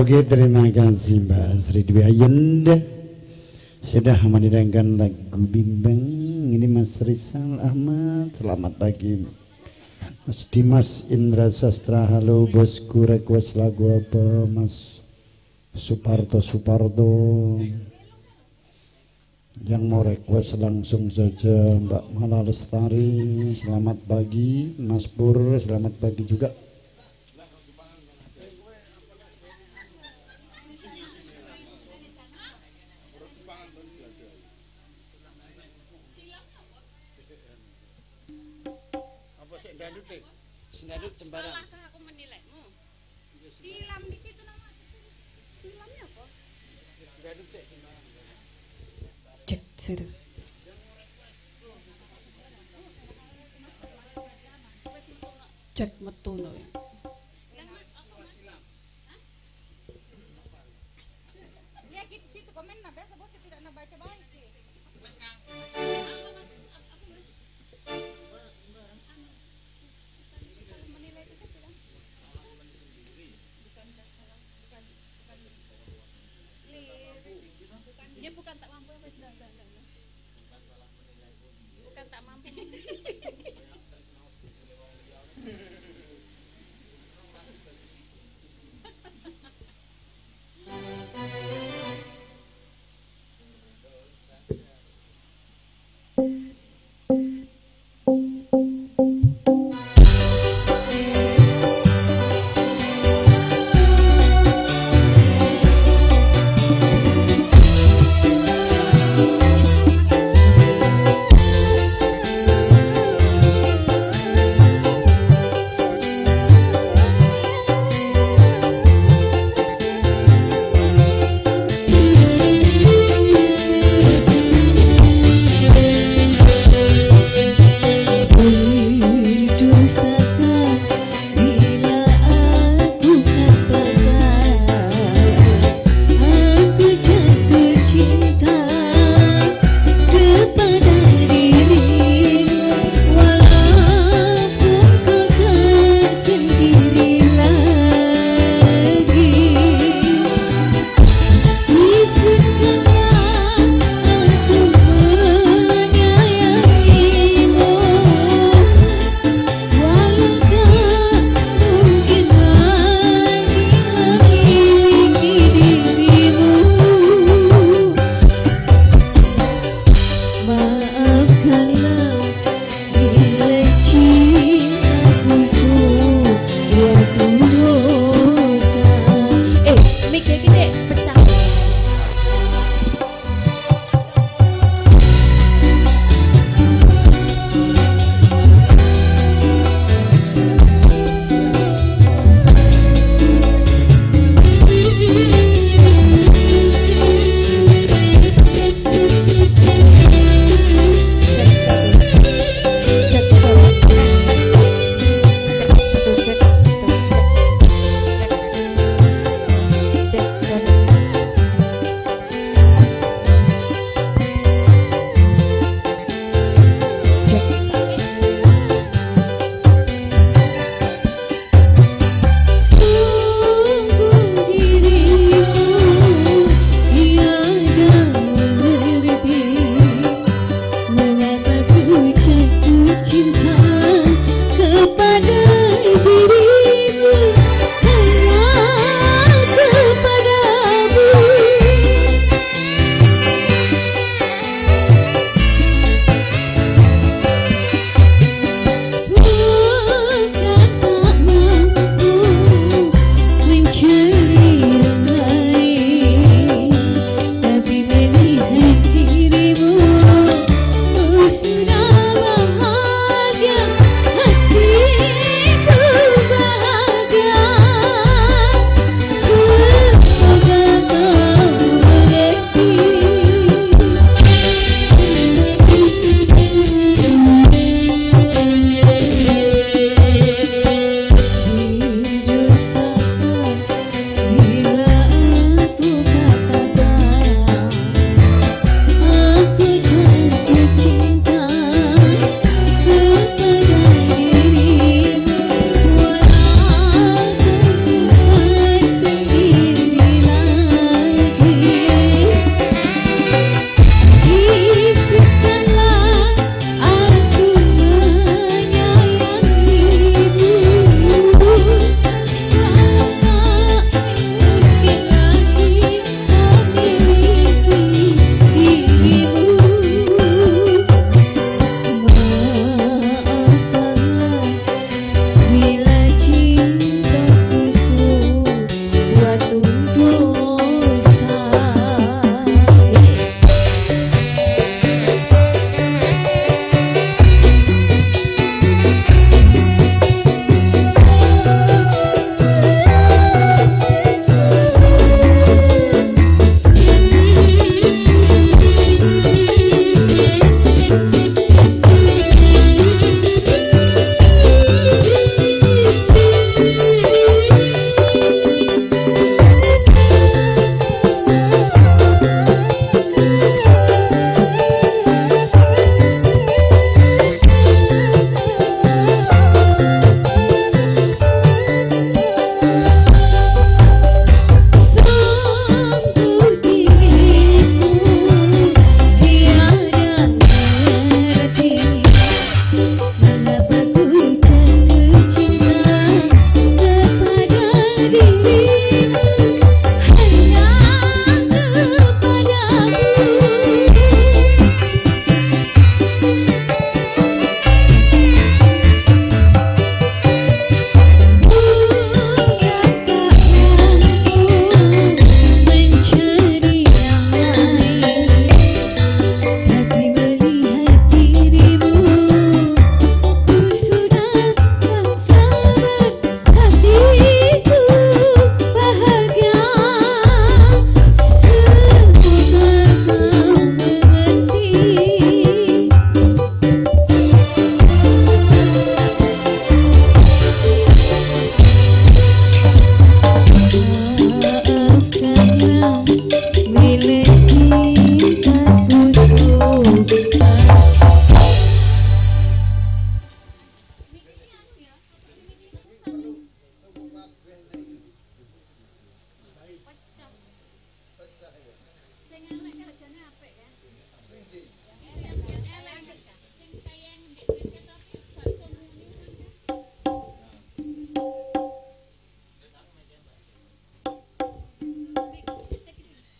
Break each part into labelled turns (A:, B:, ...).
A: Oke, terima kasih Mbak Asri Dwi Ayunda sudah mendengarkan lagu Bimbang. Ini Mas Rizal Ahmad, selamat pagi. Mas Dimas Indra Sastra, halo bosku, request lagu apa Mas Suparto yang mau request langsung saja. Mbak Mala Lestari, selamat pagi. Mas Pur, selamat pagi juga.
B: Sindadut sembarang.
C: Salahkah aku menilaimu? Silam di situ nama. Silamnya apa?
B: Sindadut sih sembarang.
D: Cek situ. Cek metuno ya.
C: Ya gitu situ komen nah biasa bos tidak nak baca baik. Dia bukan tak mampu apa enggak. Bukan tak mampu.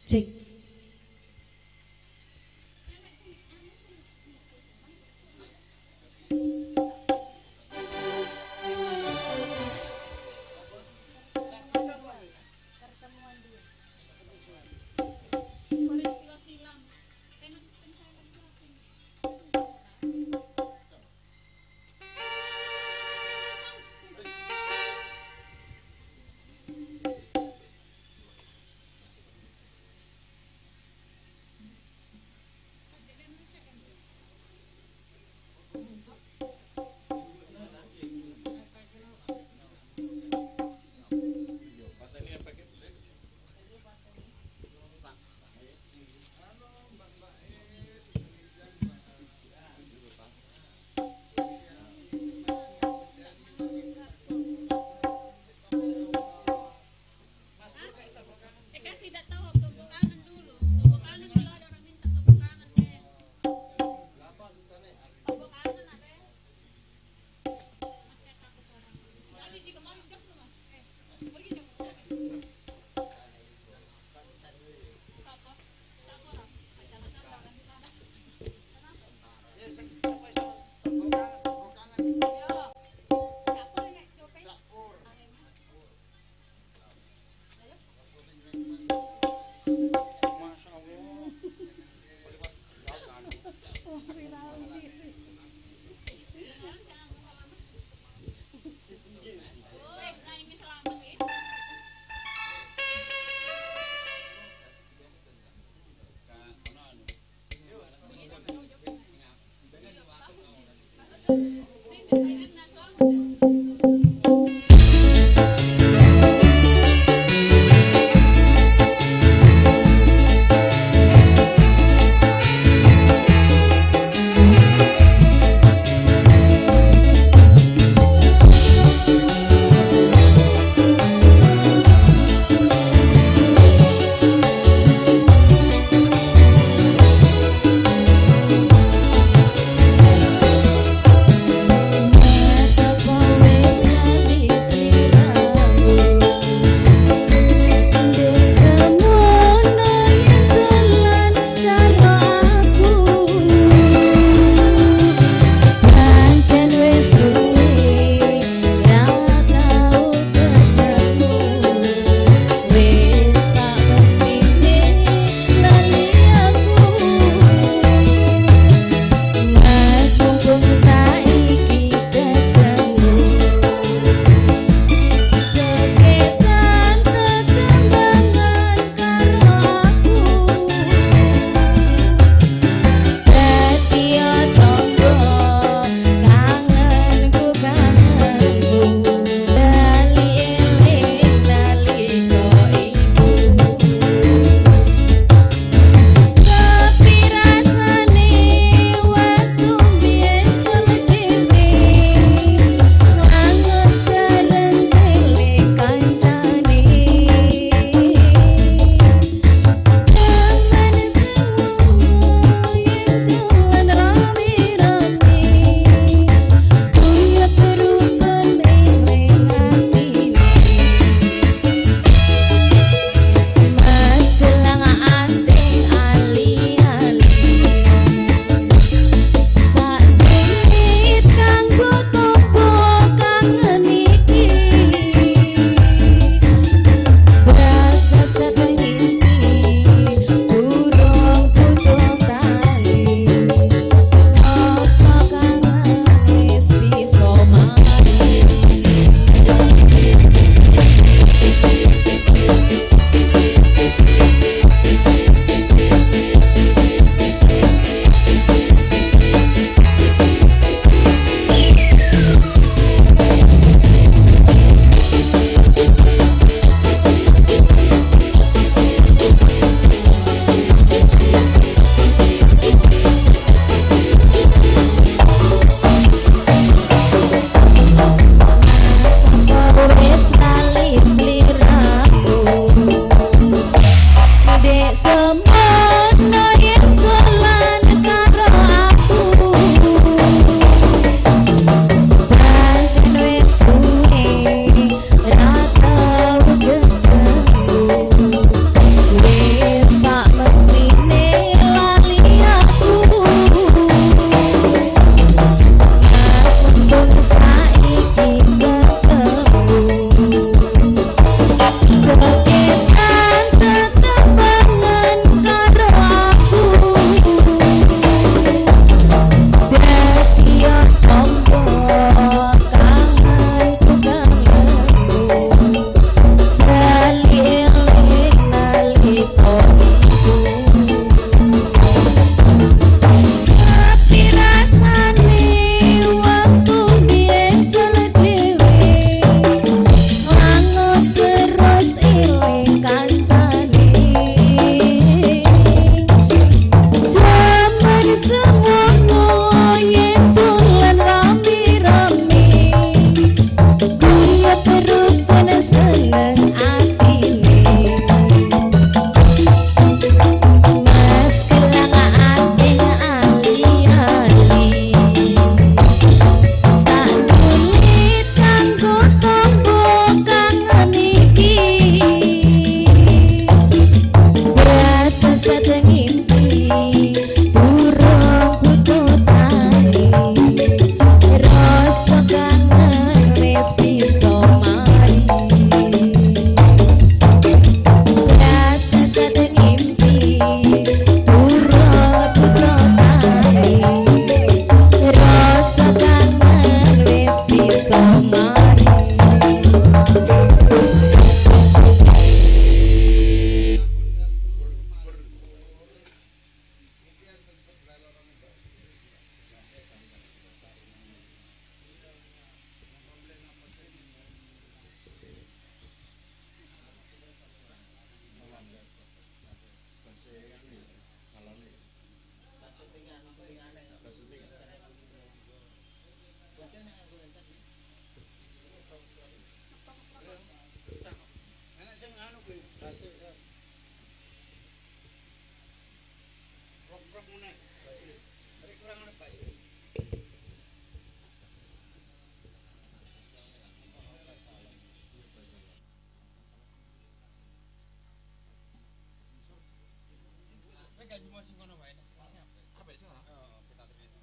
D: Cek.
A: Enak sing anu kuwi, hasil rok-rok ngene. Rek kurang ngene, Pak.
E: Gaji mau sing ngono wae. Apa sih? Oh, kita terima.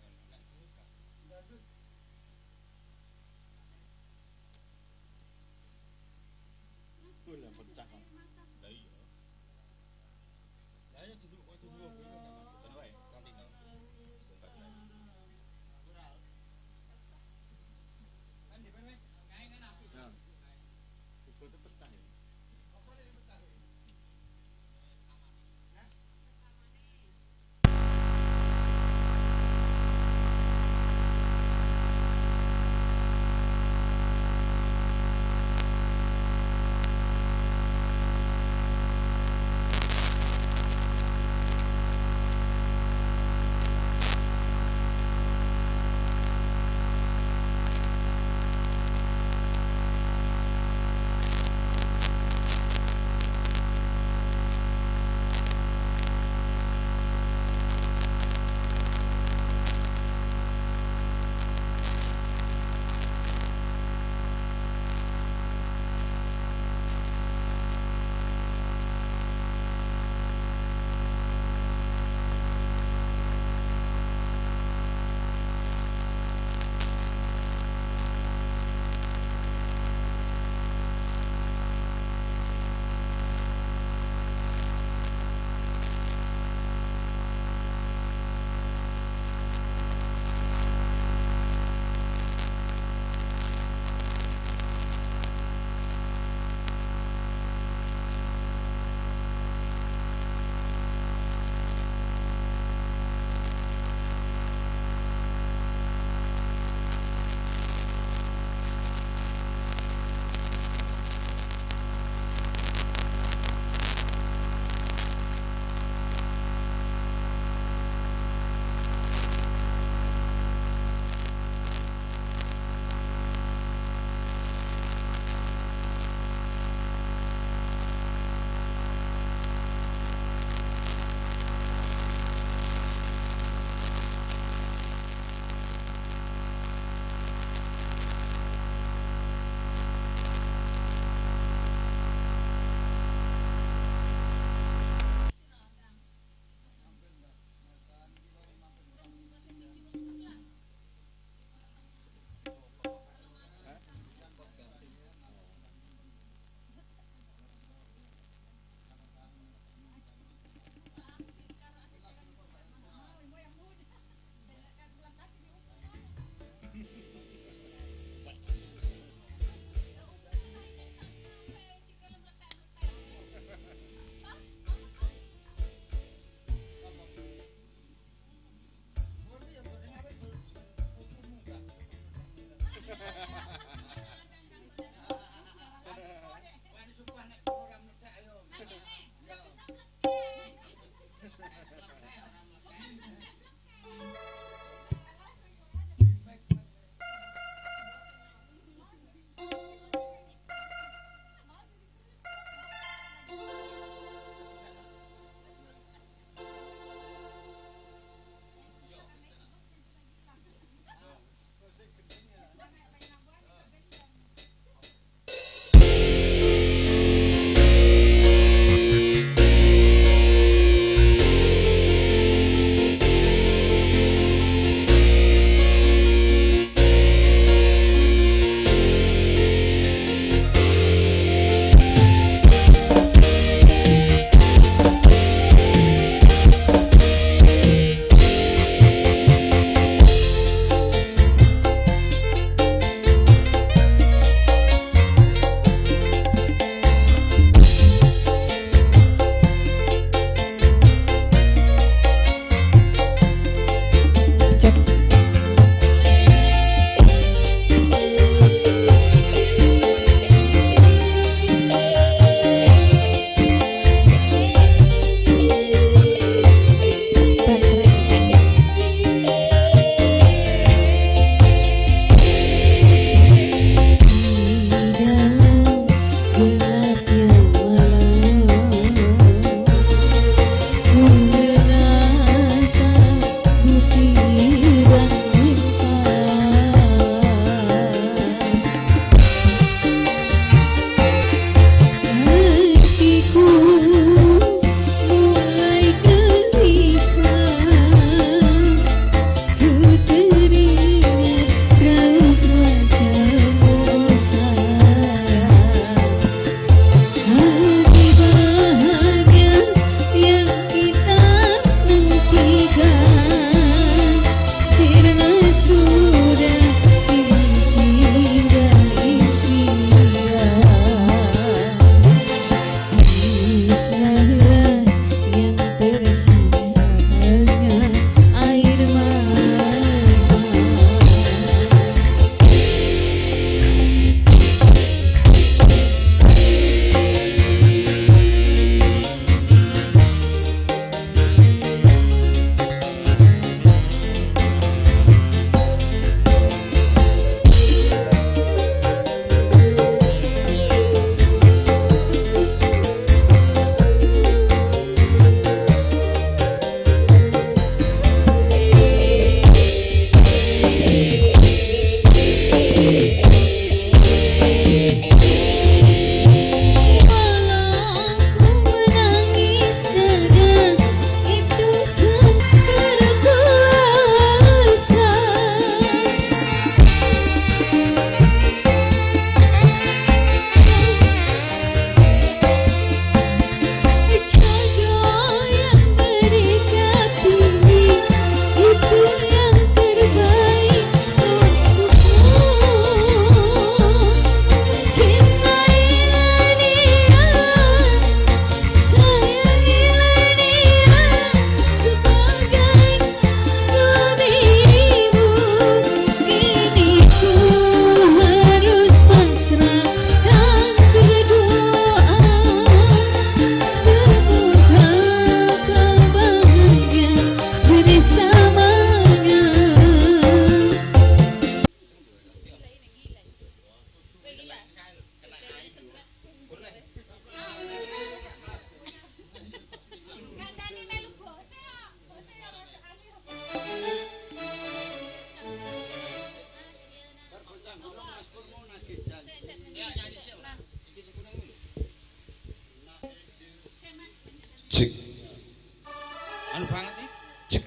E: anu banget nih. Cek.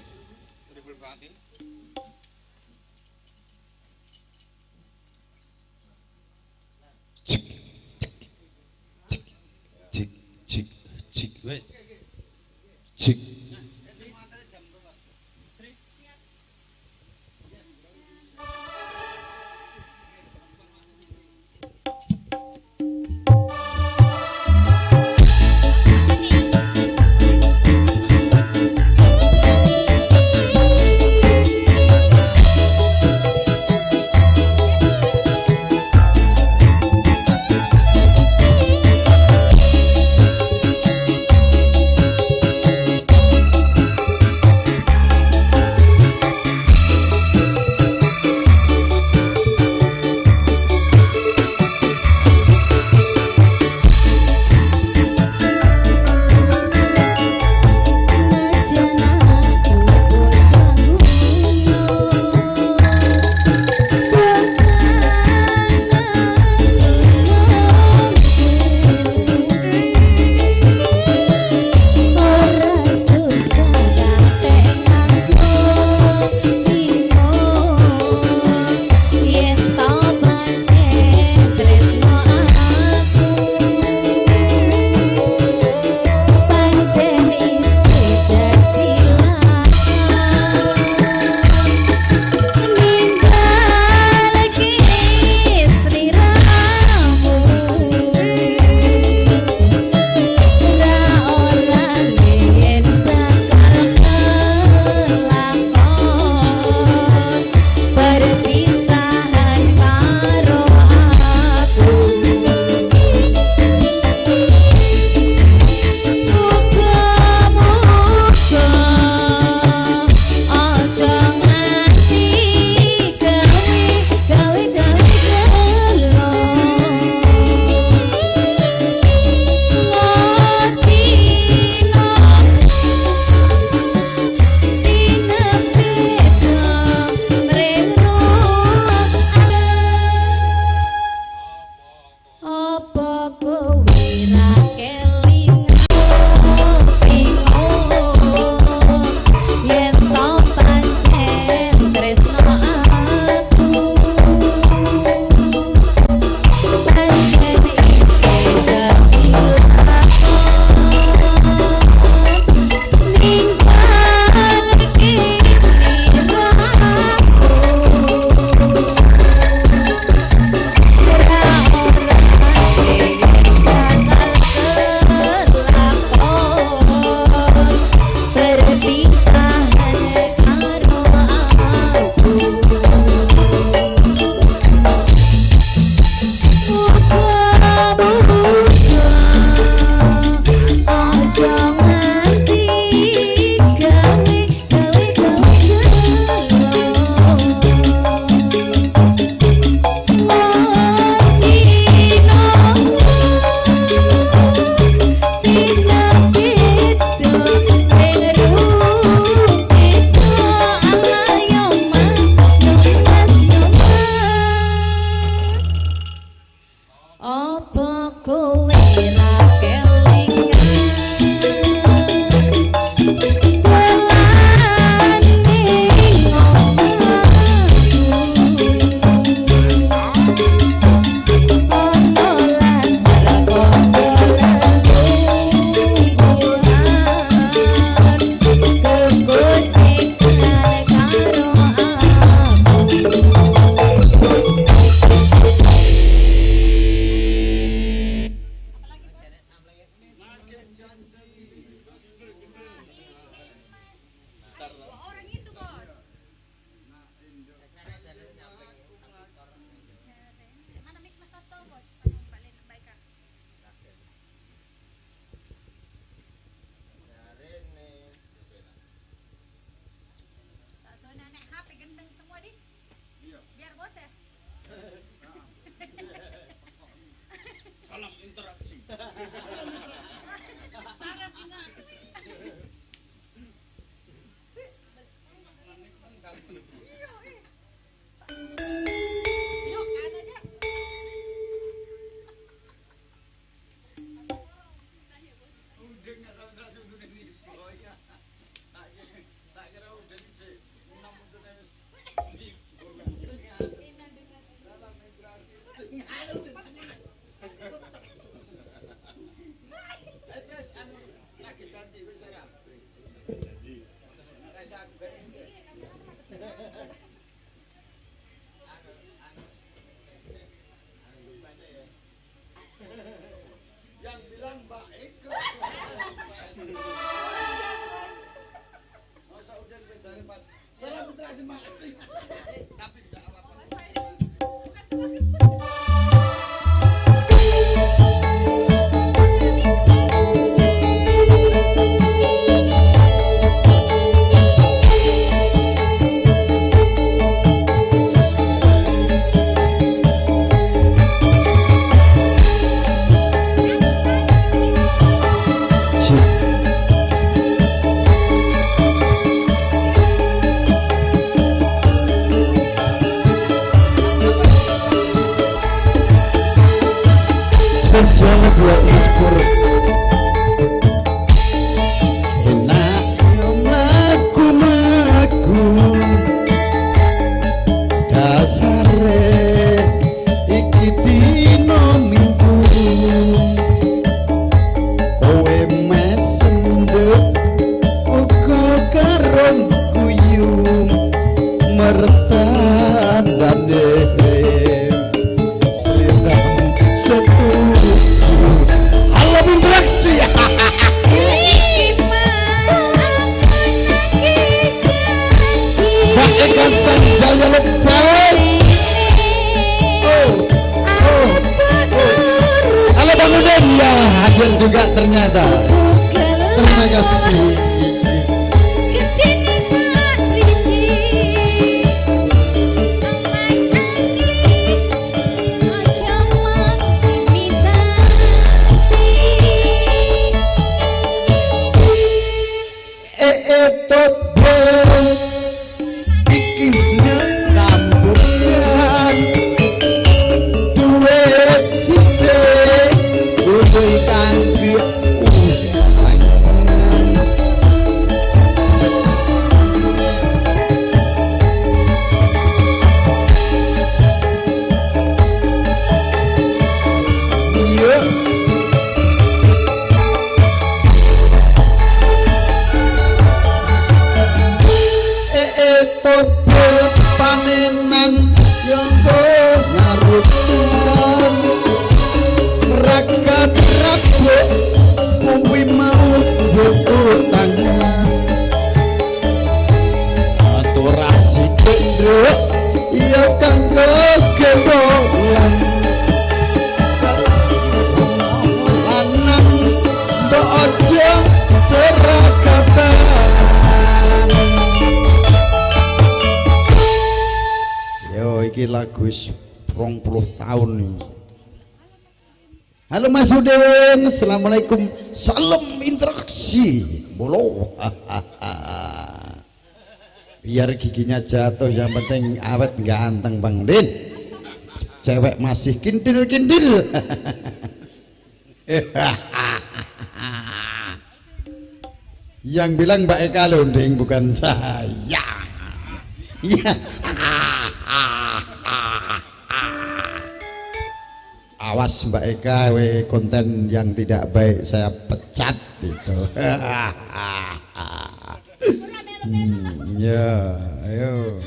E: Dribble banget nih. Cek. Cek. Cek. Cek. Cek. Wes. Cek.
A: spesial buat Mas Pur. Enak lagu-lagu dasare iki dino minggu kowe mesenduk uga karo guyung mertandane sliram setuju. Halo interaksi. Pak Eka Sanjaya lepas. Halo Bang Udin ya hadir juga ternyata. Terima kasih. Lagu 20 tahun nih. Halo Mas Udin, assalamualaikum, salam interaksi bolo. Biar giginya jatuh, yang penting awet ganteng Bang Din. Cewek masih kintil-kintil. Yang bilang Mbak Eka Lunding bukan saya. Ya. Awas Mbak Eka, konten yang tidak baik saya pecat itu. Ya, ayo.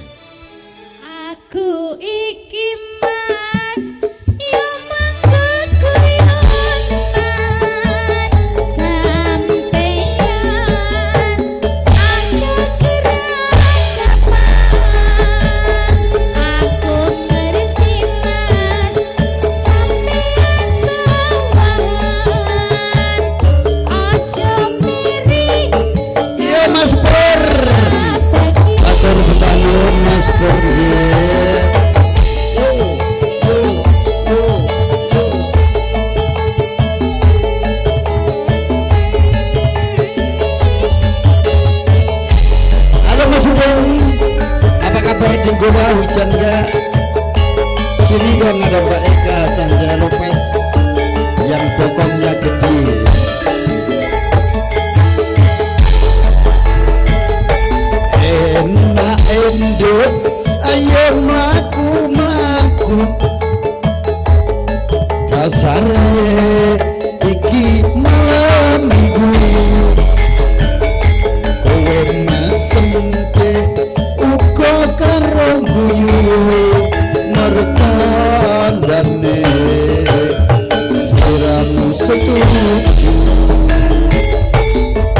C: Aku iki Mas, yo mangko guyonan sampeyan aja keragaman. Aku ngerti Mas, sampeyan bawahan aja miri.
A: Iya Mas Pur, atur sebangun Mas Pur. Di Goa hujan gak? Sini dong ada Mbak Eka Sanjaya Lopez yang bokongnya gede. Enak endut, ayo mlaku-mlaku. Dasare iki malam minggu. Kowe mesente uga karo guyu mertandane siramu setuju.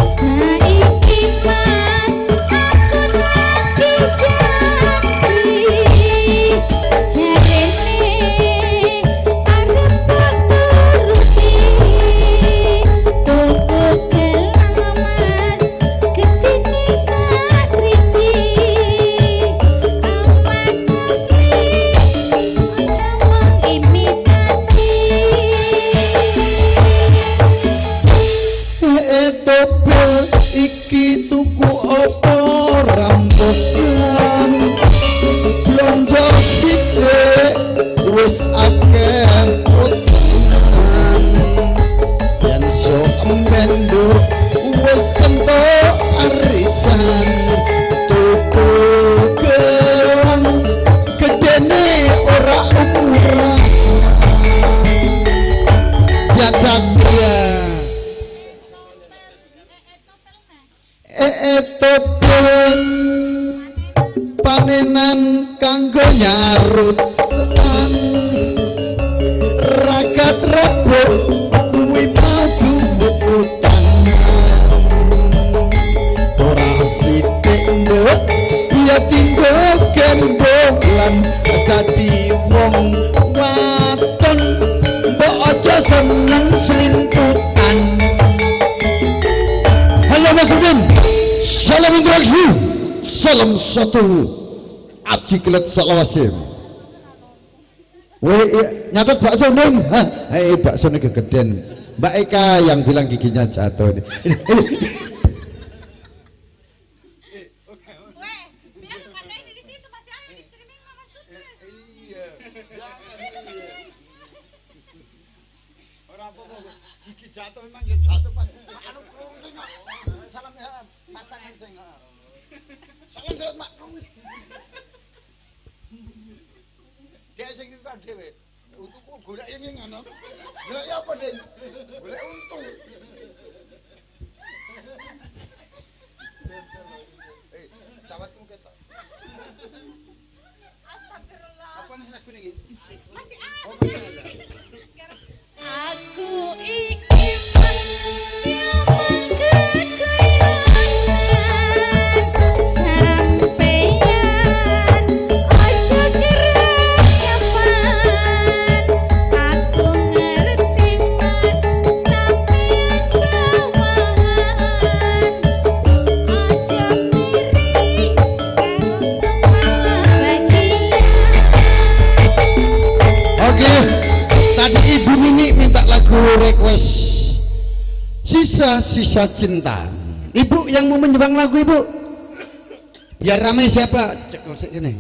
C: Saiki Mas, aku lagi jadi jarene arep turuti tuku gelang Mas gedene sakriji. Mas asli aja mengimitasi.
A: Topel iki tuku apa rambutan blonjo sithik wis akeh utang. tope panenan kanggo nyarutan ragat rebo kuwi maju utang ora sithik nduk ya tinggo gendong lan dadi wong wadon mbok aja seneng selimputan. Halo Mas Udin, salam interaksi, salam satu aji kelet salawasim. Woi nyatet bakso nih, bakso nih kegedean. Mbak Eka yang bilang giginya jatuh.
C: Weh, biar katanya di situ masih ada di streaming Mama Sukses.
B: Iya. Orang apa gigi jatuh memang ya jatuh Pak. Anu kurung tengok. Salam ya pasangan sing. Salam surat Mak. Dia sing itu dhewe. Untukku golek yang ngono. Golek apa, Den? Golek untu. Sahabatmu ketok.
C: Astagfirullah.
B: Apa nih lagu ini?
C: Masih ada.
B: Oh, masih ada.
C: Aku ingin sampeyan aja kerepan aku ngerti mas sampeyan bawahan aja miring karo bagian.
A: Oke, tadi Ibu Nini minta lagu request Sisa-sisa cinta. Ibu yang mau menyumbang lagu Ibu, biar ramai siapa? Cek sini.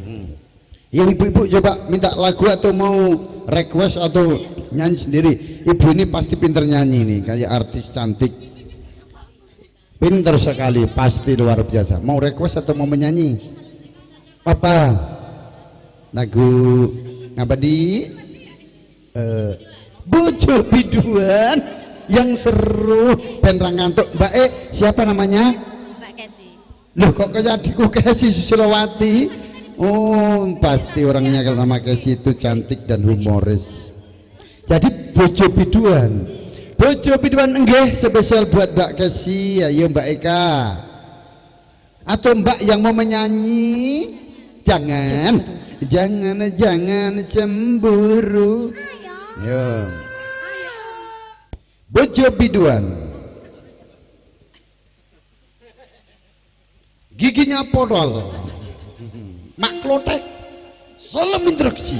A: Ya ibu-ibu coba minta lagu atau mau request atau nyanyi sendiri. Ibu ini pasti pinter nyanyi nih, kayak artis cantik. Pinter sekali, pasti luar biasa. Mau request atau mau menyanyi? Apa? Lagu ngabadi? Bojo biduan yang seru ben ra ngantuk. Mbak siapa namanya?
C: Mbak Kesi.
A: Loh kok kayak adikku Kesi Susilowati? Oh pasti orangnya kalau nama Kesi itu cantik dan humoris. Jadi bojo biduan. Bojo biduan enggak spesial buat Mbak Kesi. Ayo Mbak Eka. Atau Mbak yang mau menyanyi? Jangan. Jangan cemburu. Yo. Bojo biduan. Giginya podol. Mak klotek. Salam interaksi.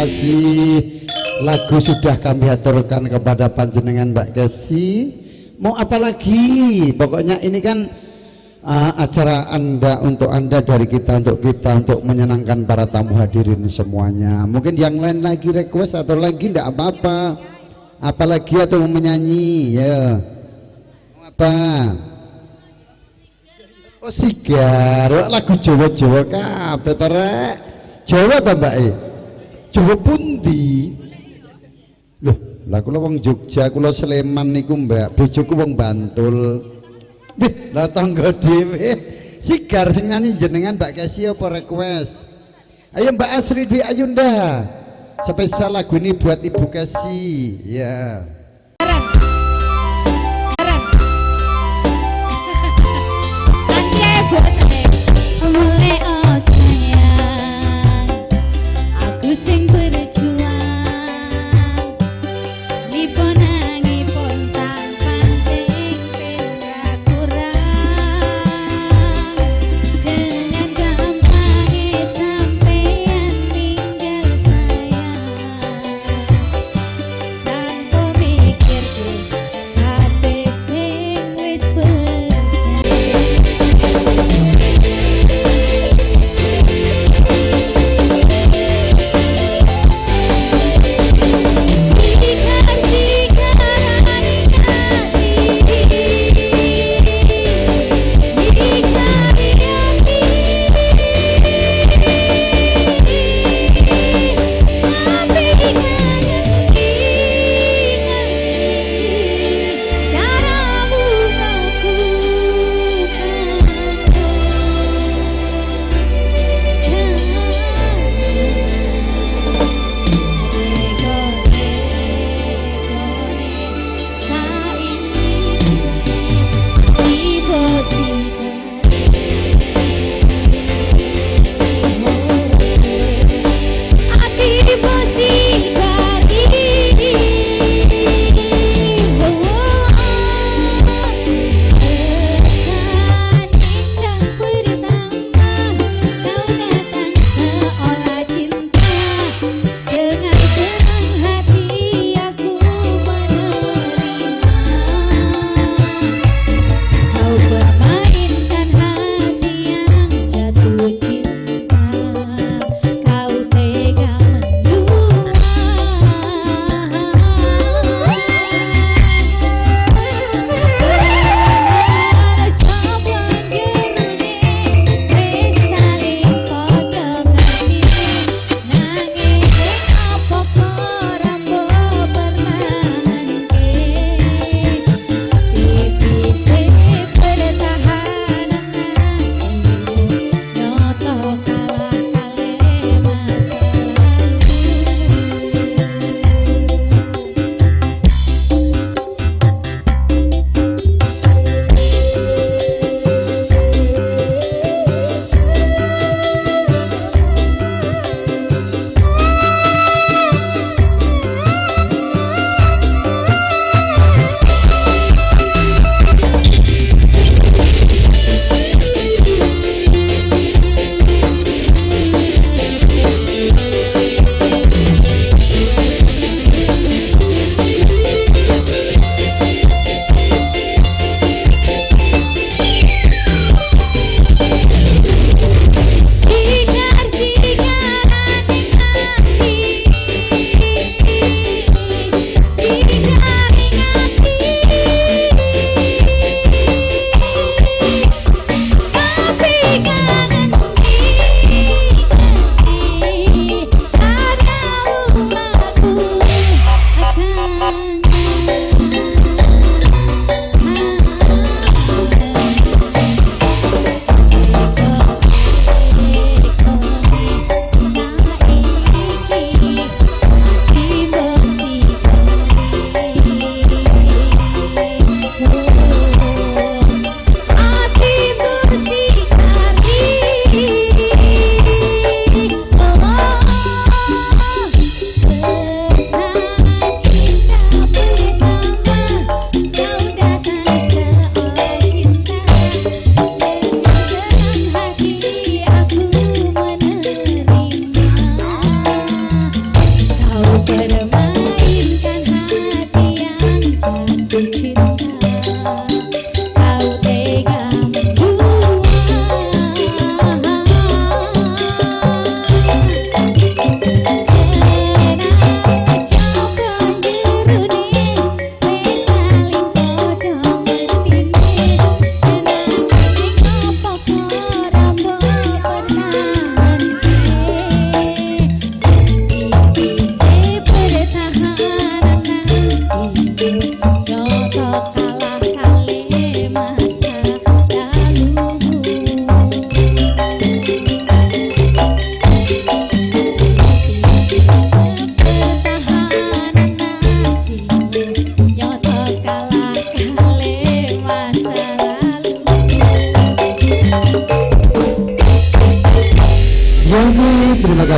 A: kasih. Lagu sudah kami aturkan kepada panjenengan Mbak Kesi. Mau apa lagi? Pokoknya ini kan acara Anda untuk Anda, dari kita untuk kita, untuk menyenangkan para tamu hadirin semuanya. Mungkin yang lain lagi request atau lagi enggak apa-apa. Apalagi atau mau menyanyi ya. Mau apa? Oh sigar, lagu Jawa-Jawa kabeh to rek. Jawa ta Mbak e? Jawa pundi? Loh, lah kula wong Jogja, kula Sleman niku Mbak, bojoku wong Bantul. Nggih, lah tangga dhewe. Sigar sing nyanyi jenengan Mbak Kesi apa request? Ayo Mbak Asri Dwi Ayunda. Spesial lagu ini buat Ibu Kesi. Ya.
C: Mulai sayang, aku sing berjuang, ngipon ngipon tak penting pira kurang, dengan gampangnya sampean tinggal sayang, tanpa mikir kabeh sing wis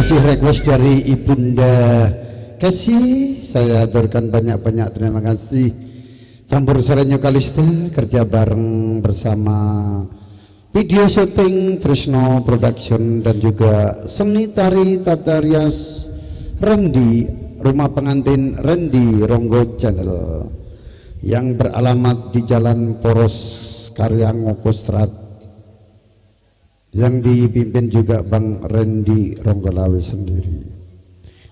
A: kasih request dari Ibunda Kasih, saya aturkan banyak-banyak terima kasih. Campur Serenyo Kalista kerja bareng bersama video syuting Trisno Production dan juga seni tari tata rias Randy, rumah pengantin Randy Ronggo Channel yang beralamat di Jalan Poros Karyangoko Strat, yang dipimpin juga Bang Randy Ronggolawe sendiri.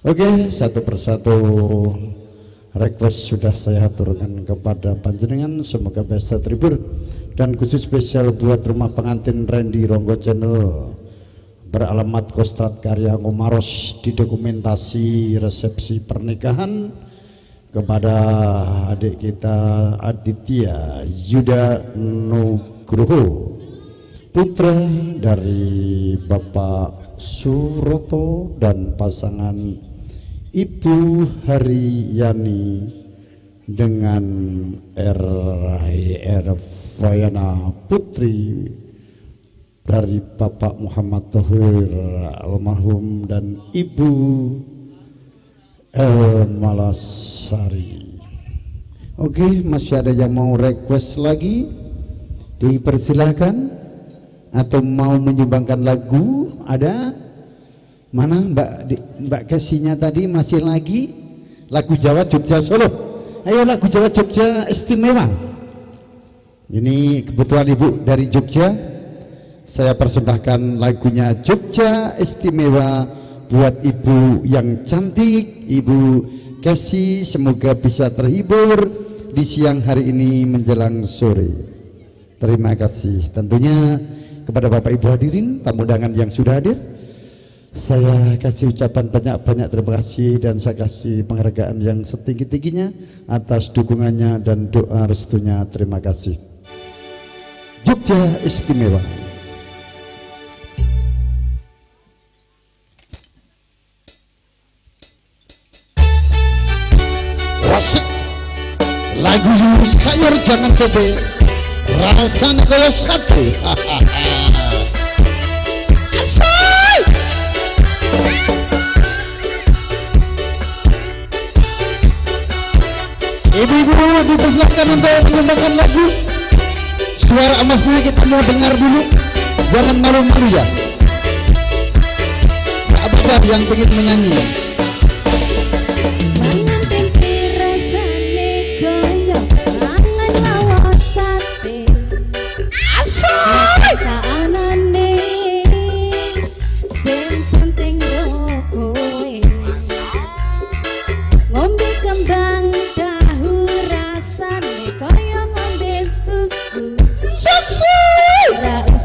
A: Oke, satu persatu request sudah saya aturkan kepada panjenengan, semoga bisa terhibur. Dan khusus spesial buat rumah pengantin Randy Ronggo Channel beralamat Kostrat Karya Ngomaros di dokumentasi resepsi pernikahan kepada adik kita Aditya Yuda Nugroho, putra dari Bapak Suroto dan pasangan Ibu Haryani dengan R.R. Vayana Putri dari Bapak Muhammad Thohir almarhum dan Ibu El Malasari. Oke, masih ada yang mau request lagi? Dipersilahkan. Atau mau menyumbangkan lagu? Ada? Mana Mbak Kasihnya tadi masih lagi? Lagu Jawa Jogja Solo. Ayo lagu Jawa Jogja istimewa. Ini kebutuhan Ibu dari Jogja. Saya persembahkan lagunya Jogja istimewa buat Ibu yang cantik, Ibu Kasih. Semoga bisa terhibur di siang hari ini menjelang sore. Terima kasih tentunya kepada Bapak Ibu hadirin, tamu undangan yang sudah hadir. Saya kasih ucapan banyak-banyak terima kasih dan saya kasih penghargaan yang setinggi-tingginya atas dukungannya dan doa restunya. Terima kasih. Jogja istimewa. Wasik lagu sayur jangan tebe, rasanya kayak sate. Asai. Ibu-ibu dipersilakan untuk mengembangkan lagu. Suara emasnya kita mau dengar dulu. Jangan malu-malu ya. Gak apa-apa yang pengen menyanyi.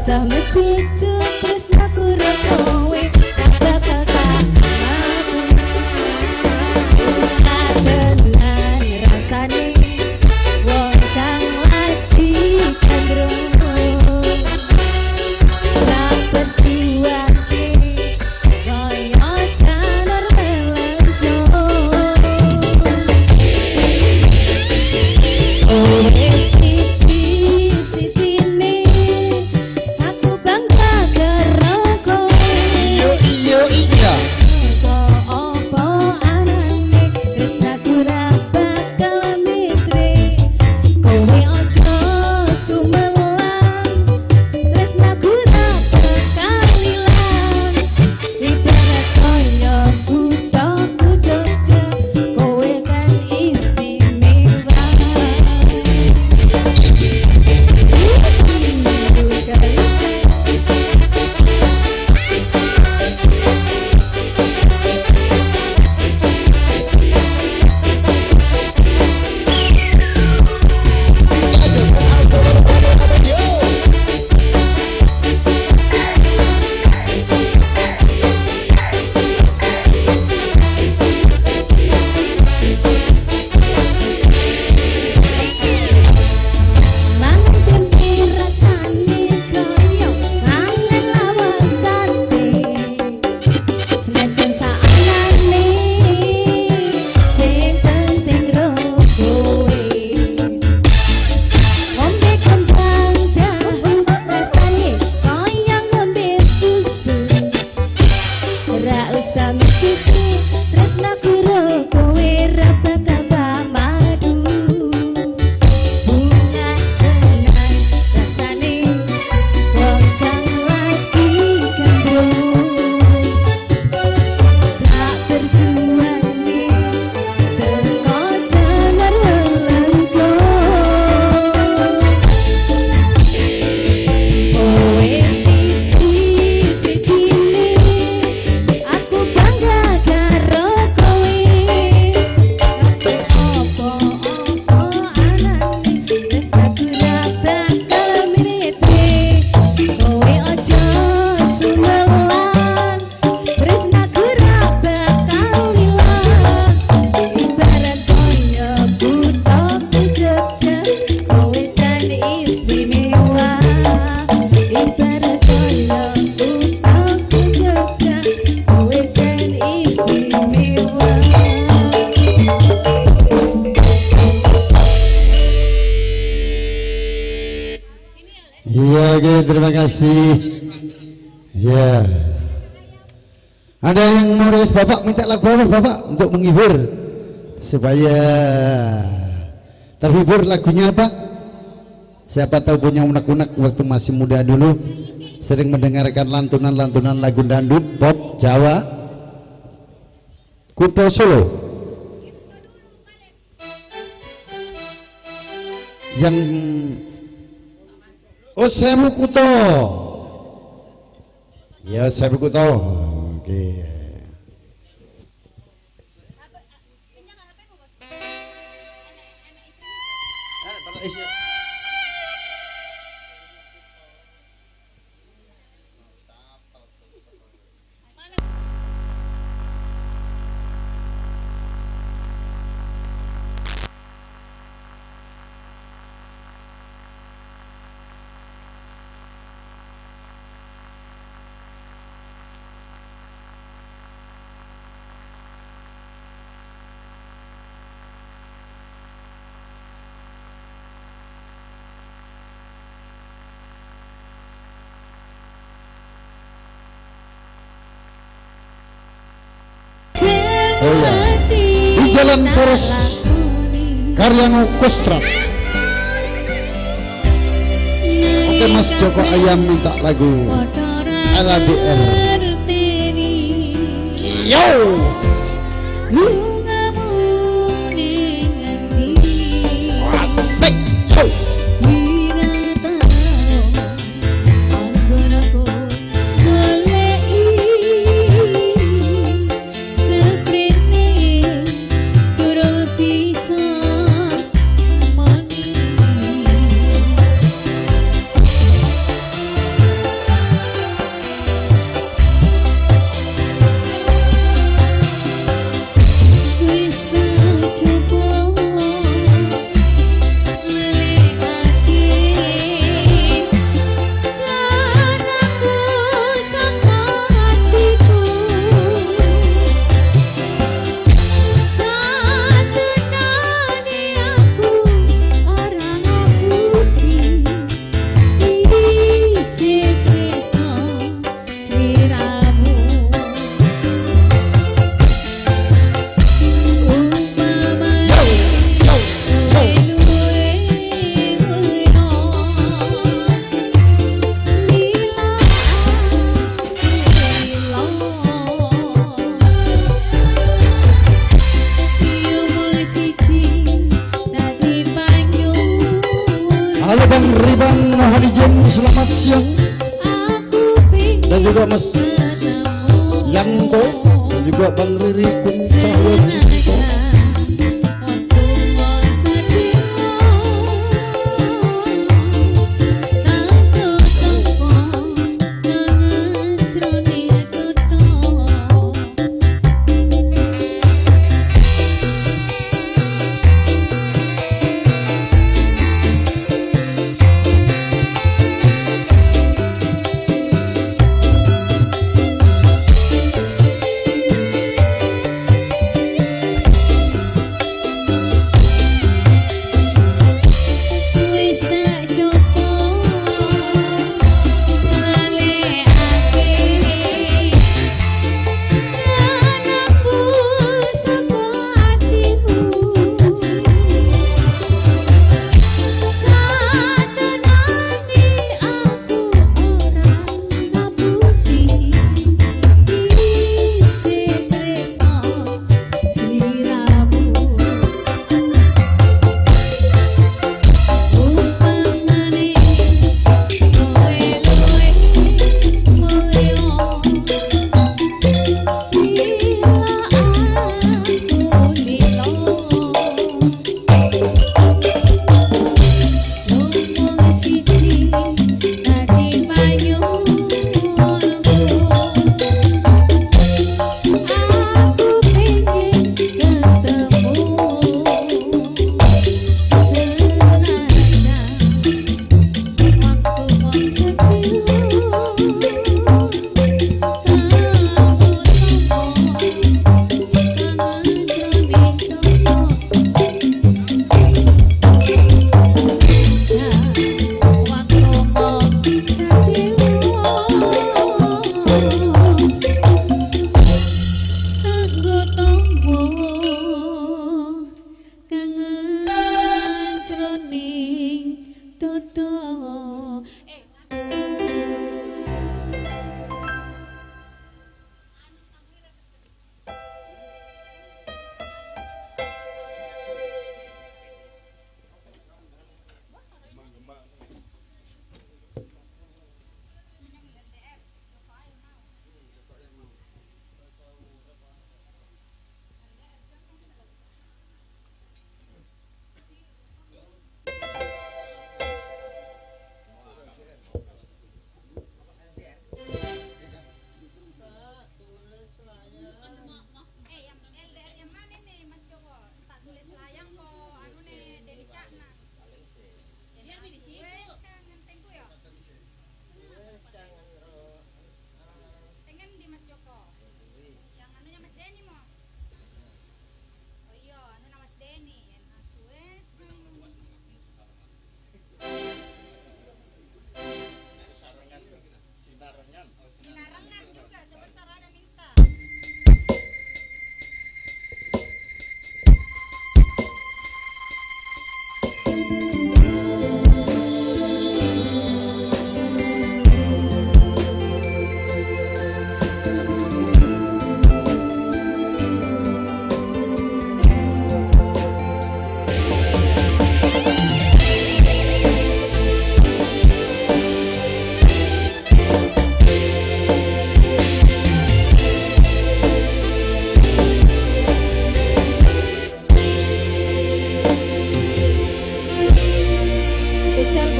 F: Sama cucu terus aku rekowe tak bakal kamu adenan rasane wong kang lagi kandrung tak berjuang kaya janur melengko oleh siji
A: Iya, oke, terima kasih. Ya. Ada yang mau request Bapak minta lagu apa Bapak untuk menghibur supaya terhibur, lagunya apa? Siapa tahu punya unek-unek waktu masih muda dulu sering mendengarkan lantunan-lantunan lagu dangdut, pop, Jawa, Kuto Solo. Yang Sewu Kuto. Ya, Sewu Kuto. Oke. Oh ya, di Jalan Poros Karyano Kostrat. Oke, Mas Joko Ayam minta lagu LABR. Yo. Asik. Yo. Halo Bang Riban, mohon izin selamat siang. Dan juga Mas Yanto dan juga Bang Riri Kung Cahyo Cinto.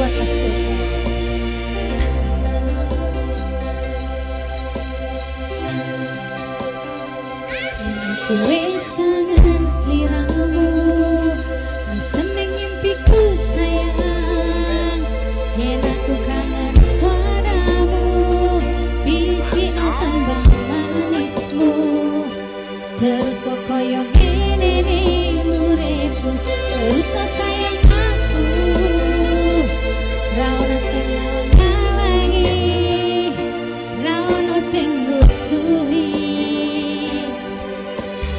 F: buat Mas Joko. Aku wis kangen sliramu, seneng impiku sayang. Yen aku kangen suaramu, bisikan manismu. Terus koyo ngene ning uripku, terus sayang aku. Ra ono sing ngalangi, ra ono sing rusuhi.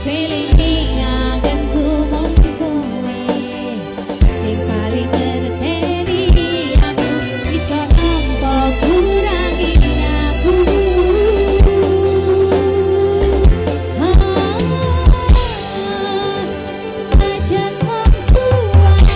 F: Feeling anganku mong kowe, sing paling ngerteni aku, bisa nampa kurangi aku. Senajan mong suara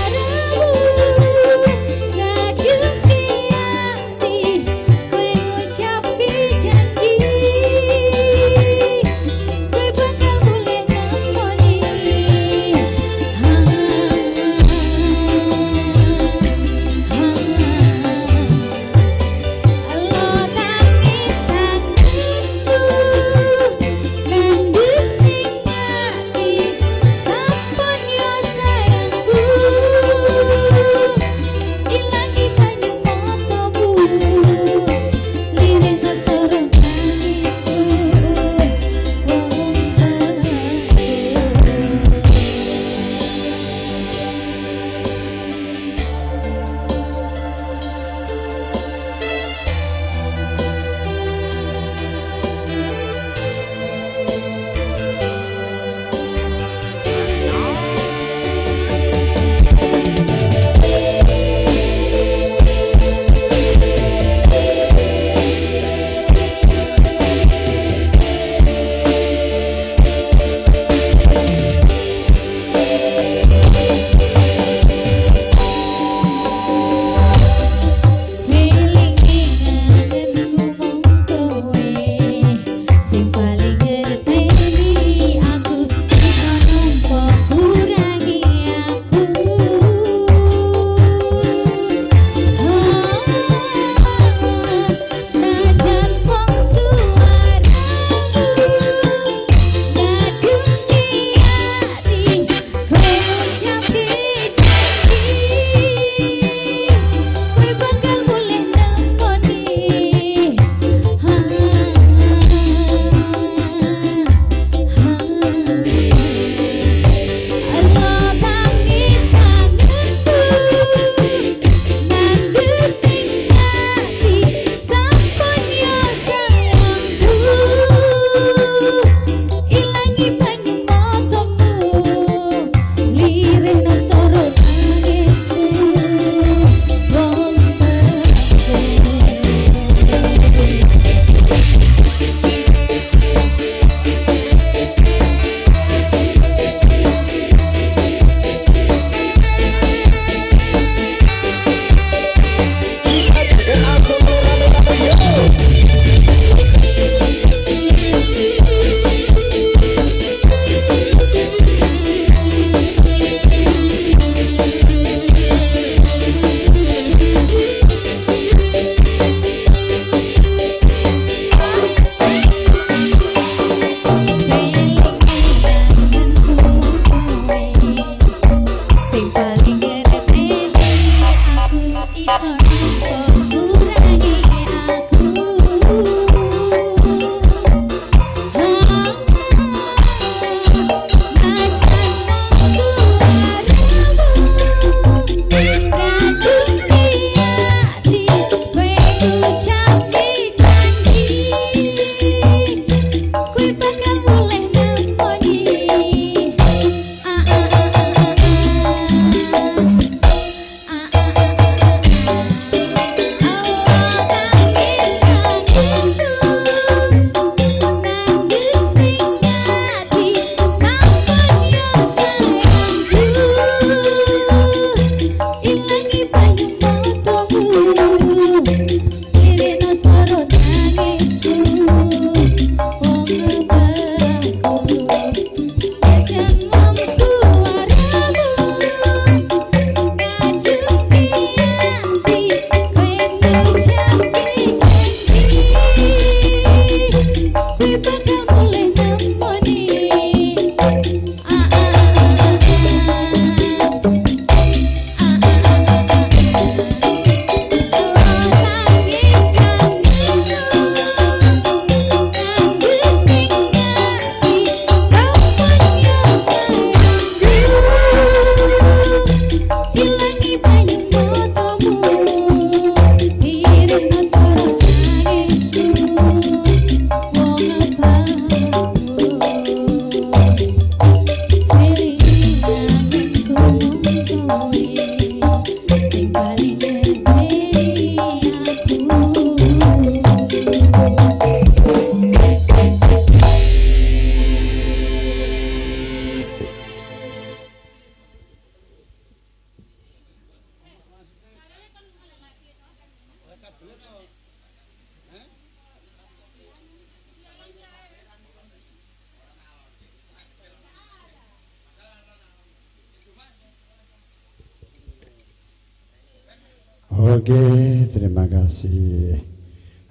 A: Oke, terima kasih.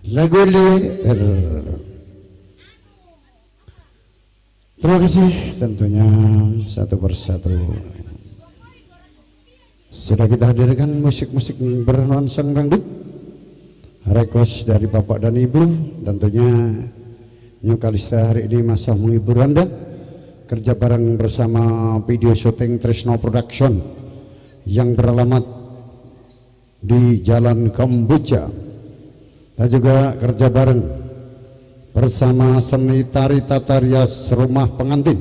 A: Lagu LDR. Terima kasih tentunya satu persatu. Sudah kita hadirkan musik-musik bernuansa dangdut. Request dari Bapak dan Ibu, tentunya New Kalista hari ini masa menghibur Anda. Kerja bareng bersama video syuting Trisno Production yang beralamat di Jalan Kamboja, dan juga kerja bareng bersama seni tari tata rias rumah pengantin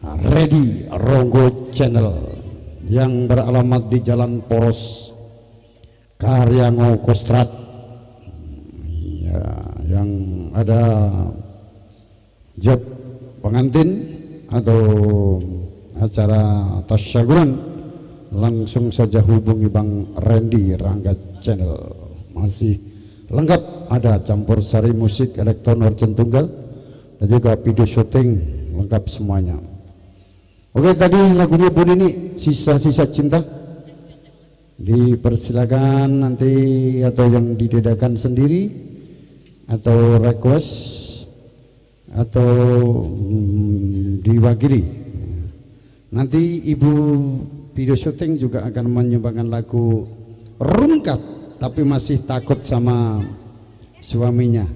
A: Ready Ronggo Channel yang beralamat di Jalan Poros Karyango Kostrat ya, yang ada job pengantin atau acara tasyakuran. Langsung saja hubungi Bang Randy Rangga Channel. Masih lengkap, ada campur sari musik elektronik tunggal dan juga video syuting lengkap semuanya. Oke, tadi lagunya Bu Nini, Sisa-Sisa Cinta. Dipersilakan nanti atau yang didedakan sendiri atau request atau diwakili. Nanti Ibu video syuting juga akan menyumbangkan lagu Rungkat, tapi masih takut sama suaminya.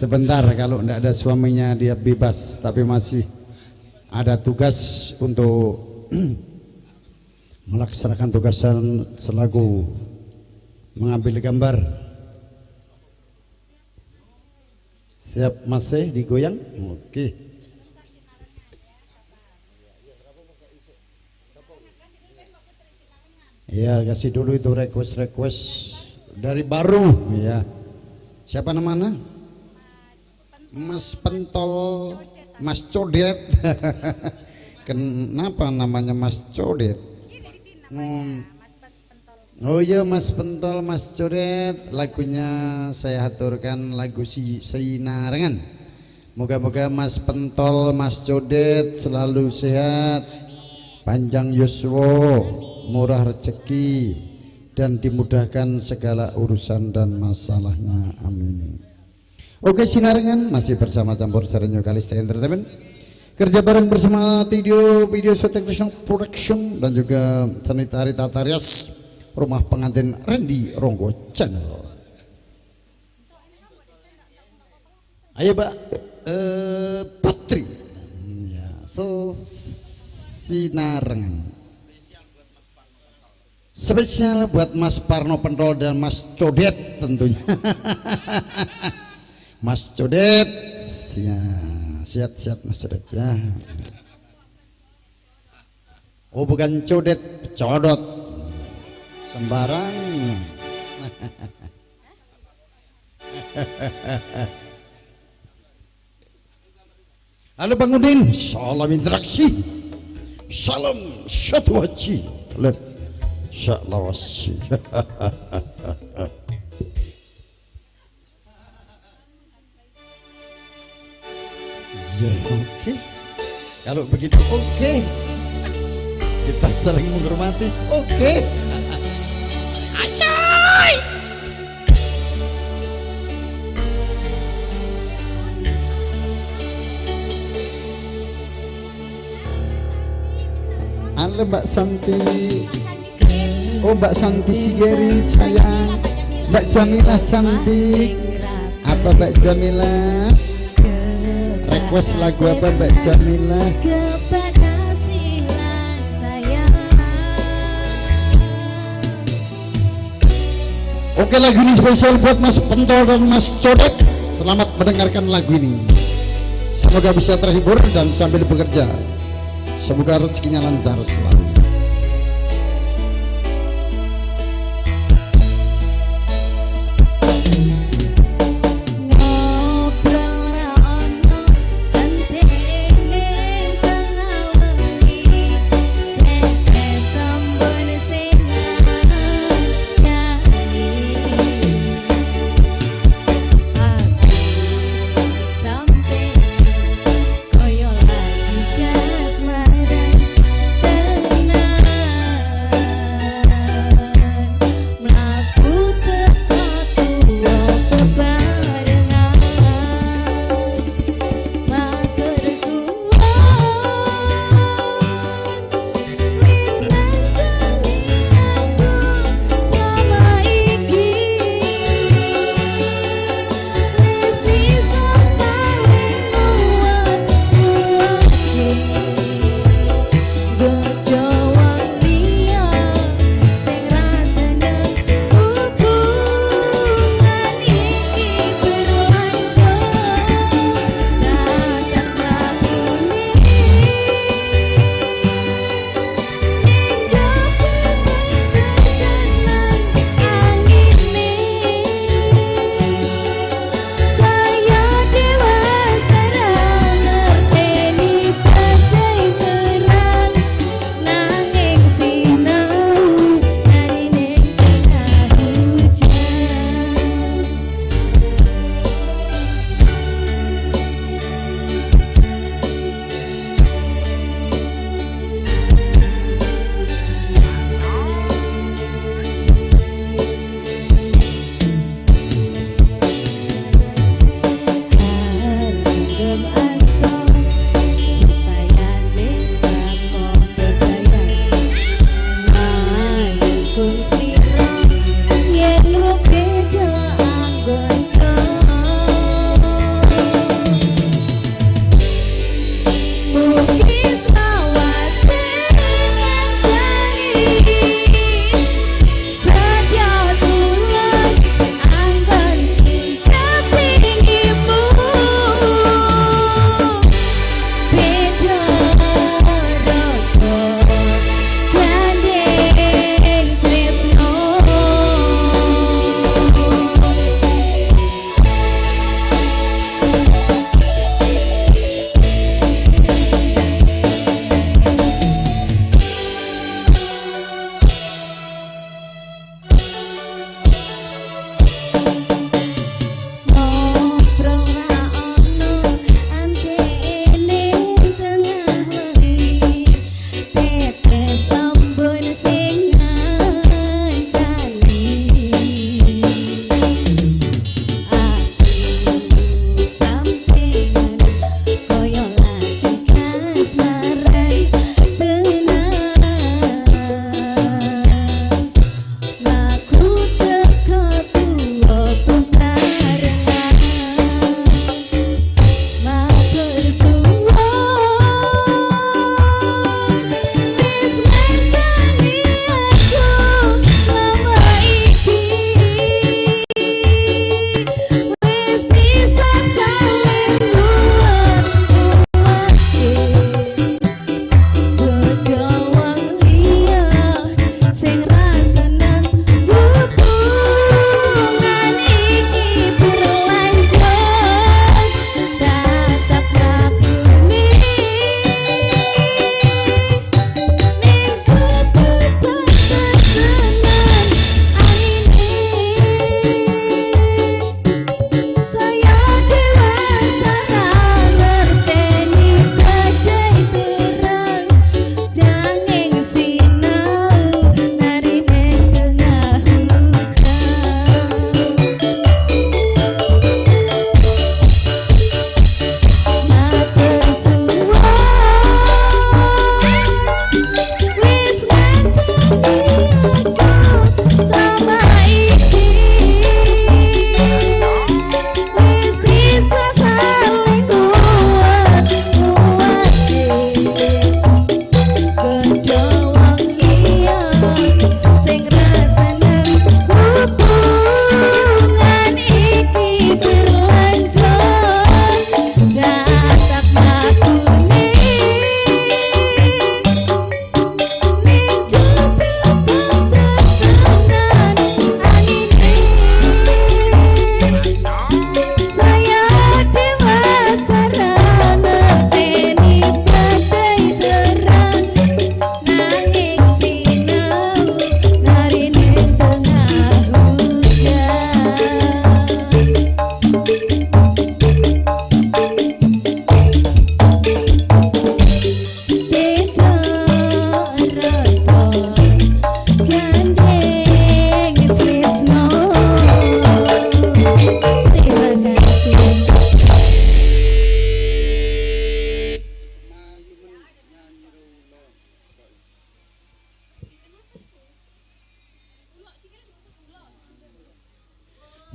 A: Sebentar, kalau tidak ada suaminya dia bebas, tapi masih ada tugas untuk melaksanakan tugasan selaku mengambil gambar. Siap masih digoyang? Oke. Ya, kasih dulu itu request dari baru ya. Siapa namanya? Mas Pentol, Mas Codet. Kenapa namanya Mas Codet? Oh iya, Mas Pentol, Mas Codet. Lagunya saya aturkan lagu Sinarengan. Moga-moga Mas Pentol, Mas Codet selalu sehat, panjang yuswa, murah rezeki, dan dimudahkan segala urusan dan masalahnya, amin. Oke, Sinarengan masih bersama campur sari New Kalista Entertainment, kerja bareng bersama video syuting Trisno Production dan juga seni tari tata rias rumah pengantin Ready Ronggo Channel. Ayo Mbak Putri ya, Sinarengan spesial buat Mas Parno Pentol dan Mas Codet tentunya. Mas Codet ya, siap Mas Codet ya. Oh bukan Codet, Codot sembarang. Halo Bang Udin, salam interaksi, salam satu haji. Insyaallah wassi. Ya oke. Kalau begitu oke. Kita saling menghormati. Oke. Ayoy. Halo Mbak Santi. Oh Mbak Santi Sigeri sayang, Mbak Jamilah cantik. Apa Mbak Jamilah? Request lagu apa Mbak Jamilah? Oke, lagu ini spesial buat Mas Pentol dan Mas Codet. Selamat mendengarkan lagu ini. Semoga bisa terhibur dan sambil bekerja, semoga rezekinya lancar selalu.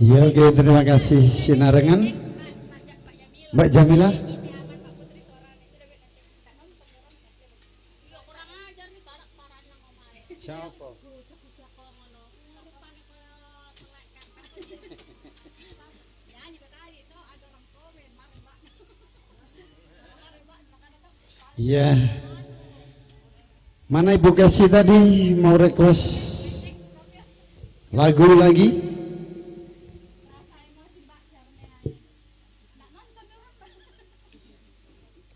A: Ya oke, terima kasih Sinarengan Mbak Jamila.
E: Siapa?
A: Iya. Mana Ibu Kasih tadi mau request lagu lagi?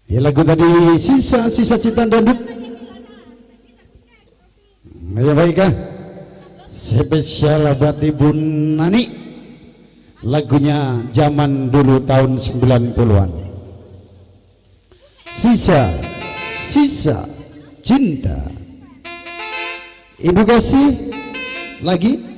A: Ya lagu tadi sisa cinta dangdut. Ya baiklah. Spesial buat Ibu Nani. Lagunya zaman dulu tahun 90-an. Sisa cinta. Ibu Kasih lagi.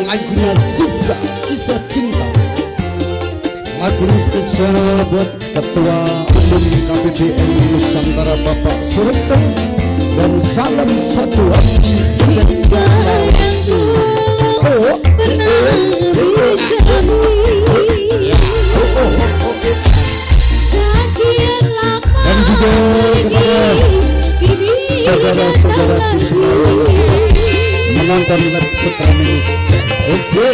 A: Lagunya sisa cinta. Lagu spesial buat Ketua Umum KPBN Nusantara Bapak Suripto dan salam satu hati cinta dan juga kepada saudara-saudaraku semua menonton live streaming. Oke.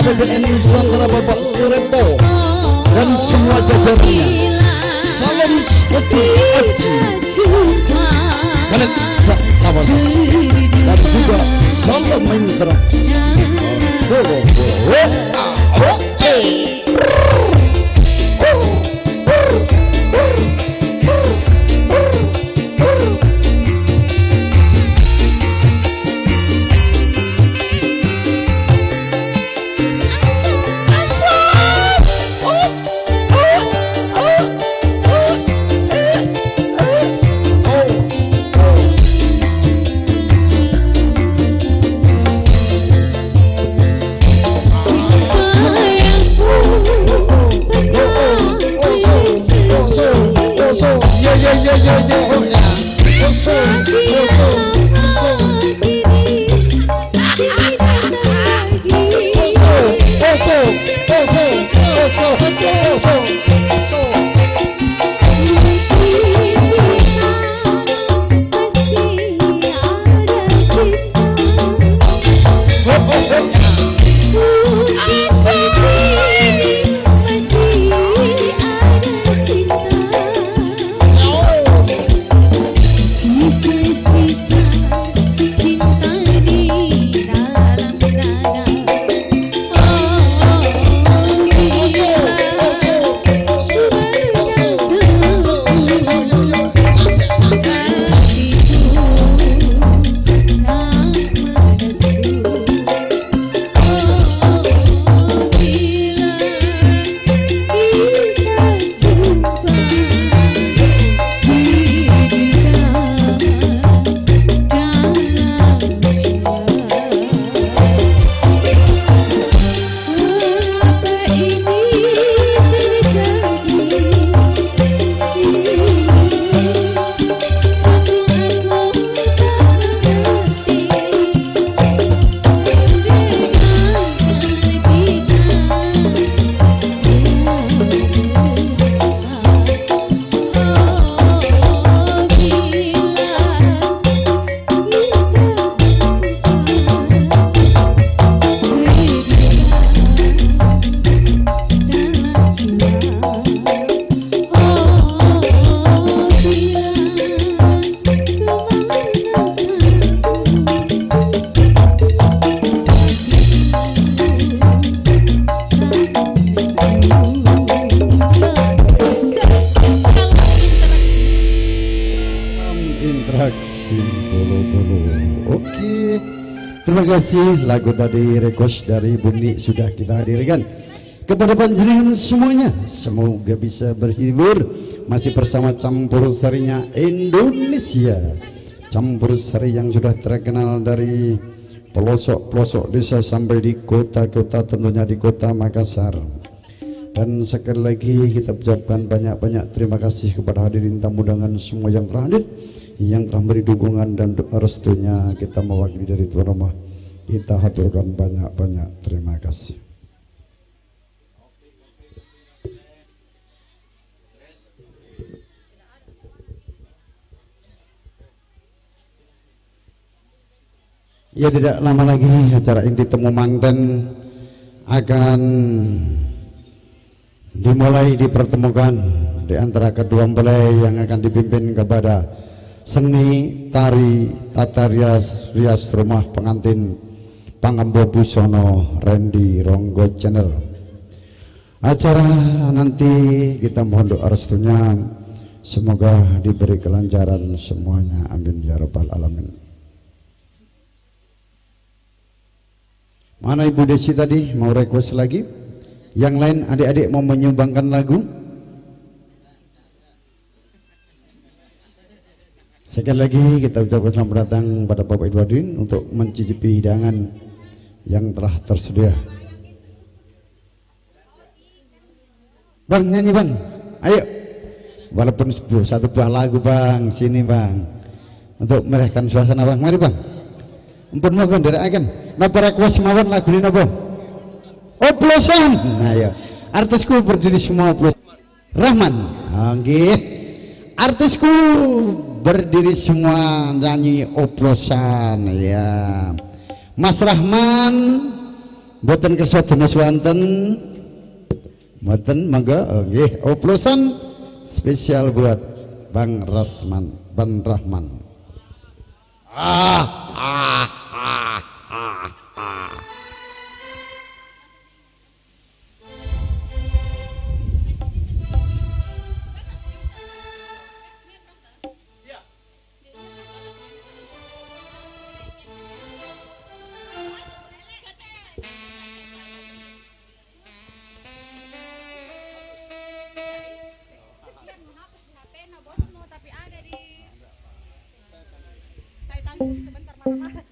A: KPBN Nusantara Bapak Suripto dan semua jajarannya, salam satu aji kalian awas dan juga salam mitra. Terima kasih, lagu tadi request dari Buni sudah kita hadirkan kepada panjenengan semuanya. Semoga bisa berhibur. Masih bersama campur sarinya Indonesia, campur sari yang sudah terkenal dari pelosok-pelosok desa sampai di kota-kota, tentunya di kota Makassar. Dan sekali lagi kita ucapkan banyak-banyak terima kasih kepada hadirin tamu undangan semua yang terhadir, yang telah beri dukungan dan doa restunya. Kita mewakili dari tuan rumah, kita haturkan banyak-banyak terima kasih. Ya, tidak lama lagi acara inti temu manten akan dimulai, dipertemukan di antara kedua mempelai yang akan dipimpin kepada seni tari tata rias rumah pengantin Pangembo Busono Randy Ronggo Channel. Acara nanti kita mohon doa restunya, semoga diberi kelancaran semuanya, amin ya rabbal alamin. Mana Ibu Desi tadi mau request lagi? Yang lain adik-adik mau menyumbangkan lagu? Sekali lagi kita ucapkan selamat datang pada Bapak Ibu hadirin untuk mencicipi hidangan yang telah tersedia. Bang, nyanyi bang, ayo. Walaupun satu buah lagu bang, sini bang, untuk merehkan suasana bang, mari bang. Ampun mohon dari akan napa request mawon lagu ini napa? Oplosan. Nah ya, artisku berdiri semua oplos. Rahman. Nggih. Artisku berdiri semua nyanyi oplosan ya. Mas Rahman mboten kersa demes wonten. Mboten mangga nggih oplosan spesial buat Bang Rasman, Bang Rahman.
C: Saya tanggung sebentar marah-marah.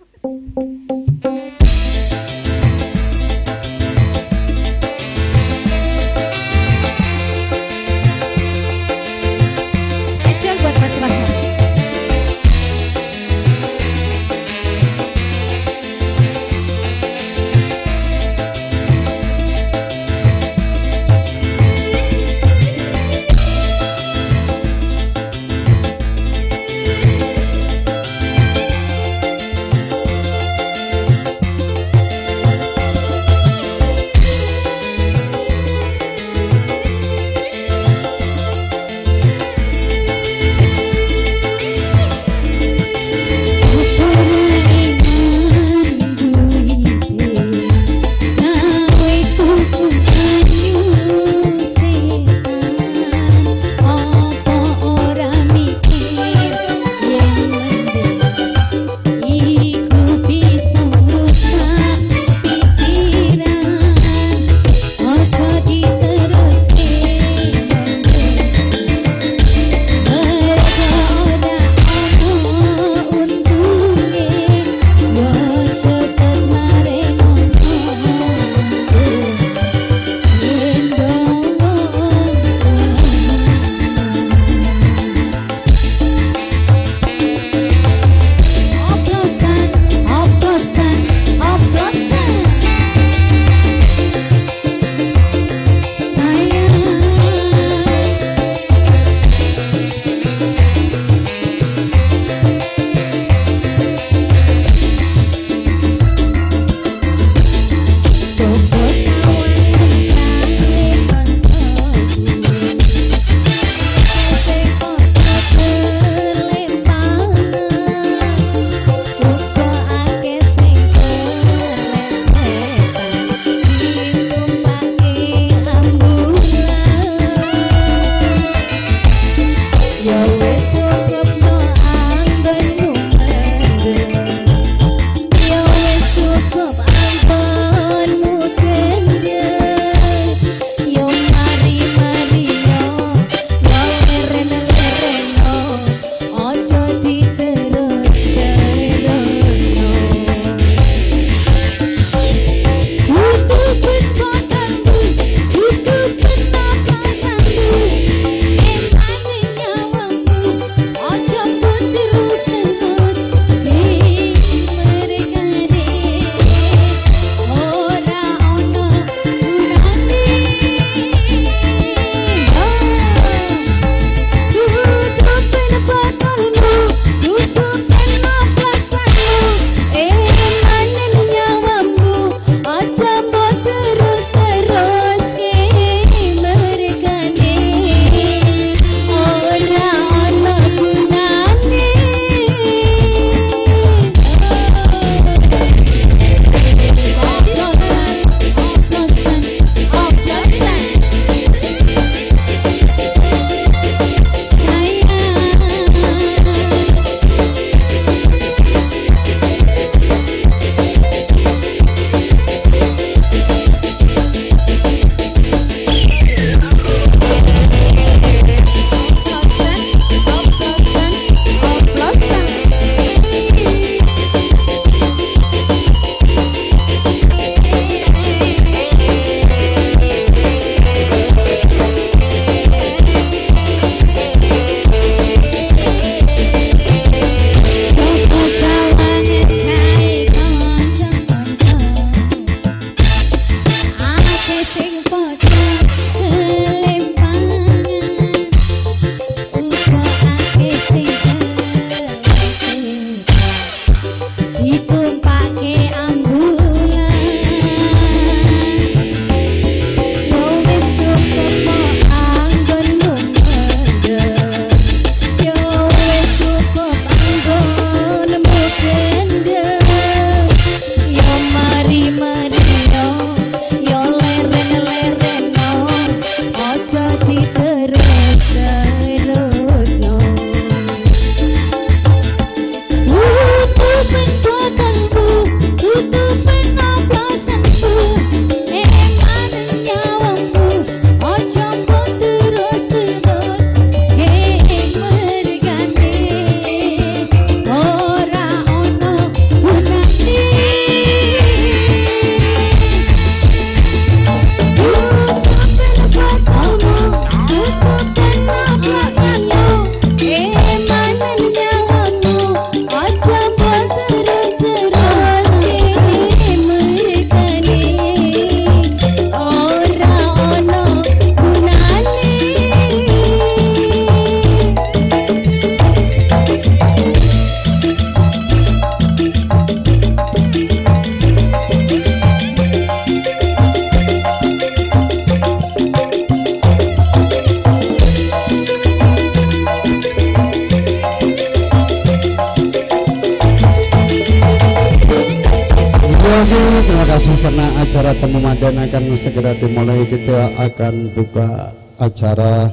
A: Terima kasih karena acara temu manten akan segera dimulai. Kita akan buka acara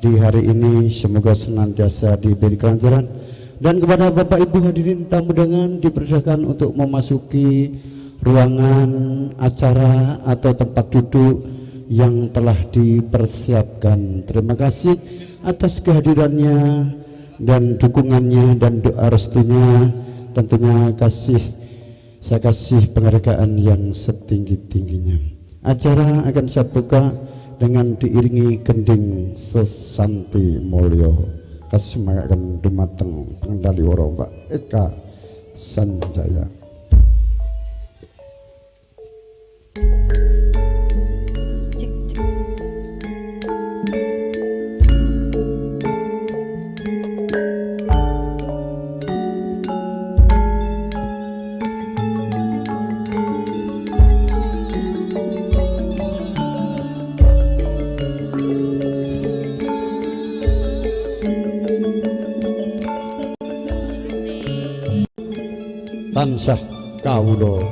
A: di hari ini. Semoga senantiasa diberi kelancaran. Dan kepada Bapak Ibu hadirin tamu undangan dipersilakan untuk memasuki ruangan acara atau tempat duduk yang telah dipersiapkan. Terima kasih atas kehadirannya dan dukungannya dan doa restunya. Tentunya saya kasih penghargaan yang setinggi-tingginya. Acara akan saya buka dengan diiringi gending sesanti mulyo. Kasemayakan dumateng pengendali waro Mbak Eka Sanjaya. Tansah kawula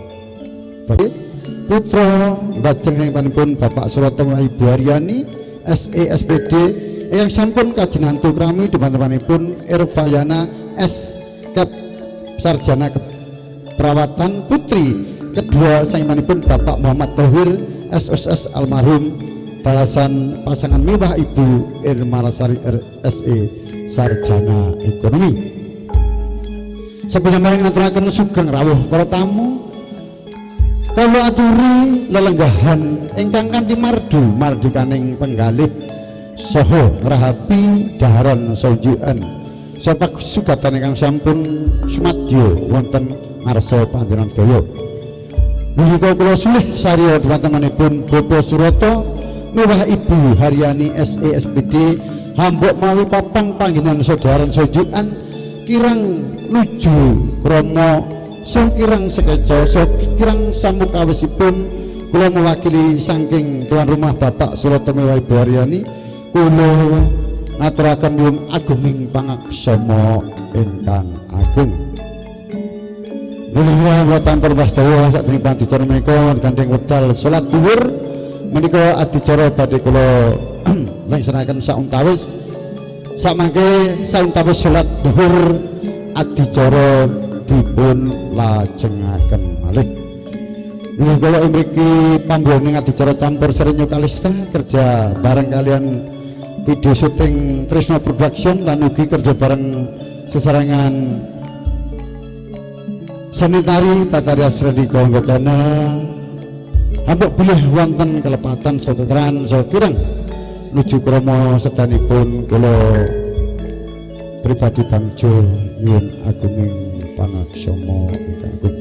A: putra lajengipun Bapak Suroto Ibu Haryani SE SPD yang sampun kajenantu krami teman-temanipun Irvayana S Kep Sarjana Keperawatan putri kedua sainganipun Bapak Muhammad Thohir SSS almarhum balasan pasangan mewah Ibu Irma Lasari RSE Sarjana Ekonomi. Sebelum ngaturaken sugeng rawuh para tamu, kula aturi lelenggahan ingkang kanthi mardikaning penggalih saha ngrahapi dhaharan sojukan sapa sugatan ingkang sampun sumadyo wonten ngarsa panjenengan daya. Menika kula sulih sarya teman-temanipun Bapak Suroto miwah Ibu Haryani SE SPD hambuk mawi papan panggenan sedhaharan sojukan kirang nuju kromo sing kirang sekeca kirang samukawisipun kula mewakili saking tuan rumah Bapak Suroto Mewah Ibu Haryani kula ngaturaken nyuwun agunging pangaksama ingkang agung. Nuwun tanpa wastawa sadereng adicara menika gandeng wekdal salat dhuwur menika adicara badhe kula laksanaken sauntawis samangke sauntawis salat dhuwur adicara dipun lajengaken malih. Nggih kula mriki pambroning adicara campur serinyo kalista kerja bareng kalian video syuting Trisno Production lan ugi kerja bareng sesarengan sanitari Tataria Sredi Konggokana ambek bilih wonten kelepatan sokeran sokirang nuju kromo sedanipun kula pribadi bangjo nyuwun agunging pangaksama ingkang agung.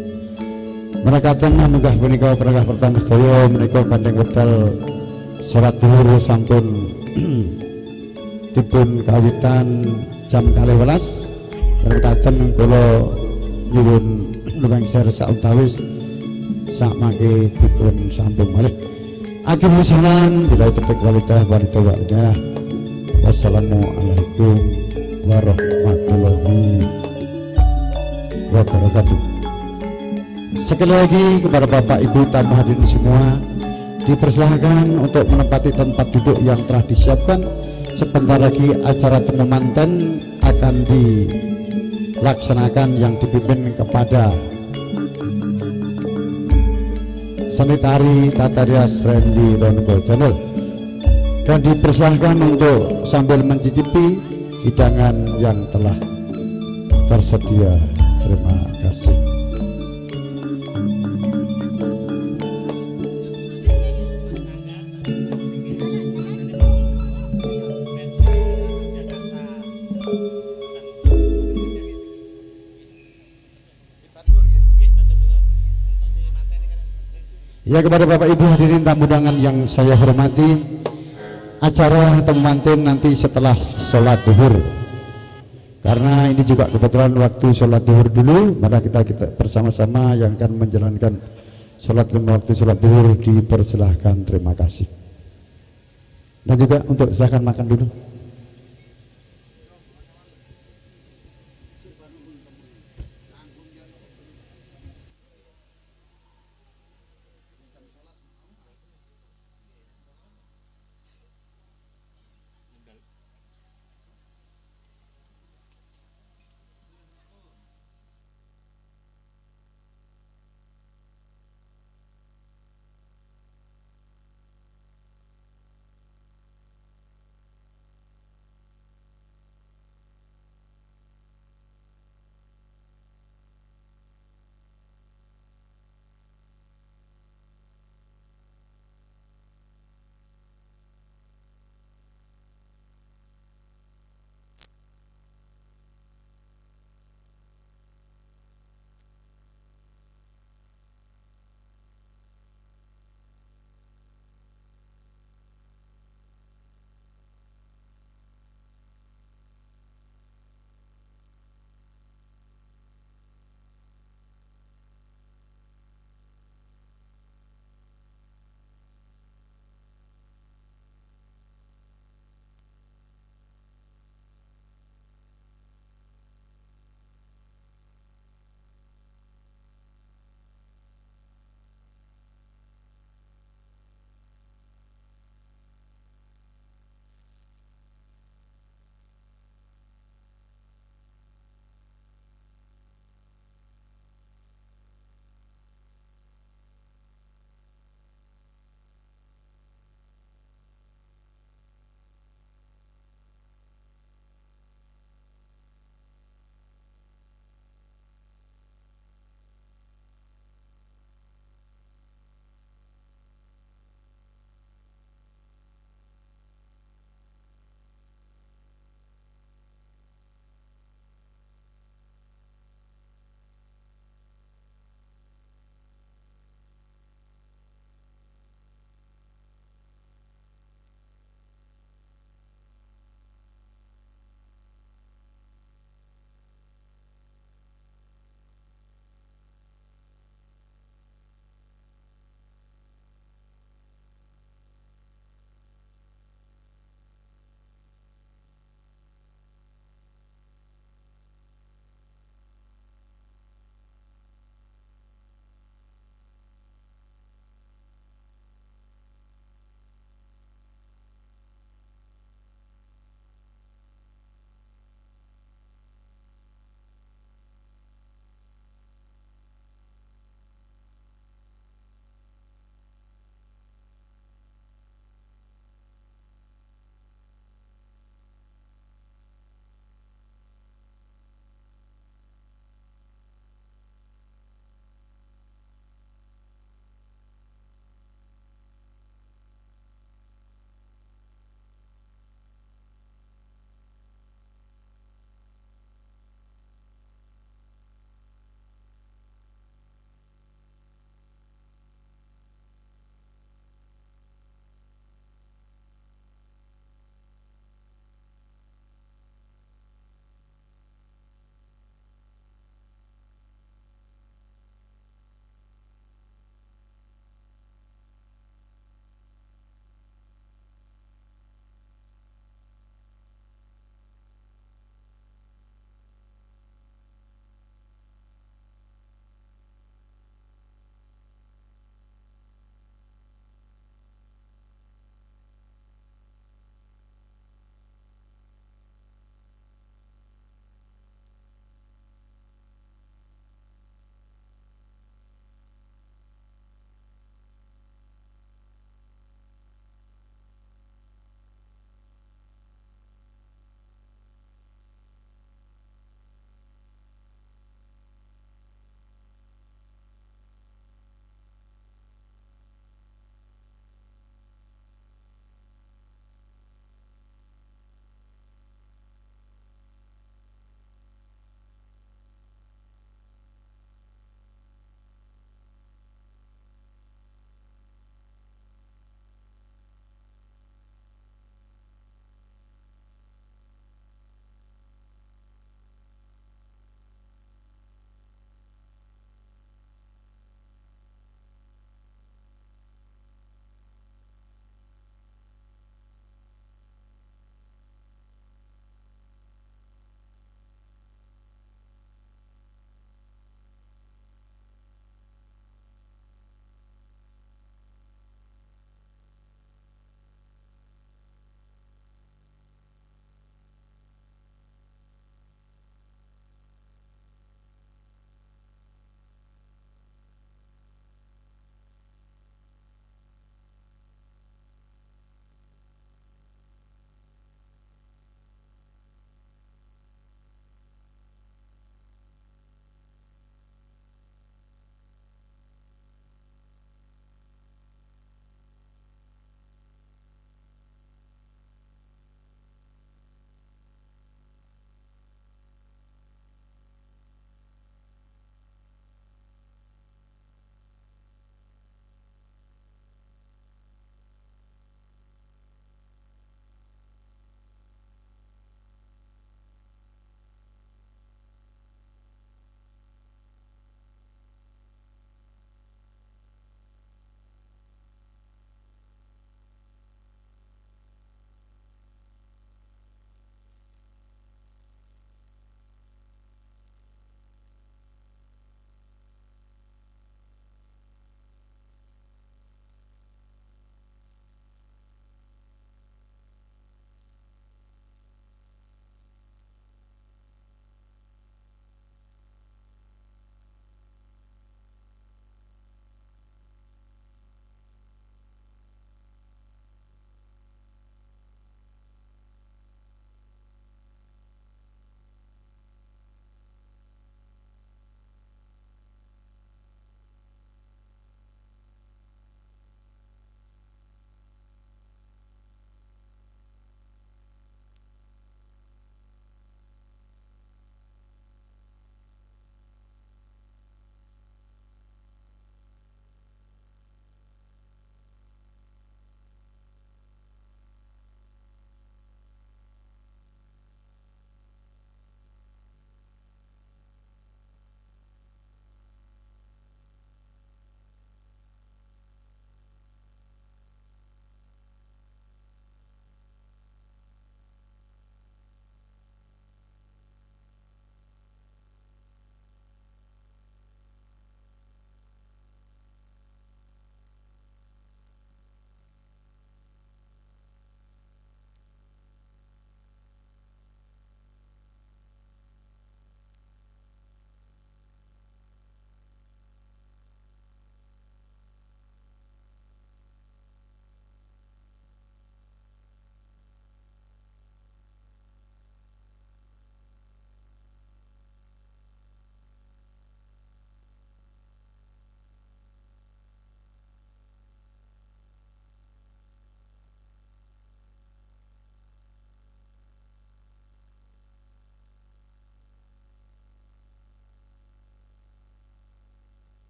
A: Menekaten munggah punika perangah pertama sedaya menika gandeng wekdal salat dhuwur sampun dipun kawitan jam 12. Menekaten kula nyuwun lumangser sautawis sakmangke dipun sambung malih. Akhir salam bila tetek walidah warahmatullahi wassalamualaikum warahmatullahi wabarakatuh. Sekali lagi kepada Bapak Ibu tamu hadirin semua dipersilahkan untuk menempati tempat duduk yang telah disiapkan. Sebentar lagi acara temu manten akan dilaksanakan yang dipimpin kepada sanitari Tataria Srendi Rongo Channel dan dipersilahkan untuk sambil mencicipi hidangan yang telah tersedia. Terima kasih. Ya, kepada Bapak Ibu hadirin tamu undangan yang saya hormati, acara temu manten nanti setelah sholat duhur. Karena ini juga kebetulan waktu sholat duhur dulu, maka kita bersama-sama yang akan menjalankan sholat lima waktu sholat duhur dipersilahkan. Terima kasih. Dan juga untuk silahkan makan dulu.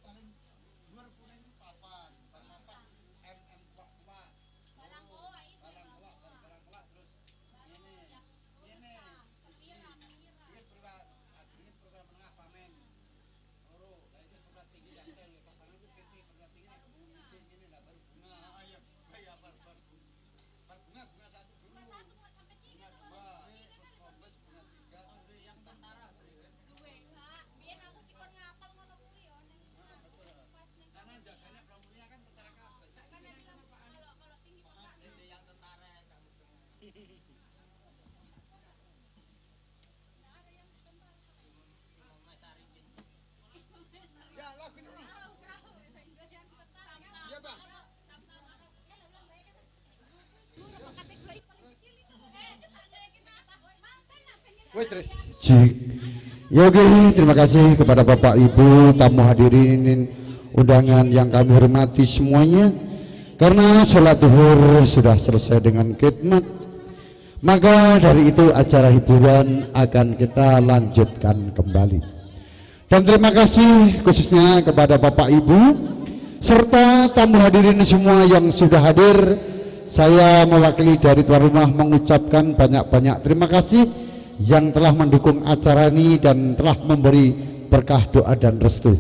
B: paling luar puning papan MM kuat barang kowa terus ini program menengah pamen loro lah itu program tinggi yang tel papan itu PT program tinggi ini lah baru bunga ayam kayak baru bunga satu dulu sampai tiga bunga tiga yang tentara biar aku cikon ngapal ngono kuwi yo ning pas ning karena jaganya pramuria kan tentara kabeh kan bilang kalau tinggi Pak yang tentara enggak mudeng enggak ada yang tentara Mas Arifin ya lo gini yang tentara iya Bang
A: Wes terus. Ya oke, terima kasih kepada Bapak Ibu tamu hadirin undangan yang kami hormati semuanya. Karena sholat zuhur sudah selesai dengan khidmat, maka dari itu acara hiburan akan kita lanjutkan kembali. Dan terima kasih khususnya kepada Bapak Ibu serta tamu hadirin semua yang sudah hadir. Saya mewakili dari tuan rumah mengucapkan banyak-banyak terima kasih yang telah mendukung acara ini dan telah memberi berkah doa dan restu.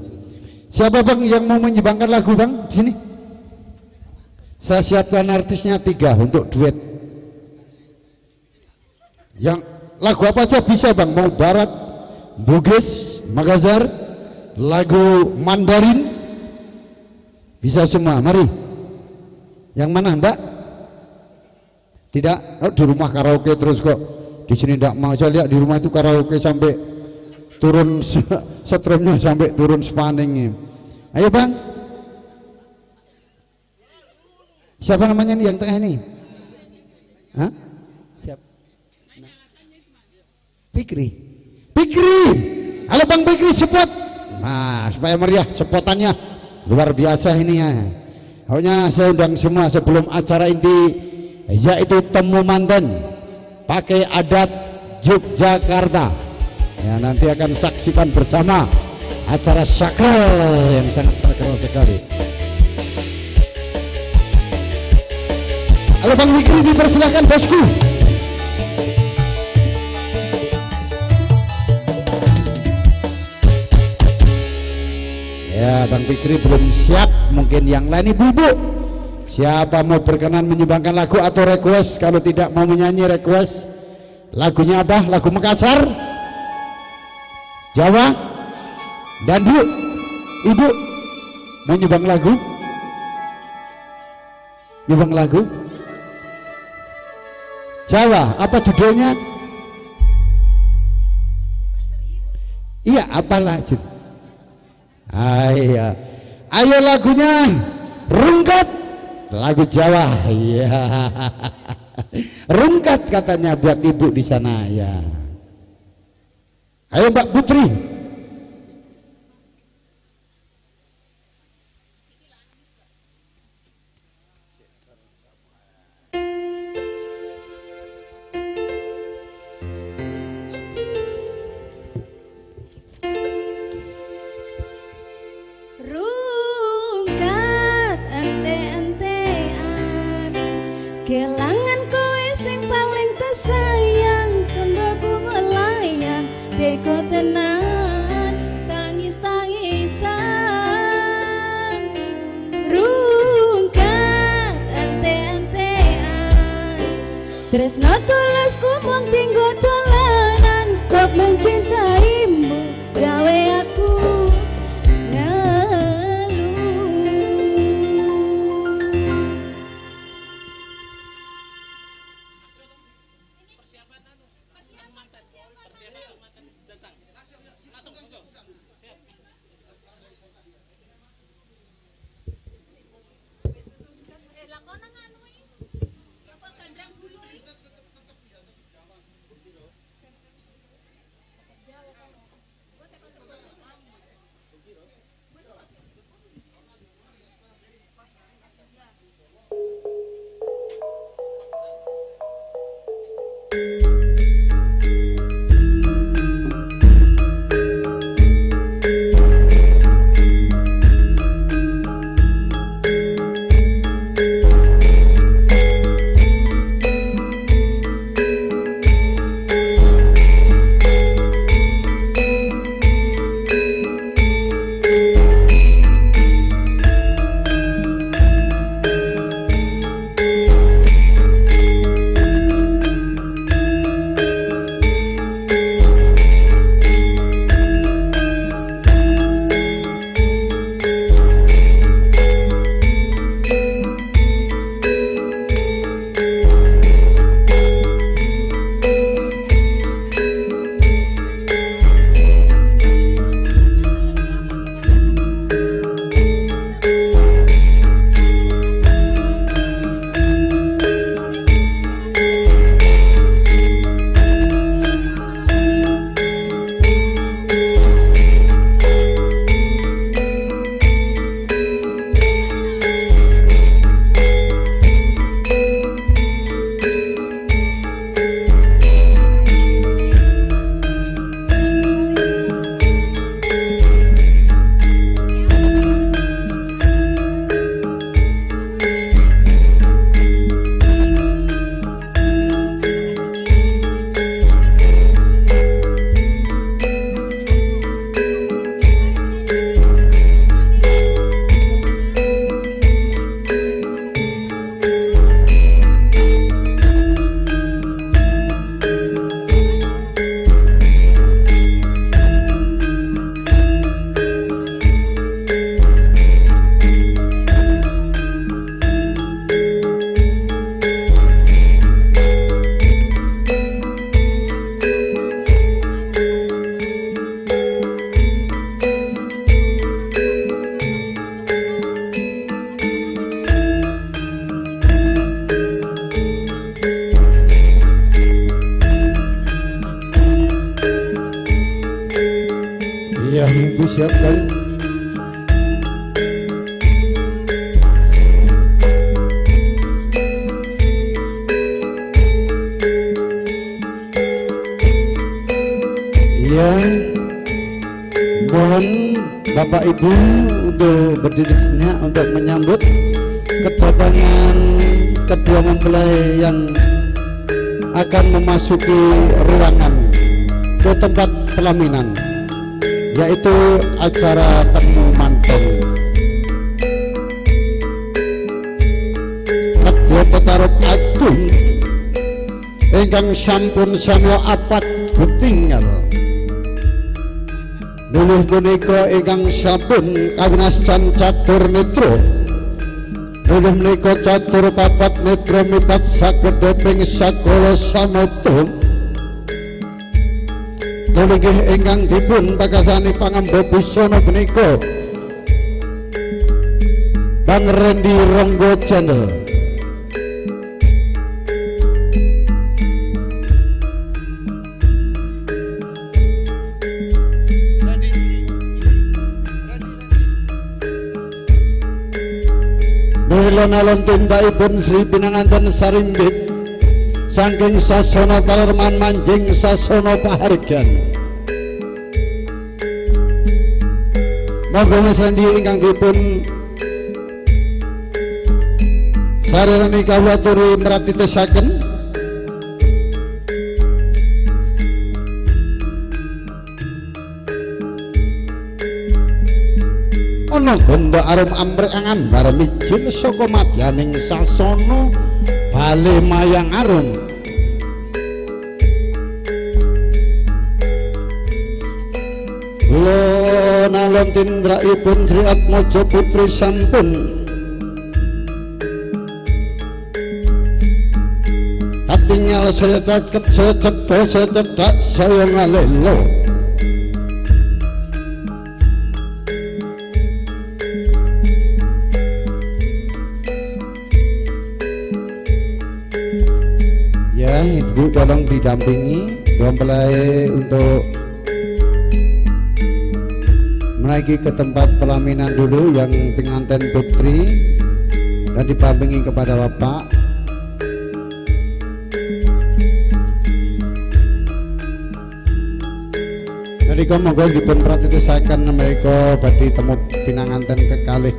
A: Siapa bang yang mau menyumbangkan lagu bang? Sini. Saya siapkan artisnya 3 untuk duet. Yang lagu apa aja bisa bang? Mau barat, Bugis, Makassar, lagu Mandarin, bisa semua. Mari. Yang mana mbak? Tidak? Oh, di rumah karaoke terus kok. Di sini tidak mau, saya lihat di rumah itu karaoke sampai turun stremnya sampai turun spaningnya. Ayo bang, siapa namanya nih yang tengah ini? Hah? Siap? Fikri. Halo bang Fikri, support. Nah supaya meriah sepotannya luar biasa ini ya. Pokoknya saya undang semua sebelum acara inti yaitu temu mantan pakai adat Yogyakarta ya, nanti akan saksikan bersama acara sakral yang sangat sakral sekali. Halo Bang Fikri, dipersilakan bosku. Ya Bang Fikri belum siap, mungkin yang lain ibu-ibu. Siapa mau berkenan menyumbangkan lagu atau request? Kalau tidak mau menyanyi request lagunya apa? Lagu Makassar, Jawa, dan ibu mau nyumbang lagu? Nyumbang lagu Jawa, apa judulnya? Iya, apalah judul? Ayo lagunya Rungkat. Lagu Jawa, iya. Rungkat katanya buat ibu di sana ya. Ayo Mbak Putri.
F: Kelangan kowe sing paling tersayang, tembakku melayang, teko tenan, tangis-tangisan. Rungkat ente-entean, tresno tulusku mung tinggo dolanan, stop mencintaimu, gawe aku
A: Iya, Ibu siap kan? Iya, mohon Bapak Ibu untuk berdiri sejenak untuk menyambut kedatangan kedua mempelai yang akan memasuki ruangan ke tempat pelaminan, yaitu acara temu manten. Kedua tetarep agung ingkang sampun samya apat gutingal. Nuluh punika ingkang sampun kawinastan catur netra. Nuluh menika catur papat netra mipat saged ping sakala samata. Nuluh nggih ingkang dipun pakasani pangamba busana punika Bang Rendi Ronggo Channel. Alon tindakipun Sri Pinanganten Sarimbit saking sasana Palerman Manjing sasana pahargan. Monggo Mas Rendi ingkang dipun sarerani kawaturi meratitesaken ana gondo arum amrek angambar mijil saka madyaning sasana bale mayang arum. Lonalon tindraipun Sri Atmaja Putri sampun katingal saya caket saya cedhak saya cedhak saya ngalelo. Ibu tolong didampingi mempelai untuk menaiki ke tempat pelaminan dulu yang pengantin putri dan didampingi kepada bapak. Jadi monggo dipun pratitisaken mereka badhe temu pinanganten kekalih.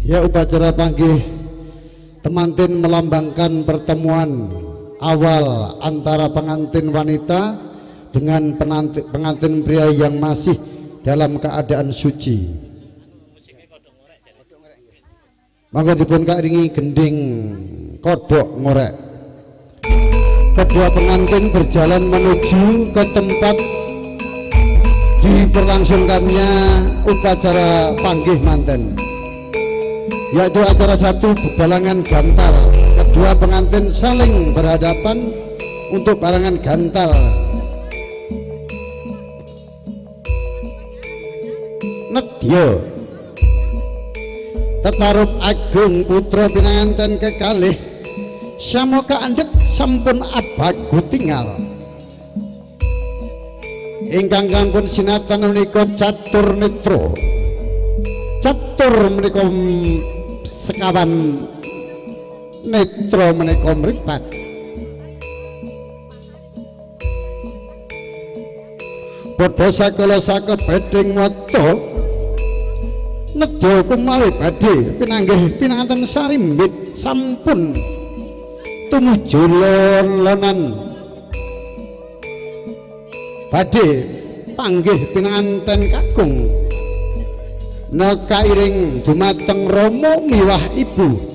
A: Ya, upacara panggih temantin melambangkan pertemuan awal antara pengantin wanita dengan pengantin pria yang masih dalam keadaan suci. Maka dipun karingi gending kodok ngorek. Kedua pengantin berjalan menuju ke tempat diberlangsungkannya upacara panggih manten, yaitu acara satu bebalangan gantal. Kedua pengantin saling berhadapan untuk balangan gantal. Nedya tetarup agung putra pinanganten kekalih samoga andhek sampun abagu tinggal. Ingkang sampun sinatan menika catur netra. Catur menika sekawan netra menika mripat. Padha sakala sakebeding mata nedya kumawi badhe pinanggih pinanganten Sarimbit sampun tumuju lonan badhe panggih pinanganten kakung nekairing dumateng Rama miwah Ibu.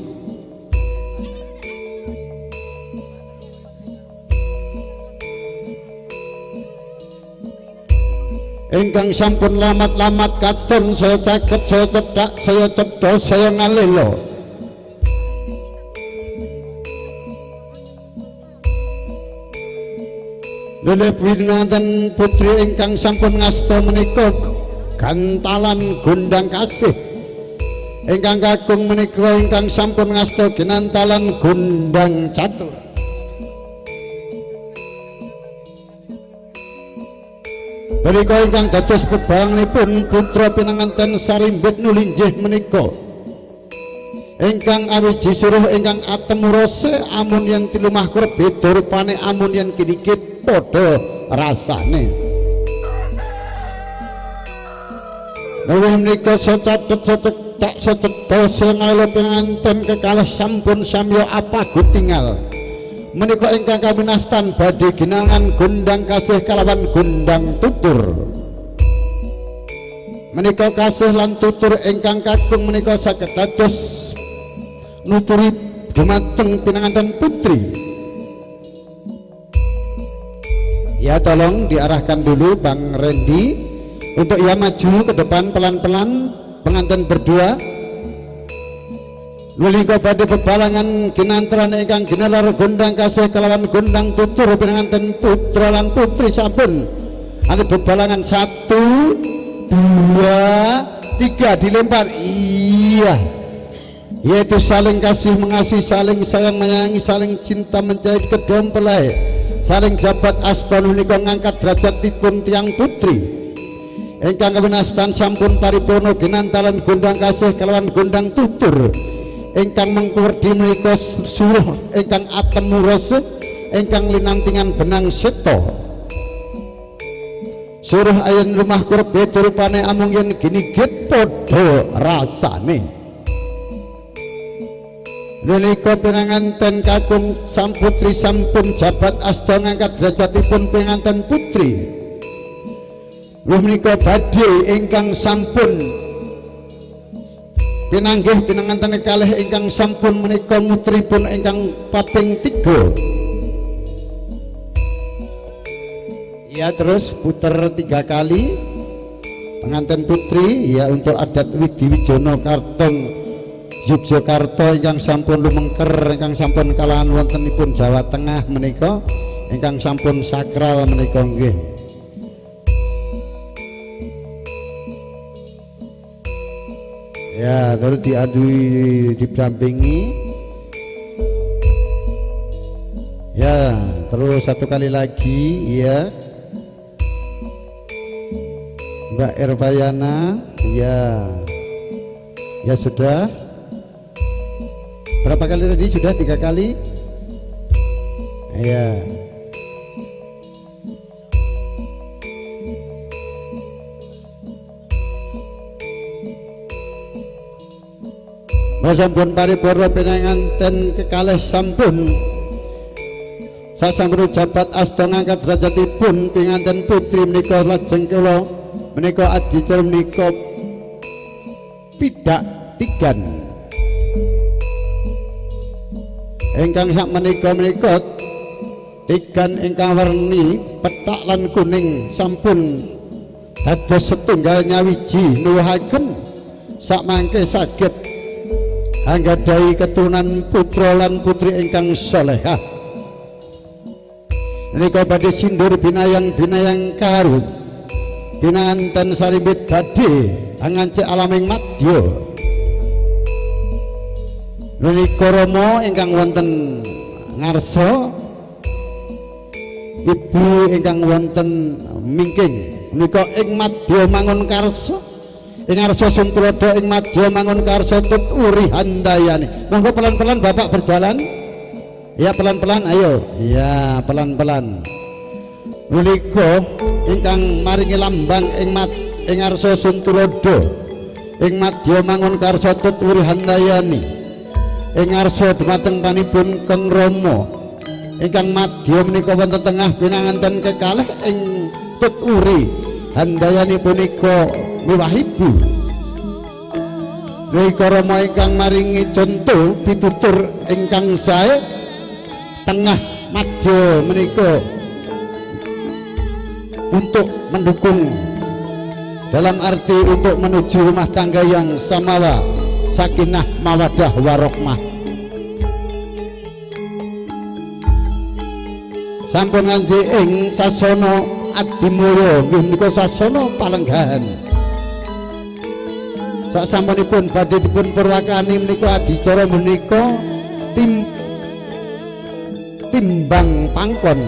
A: Ingkang sampun lamat-lamat katon saya caket, saya cedhak, saya cedhos, saya ngalelo. Leleh winanten putri ingkang sampun ngasta menika gantalan gondang kasih. Ingkang kakung menika ingkang sampun ngasta ginantalan gondang catur. Menika ingkang dados bebalanipun putra pinanganten Sarimbit nulinjih menika ingkang awiji suruh ingkang atem rose amun yen tilumah kerep beda rupane amun yen kidikit padha rasane. Nuwun menika secathet secekak secetha sengala pinanganten kekalih sampun samya apagutingal. Menika ingkang kaminastan badhe ginangan gondang kasih kalawan gondang tutur. Menika kasih lan tutur ingkang kakung menika saged dados nuturi dumateng pinanganten putri. Ya tolong diarahkan dulu Bang Randy untuk ia maju ke depan pelan-pelan pengantin berdua. Menika badhe bebalangan kinantran ingkang ginelar gondang kasih kelawan gondang tutur pinanganten putra lan putri sampun ane bebalangan 1 2 3 dilempar. Iya, yaitu saling kasih mengasihi, saling sayang menyayangi, saling cinta menjahit kedua mempelai, saling jabat asta menika ngangkat derajatipun tiang putri ingkang kawinastan sampun paripurna ginantalan gondang kasih kelawan gondang tutur ingkang mengkurdi menika suruh ingkang atem murose ingkang linantingan benang seto suruh ayen rumah kurbe rupane amung yen ginigit padha rasane. Menika pinanganten kakung sang putri sampun jabat asta ngangkat derajatipun pinanganten putri. Lho menika badhe ingkang sampun pinanggih pinanganten kalih ingkang sampun menika mutripun ingkang kaping 3. Ya terus puter 3 kali pengantin putri ya untuk adat Widi Wijono Kartong Yogyakarta ingkang sampun lumengker ingkang sampun kalahan wontenipun Jawa Tengah menika ingkang sampun sakral menika nggih. Ya, terus diadui, didampingi. Ya, terus 1 kali lagi, ya. Mbak Ervayana, ya. Ya sudah. Berapa kali tadi? Sudah 3 kali? Ya. Sampun paripurna pinanganten kekalih sampun sasampun jabat asta ngangkat derajatipun pinganten putri menika lajeng kula menika adicara menika pidak tigan ingkang sak menika tigan ingkang werni pethak lan kuning sampun dados setunggal nyawiji nuwuhaken sak mangke saged anggadhahi keturunan putra lan putri ingkang salehah. Menika badhe sindur binayang-binayang karu pinanganten Sarimbit badhe angancik alaming madya. Menika Rama ingkang wonten ngarsa, Ibu ingkang wonten mingking menika ing madya mangun karsa. Ing arsa Suntulodo ing madya mangun karsa tut uri handayane. Monggo pelan-pelan Bapak berjalan. Ya pelan-pelan ayo. Ya pelan-pelan. Menika ingkang maringi lambang ing arsa Suntulodo ing madya mangun karsa tut uri handayane. Ing arsa dumateng panipun Kang Rama ingkang madya menika wonten tengah pinanganten kekalih ing tut uri handayane punika miwah Ibu. Nika Rama ingkang maringi contoh pitutur ingkang sae tengah madya menika untuk mendukung dalam arti untuk menuju rumah tangga yang samawa, sakinah mawaddah warahmah. Sampun nganti ing sasana Adimulya nggih menika sasana palenggahan. Sak sampunipun badhe dipun purwakani menika adicara menika timbang pangkon.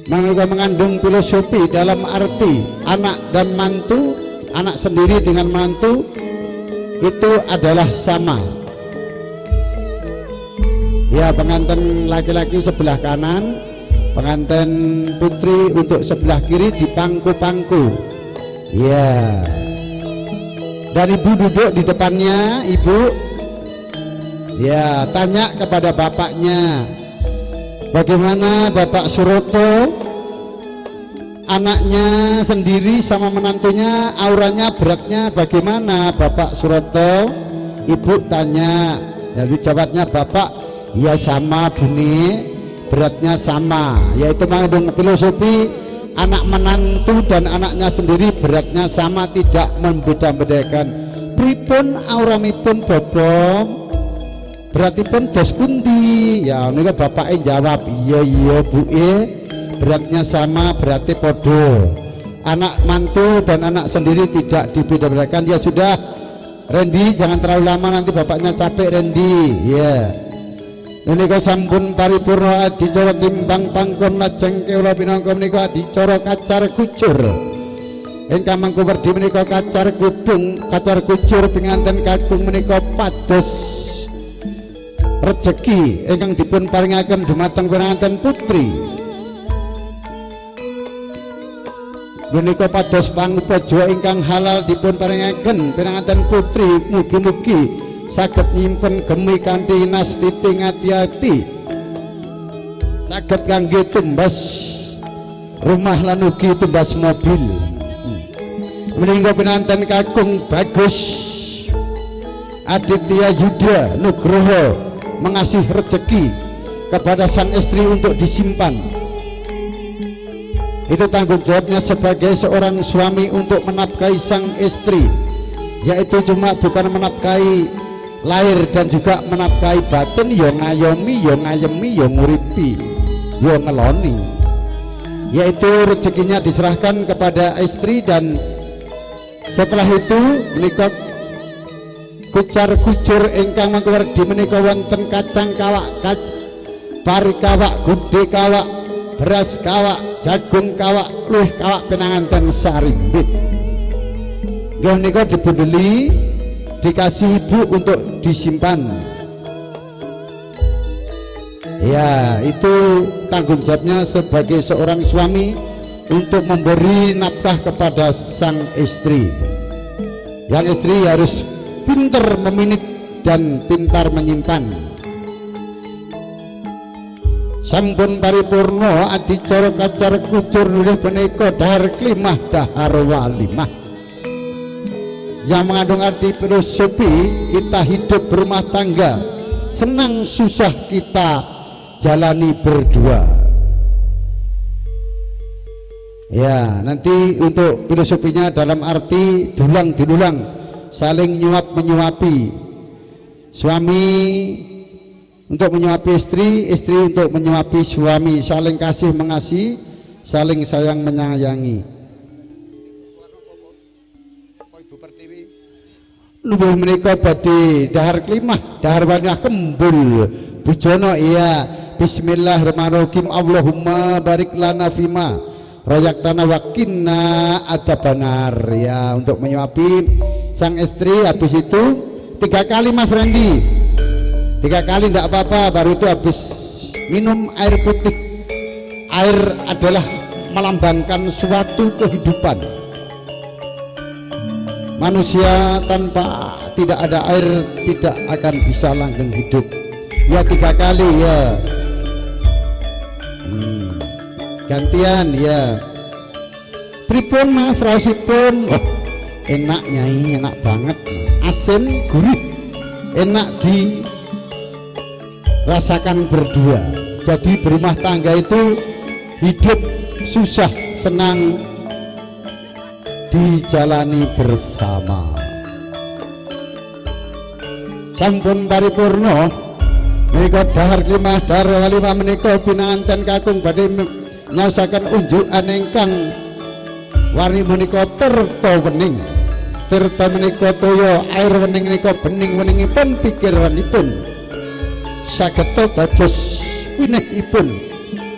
A: Menika mengandung filosofi dalam arti anak dan mantu, anak sendiri dengan mantu itu adalah sama. Ya, pengantin laki-laki sebelah kanan, pengantin putri untuk sebelah kiri di pangku-pangku. Ya, dan ibu duduk di depannya, ibu. Ya, tanya kepada bapaknya, bagaimana Bapak Suroto, anaknya sendiri sama menantunya, auranya beratnya bagaimana Bapak Suroto? Ibu tanya, jadi jawabnya bapak, ya sama Buni, beratnya sama. Yaitu mengandung filosofi anak menantu dan anaknya sendiri beratnya sama, tidak membeda-bedakan. Pripun auramipun bobom, beratipun dos pundi? Ya nika bapake jawab, iya Bu, beratnya sama, berarti podo. Anak mantu dan anak sendiri tidak dibeda-bedakan. Ya sudah Randy, jangan terlalu lama nanti bapaknya capek Randy. Ya, menika sampun paripurna adicara timbang pangkon lajeng kula pinangka menika adicara kacar kucur. Ingkang mangku werdi menika kacar kudung, kacar kucur pinganten kakung menika pados rejeki ingkang dipun paringaken dumateng pinanganten putri. Menika pados pangupaja ingkang halal dipun paringaken pinanganten putri, mugi-mugi saged nyimpen gemi kanthi nastiti ngati-ati, saged kangge tumbas rumah lan ugi tumbas mobil. Menika pinanten kakung Bagus Aditya Yuda Nugroho mengasih rezeki kepada sang istri untuk disimpan. Itu tanggung jawabnya sebagai seorang suami untuk menafkahi sang istri, yaitu cuma bukan menafkahi lahir dan juga menafkahi batin, ya ngayomi, ya ngayemi, ya nguripi, ya ngeloni. Yaitu rezekinya diserahkan kepada istri, dan setelah itu menika kucar kucur ingkang mangkuwardi menika wonten kacang kawak, pari kawak, gude kawak, beras kawak, jagung kawak, luwih kawak pinanganten sarimbit. Nggih menika dibundeli dikasih ibu untuk disimpan. Ya, itu tanggung jawabnya sebagai seorang suami untuk memberi nafkah kepada sang istri. Yang istri harus pintar meminit dan pintar menyimpan. Sampun paripurna adicara kacar kucur nulih punika dahar klimah dahar walimah, yang mengandung arti filosofi kita hidup berumah tangga, senang susah kita jalani berdua. Ya, nanti untuk filosofinya dalam arti dulang didulang, saling nyuap menyuapi, suami untuk menyuapi istri, istri untuk menyuapi suami, saling kasih mengasihi, saling sayang menyayangi. Nubuh menika badhe dahar klimah, dahar wanah kembul bujono. Iya, bismillahirrahmanirrahim. Allahumma barik lana fima rayaktana wakinna adzabannar. Ya, untuk menyuapi sang istri. Habis itu 3 kali Mas Randy, 3 kali tidak apa-apa. Baru itu habis minum air putih. Air adalah melambangkan suatu kehidupan. Manusia tanpa tidak ada air tidak akan bisa langgeng hidup. Ya, 3 kali ya. Gantian ya. Pripun Mas rasipun? Oh, enak Nyai, enak banget, asin gurih, enak dirasakan berdua. Jadi berumah tangga itu hidup susah senang dijalani bersama. Sampun paripurna menika dahar limah dahar walima menika pinanganten kakung badhe nyaosaken unjukan ingkang warni menika tirta wening. Tirta menika toya air wening menika bening-weningipun pikiranipun saged dados winihipun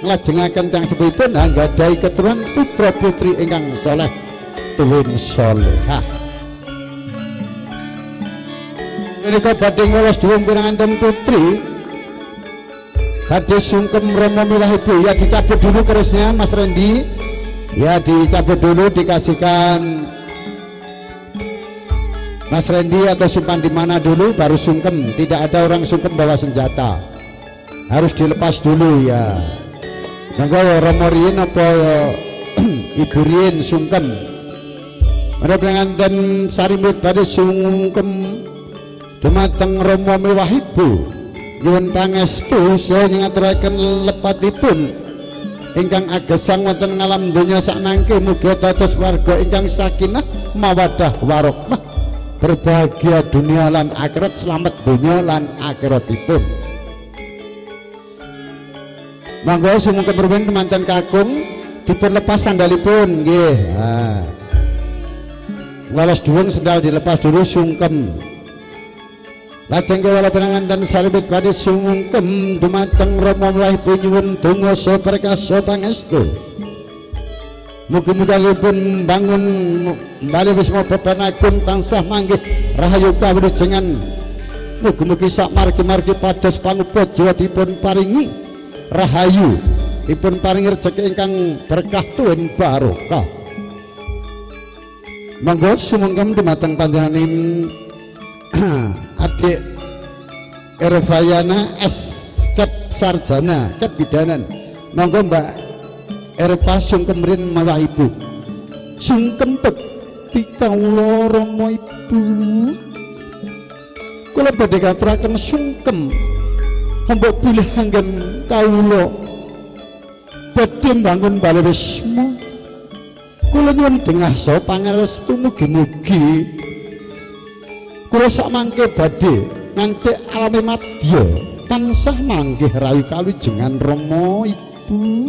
A: nglajengaken tiyang sepuhipun anggadhahi keturunan putra putri ingkang saleh tuwin salehah. Menika badhe ngawas dhuwung pinanganten putri badhe sungkem Rama milah ibu. Ya dicabut dulu kerisnya Mas Rendi, ya dicabut dulu, dikasihkan Mas Rendi atau simpan di mana dulu baru sungkem. Tidak ada orang sungkem bawa senjata, harus dilepas dulu ya. Monggo Rama riyin apa Ibu riyin sungkem. Ada pinanganten sarimut badhe sungkem dumateng Rama miwah ibu nyuwun pangestu saya ngaturaken lepatipun ingkang agesang wonten ngalam donya sakmangke muga dados warga ingkang sakinah mawaddah warahmah, berbahagia dunia lan akhirat, selamat dunia lan akhiratipun. Monggo sumangga purwen temanten kakung dipun lepas sandalipun nggih. Ha. Lawas dhuwung sendal dilepas dulu sungkem. Lajeng kawula pinanganten saribut badhe sungkem dumateng Rama milah ibu nyuwun donga saha perkasa pangestu. Mugi-mugipun bangun bali wisma bebanipun tansah manggih rahayu kawrujengan. Mugi-mugi sak margi-margi pados pangupaja dipun paringi rahayu, dipun paringi rejeki ingkang berkah tuwin barokah. Monggo sumangkem dumateng panjenenganing adik Ervayana S. Kep Sarjana Kep Bidanan. Monggo Mbak Erva sungkem rin mawa ibu. Sungkem bekti kawula Rama ibu. Kula badhe katuraken sungkem mbok bilih anggen kawula badhe mbangun bale wisma. Kula nyuwun dengah saha pangestu mugi-mugi kula sakmangke badhe ngancik alami madya tansah manggih rayu kalujengan Rama ibu.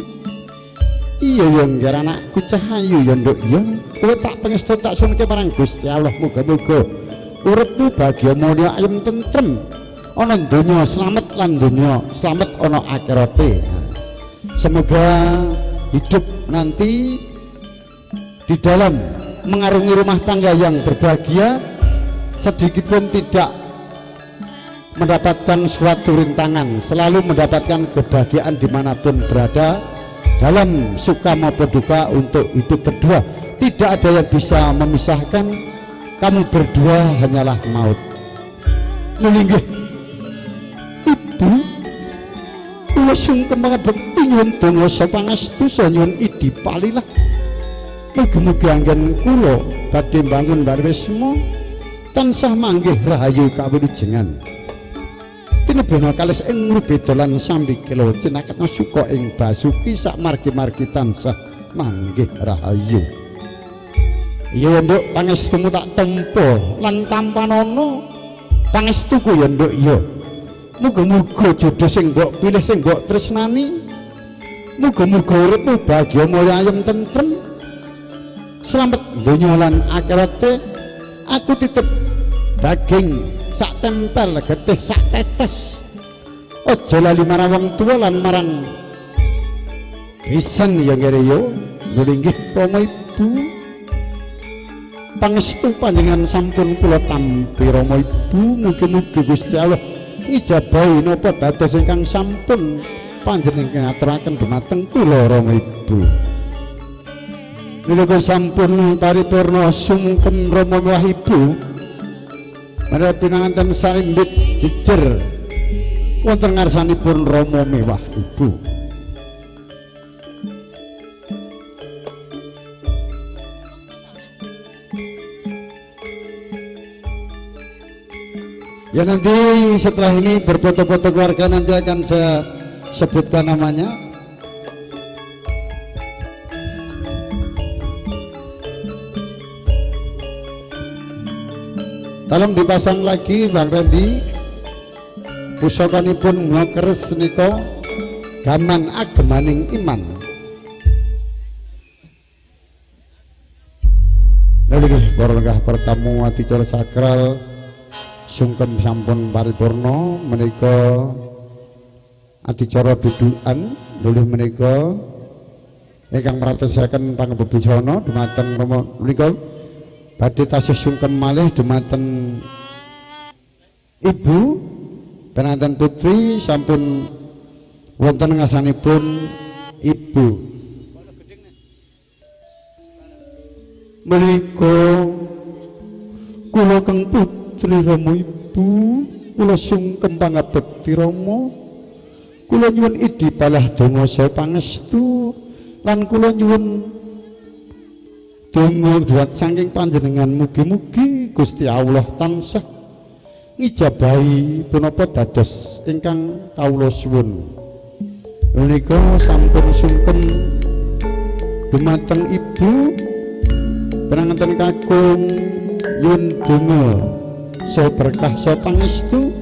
A: Iya ya nggih anakku cahayu ya nduk ya. Kowe tak pangestu tak sunke marang Gusti Allah muga-muga uripmu bahagia mulya ayem tentrem ana donya slamet lan donya slamet ana akhirate. Semoga hidup nanti di dalam mengarungi rumah tangga yang berbahagia sedikit pun tidak mendapatkan suatu rintangan, selalu mendapatkan kebahagiaan dimanapun berada, dalam suka maupun duka untuk hidup berdua. Tidak ada yang bisa memisahkan kamu berdua, hanyalah maut. Melinggih ibu kula sungkem bekti nyuwun donga saha pangestu saha nyuwun idi palilah mugi-mugi anggen kula badhe mbangun barwisma tansah manggih rahayu kawrujengan. Tinebena kalis ing ngrupi dolan sambikila cinaketna suka ing basuki sak margi-margi tansah manggih rahayu. Ya nduk pangestumu tak tampa lan tampanana pangestuku ya nduk ya. Muga-muga jodoh sing mbok pilih sing mbok tresnani, muga-muga uripmu bahagia mulya ayem tentrem, slamet donya lan akhirate. Aku titip daging sak tempel getih sak tetes, aja lali marang wong tuwa lan marang pisan ya ngene yo. Nggih Rama ibu pangestu panjenengan sampun kula tampi Rama ibu. Mugi-mugi Gusti Allah ngijabahi napa dados ingkang sampun panjenengan aturaken dumateng kula Rama ibu. Menika sampun paripurna sungkem Rama miwah ibu. Pada pinanganten sarimbit jejer wonten ngarsanipun Rama miwah ibu. Ya nanti setelah ini berfoto-foto keluarga nanti akan saya sebutkan namanya. Tolong dipasang lagi Bang Randy. Pusakanipun ngokeres nika gaman agemaning iman. Lalu para lenggah pertamu adicara sakral sungkem sampun paripurna menika adicara dudukan luluh menika ingkang mratesaken pangbebusana dumateng Rama menika badhe tasih sungkem malih dumateng Ibu pengantin putri sampun wonten ngasanipun Ibu menika kula kang Putri Rama Ibu kula sungkem pangabekti Rama kula nyuwun idi balah donga saha pangestu lan kula nyuwun donga dhuwat saking panjenengan mugi-mugi Gusti Allah tansah ngijabahi punapa dados ingkang kawula suwun menika sampun sungkem dumateng Ibu penanganten kakung nyuwun donga saha berkah saha pangestu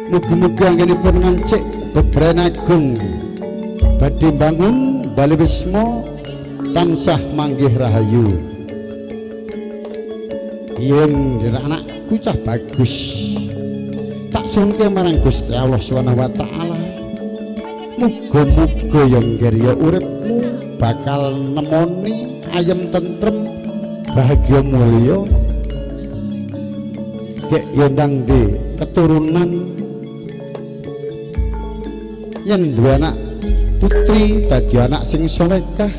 A: mugi-mugi anggenipun ngancik bebren agung badhe bangun Bali Wisma tansah manggih rahayu. Yen anakku cah bagus tak sungke marang Gusti Allah Subhanahu wa taala muga-muga ya nggerya uripmu bakal nemoni ayem tentrem bahagia mulya kek yo ndang di keturunan yen duwe anak putri dadi anak sing salehah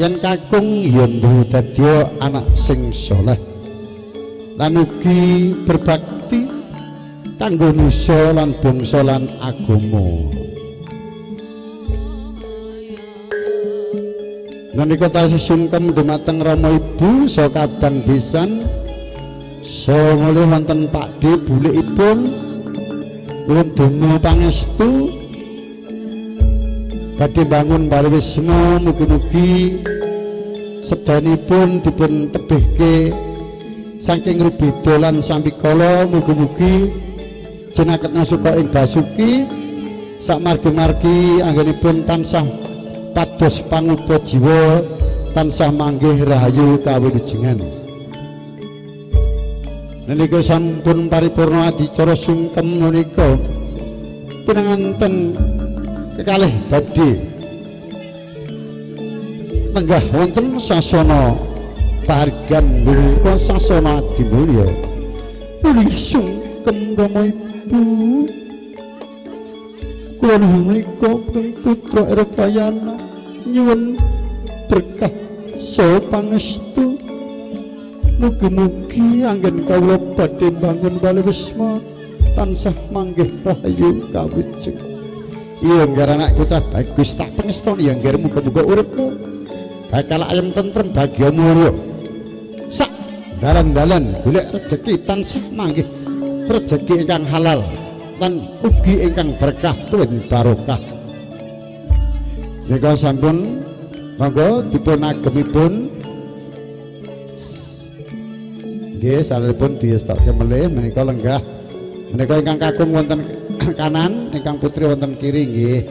A: yen kakung yo duwe dadi anak sing saleh lan ugi berbakti kanggo nusa lan bangsa lan agama. Menika tasih sungkem dumateng Rama Ibu saha kadang pisan saha mulih wonten Pakde bulikipun nyuwun donga pangestu badhe bangun Bali Wisma mugi-mugi sedanipun dipun tebihke saking rubeda lan sampikala mugi-mugi jenengan nasuka ing basuki sak margi-margi anggenipun tansah pados pangupa jiwa tansah manggih rahayu kawilujengan. Menika sampun paripurna adicara sungkem menika pinanganten kekalih badhe lenggah wonten sasana pahargan menika sasana dimulya mulih sungkem Rama Ibu kula menika putra Erkayana nyuwun berkah saha pangestu mugi-mugi anggen kawula badhe bangun Bali Wisma tansah manggih rahayu kawujud. Iya nggar anakku cah bagus tak pengestoni ya nggar muga-muga uripmu bakal ayem tentrem bahagia mulya sak dalan-dalan golek rejeki tansah manggih rejeki ingkang halal lan ugi ingkang berkah tuwin barokah. Nika sampun monggo dipun agemipun nggih salehipun diestake melih menika lenggah menika ingkang kakung wonten kanan ingkang putri wonten kiri nggih.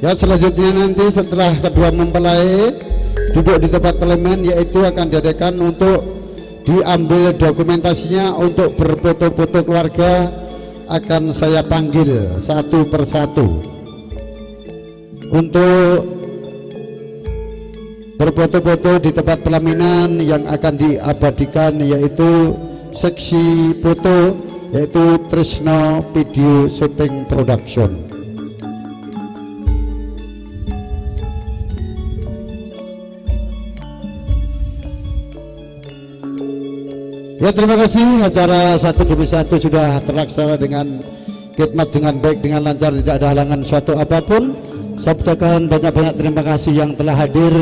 A: Ya selanjutnya nanti setelah kedua mempelai duduk di tempat pelemen yaitu akan diadakan untuk diambil dokumentasinya untuk berfoto-foto keluarga akan saya panggil satu persatu untuk berfoto-foto di tempat pelaminan yang akan diabadikan yaitu seksi foto yaitu Trisno Video Shooting Production. Ya terima kasih acara satu demi satu sudah terlaksana dengan khidmat dengan baik dengan lancar tidak ada halangan suatu apapun. saya ucapkan banyak-banyak terima kasih yang telah hadir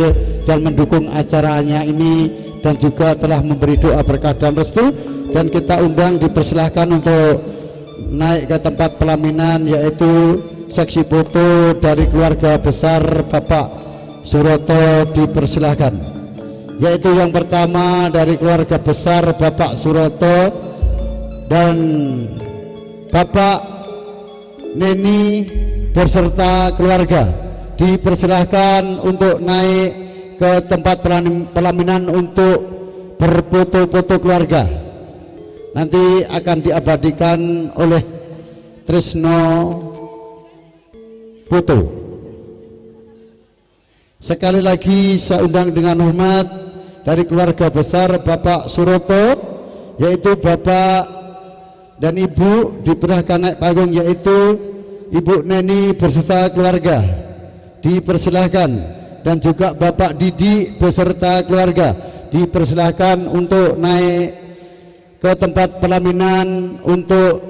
A: dan mendukung acaranya ini dan juga telah memberi doa berkah dan restu, dan kita undang dipersilahkan untuk naik ke tempat pelaminan, yaitu seksi foto dari keluarga besar Bapak Suroto dipersilahkan, yaitu yang pertama dari keluarga besar Bapak Suroto dan Bapak Neni berserta keluarga dipersilahkan untuk naik ke tempat pelaminan untuk berfoto-foto keluarga. Nanti akan diabadikan oleh Trisno Foto. Sekali lagi saya undang dengan hormat dari keluarga besar Bapak Suroto, yaitu Bapak dan Ibu dipersilahkan naik panggung, yaitu Ibu Neni berserta keluarga dipersilahkan, dan juga Bapak Didi beserta keluarga dipersilahkan untuk naik ke tempat pelaminan untuk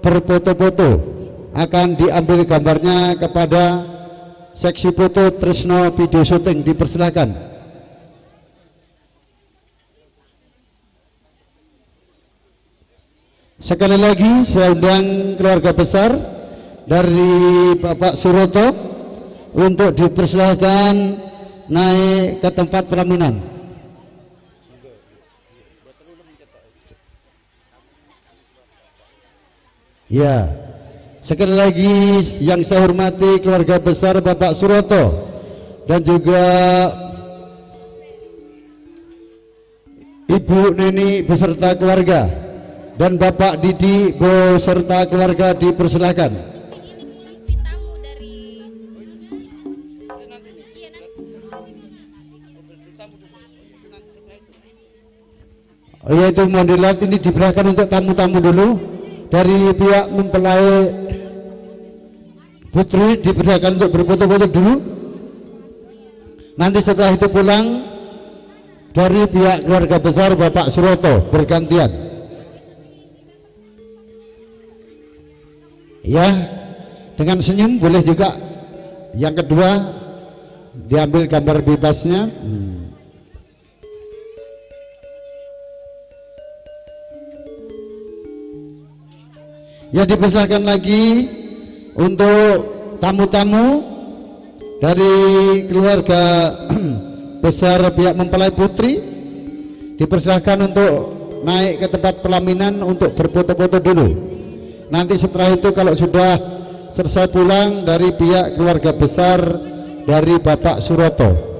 A: berfoto-foto. Akan diambil gambarnya kepada seksi foto Trisno Video Syuting, dipersilahkan. Sekali lagi saya undang keluarga besar dari Bapak Suroto untuk dipersilahkan naik ke tempat pelaminan. Ya, sekali lagi yang saya hormati keluarga besar Bapak Suroto dan juga Ibu Neni beserta keluarga dan Bapak Didi beserta keluarga dipersilahkan.
C: Ini pulang tamu dari
A: Oh ya, itu mohon dilihat, ini dipersilahkan untuk tamu-tamu dulu. Dari pihak mempelai putri dipersilahkan untuk berfoto-foto dulu. Nanti setelah itu pulang dari pihak keluarga besar Bapak Suroto bergantian. Ya, dengan senyum boleh juga. Yang kedua, diambil gambar bebasnya. Ya, dipersilakan lagi untuk tamu-tamu dari keluarga besar pihak mempelai putri, dipersilakan untuk naik ke tempat pelaminan untuk berfoto-foto dulu. Nanti setelah itu kalau sudah selesai pulang dari pihak keluarga besar dari Bapak Suroto.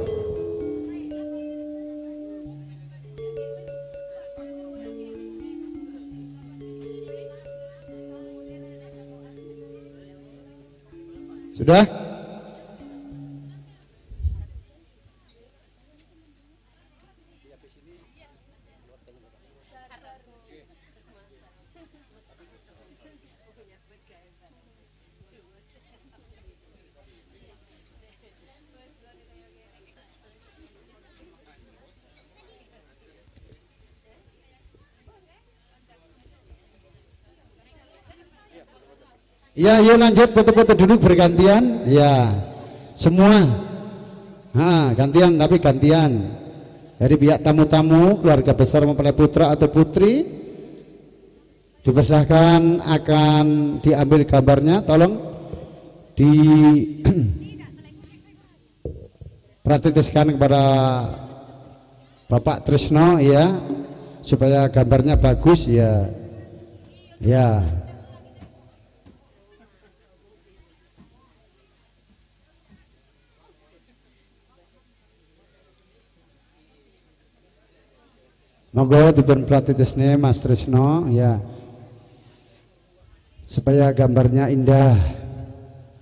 A: Sudah? Ya, yuk lanjut foto-foto dulu bergantian. Ya, semua. Gantian, tapi gantian. Dari pihak tamu-tamu, keluarga besar mempelai putra atau putri, dipersilahkan akan diambil gambarnya. Tolong di praktiskan kepada Bapak Trisno, ya, supaya gambarnya bagus, ya. Ya. Monggo dipun praktisne Mas Trisno, ya, supaya gambarnya indah.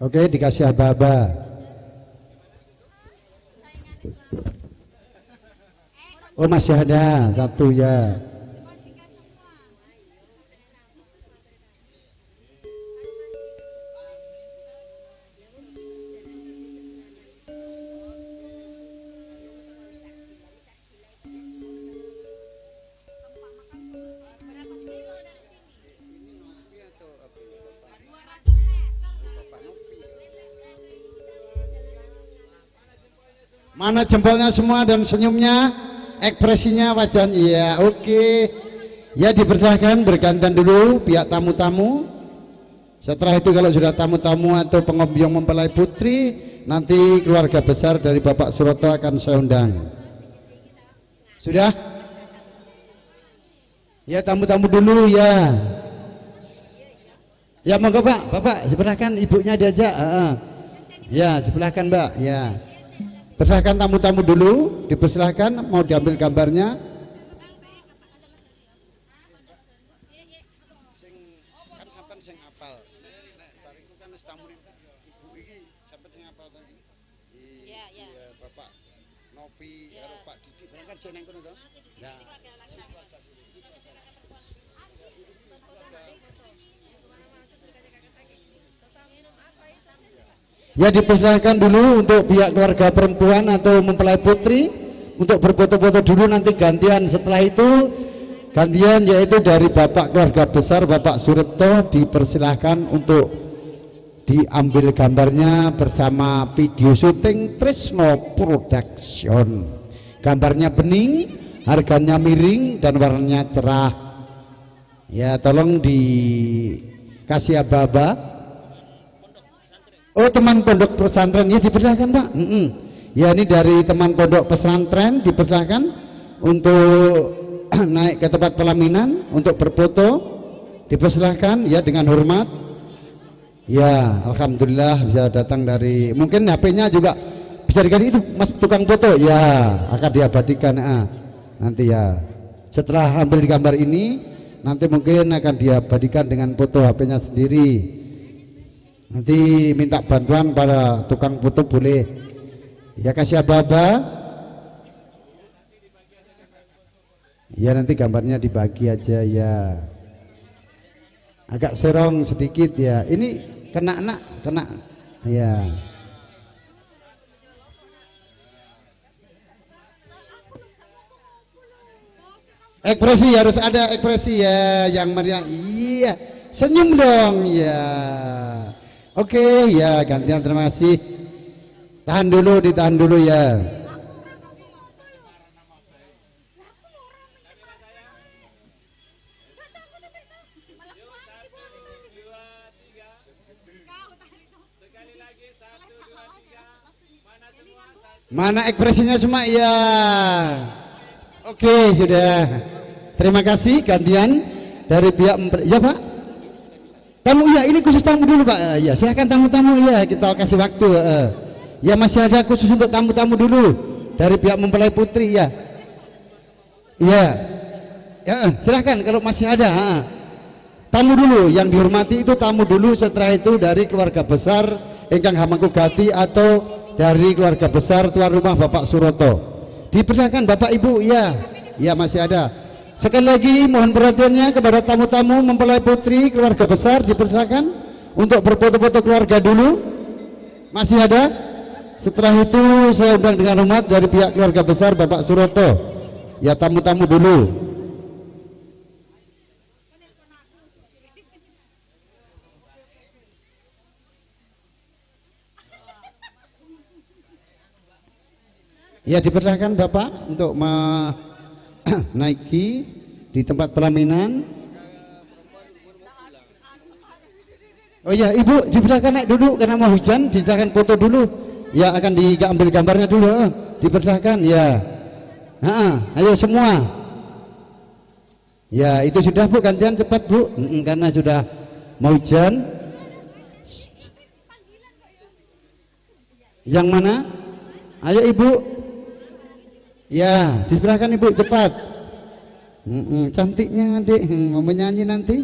A: Oke, dikasih aba-aba. Oh, masih ada satu, ya. Mana jempolnya semua dan senyumnya, ekspresinya, wajahnya. Iya, oke. Ya, dipersilahkan bergantian dulu pihak tamu-tamu. Setelah itu kalau sudah tamu-tamu atau pengembyong mempelai putri, nanti keluarga besar dari Bapak Suroto akan saya undang. Sudah? Ya, tamu-tamu dulu ya. Ya, monggo Pak, Bapak, silakan ibunya diajak. Ya, silakan Mbak. Ya, persilahkan tamu-tamu dulu, dipersilahkan mau diambil gambarnya.
B: Kan sampean sing apal. Bariku kan wis tamu ibu iki sampean sing apal to iki. Iya, Bapak Nopi karo Pak Didi barang kan sing nang kono to. Ya.
A: Ya, dipersilahkan dulu untuk pihak keluarga perempuan atau mempelai putri untuk berfoto-foto dulu, nanti gantian. Setelah itu gantian yaitu dari Bapak keluarga besar Bapak Suroto dipersilahkan untuk diambil gambarnya bersama video syuting Trisno Production. Gambarnya bening, harganya miring dan warnanya cerah. Ya, tolong dikasih aba-aba. Oh, teman pondok pesantren ya, dipersilakan Pak. Ya, ini dari teman pondok pesantren dipersilakan untuk naik ke tempat pelaminan untuk berfoto. Dipersilakan ya dengan hormat. Ya, alhamdulillah bisa datang dari, mungkin HP-nya juga bisa diganti itu Mas tukang foto. Ya, akan diabadikan nanti ya. Setelah ambil di gambar ini, nanti mungkin akan diabadikan dengan foto HP-nya sendiri. Nanti minta bantuan pada tukang foto boleh ya, kasih aba-aba ya, nanti gambarnya dibagi aja ya, agak serong sedikit ya, ini kena ya. Ekspresi harus ada ekspresi ya, yang meriah. Iya, senyum dong ya. Oke ya, gantian, terima kasih. Tahan dulu, ditahan dulu ya. Mana ekspresinya semua ya. Oke, sudah. Terima kasih, gantian dari pihak ya Pak. Tamu ya, ini khusus tamu dulu Pak. Ya, silakan tamu-tamu ya, kita kasih waktu. Ya, masih ada khusus untuk tamu-tamu dulu dari pihak mempelai putri ya. Ya, silakan kalau masih ada. Tamu dulu, yang dihormati itu tamu dulu. Setelah itu dari keluarga besar ingkang Hamangku Gati atau dari keluarga besar tuan rumah Bapak Suroto. Dipersilakan Bapak Ibu ya. Ya, masih ada. Sekali lagi mohon perhatiannya kepada tamu-tamu mempelai putri keluarga besar, dipersilakan untuk berfoto-foto keluarga dulu. Masih ada? Setelah itu saya undang dengan hormat dari pihak keluarga besar Bapak Suroto. Ya, tamu-tamu dulu. Ya, dipersilakan Bapak untuk menaiki di tempat pelaminan. Oh ya, Ibu dipersilakan naik dulu karena mau hujan, dipersilakan foto dulu. Ya, akan diambil gambarnya dulu. Dipersilakan ya. Ayo semua. Ya, itu sudah Bu, gantian cepat Bu, karena sudah mau hujan. Yang mana? Ayo Ibu. Ya, dipersilakan Ibu, cepat. Cantiknya Adik, mau menyanyi nanti.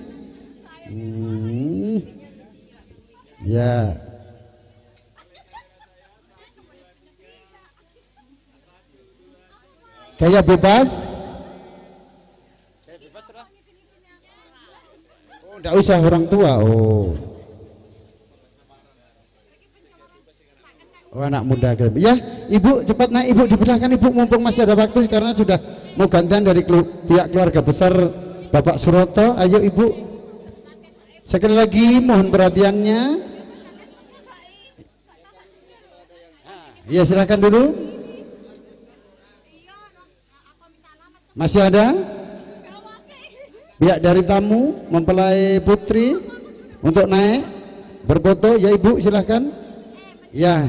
A: Ya. Gaya bebas. Oh, enggak usah orang tua. Oh, anak muda. Ya, Ibu cepat naik Ibu, dipersilakan Ibu, mumpung masih ada waktu karena sudah mau gantian dari pihak keluarga besar Bapak Suroto. Ayo Ibu. Sekali lagi mohon perhatiannya. Ya, silakan dulu. Masih ada? Pihak dari tamu mempelai putri untuk naik berfoto. Ya ibu silahkan. Ya.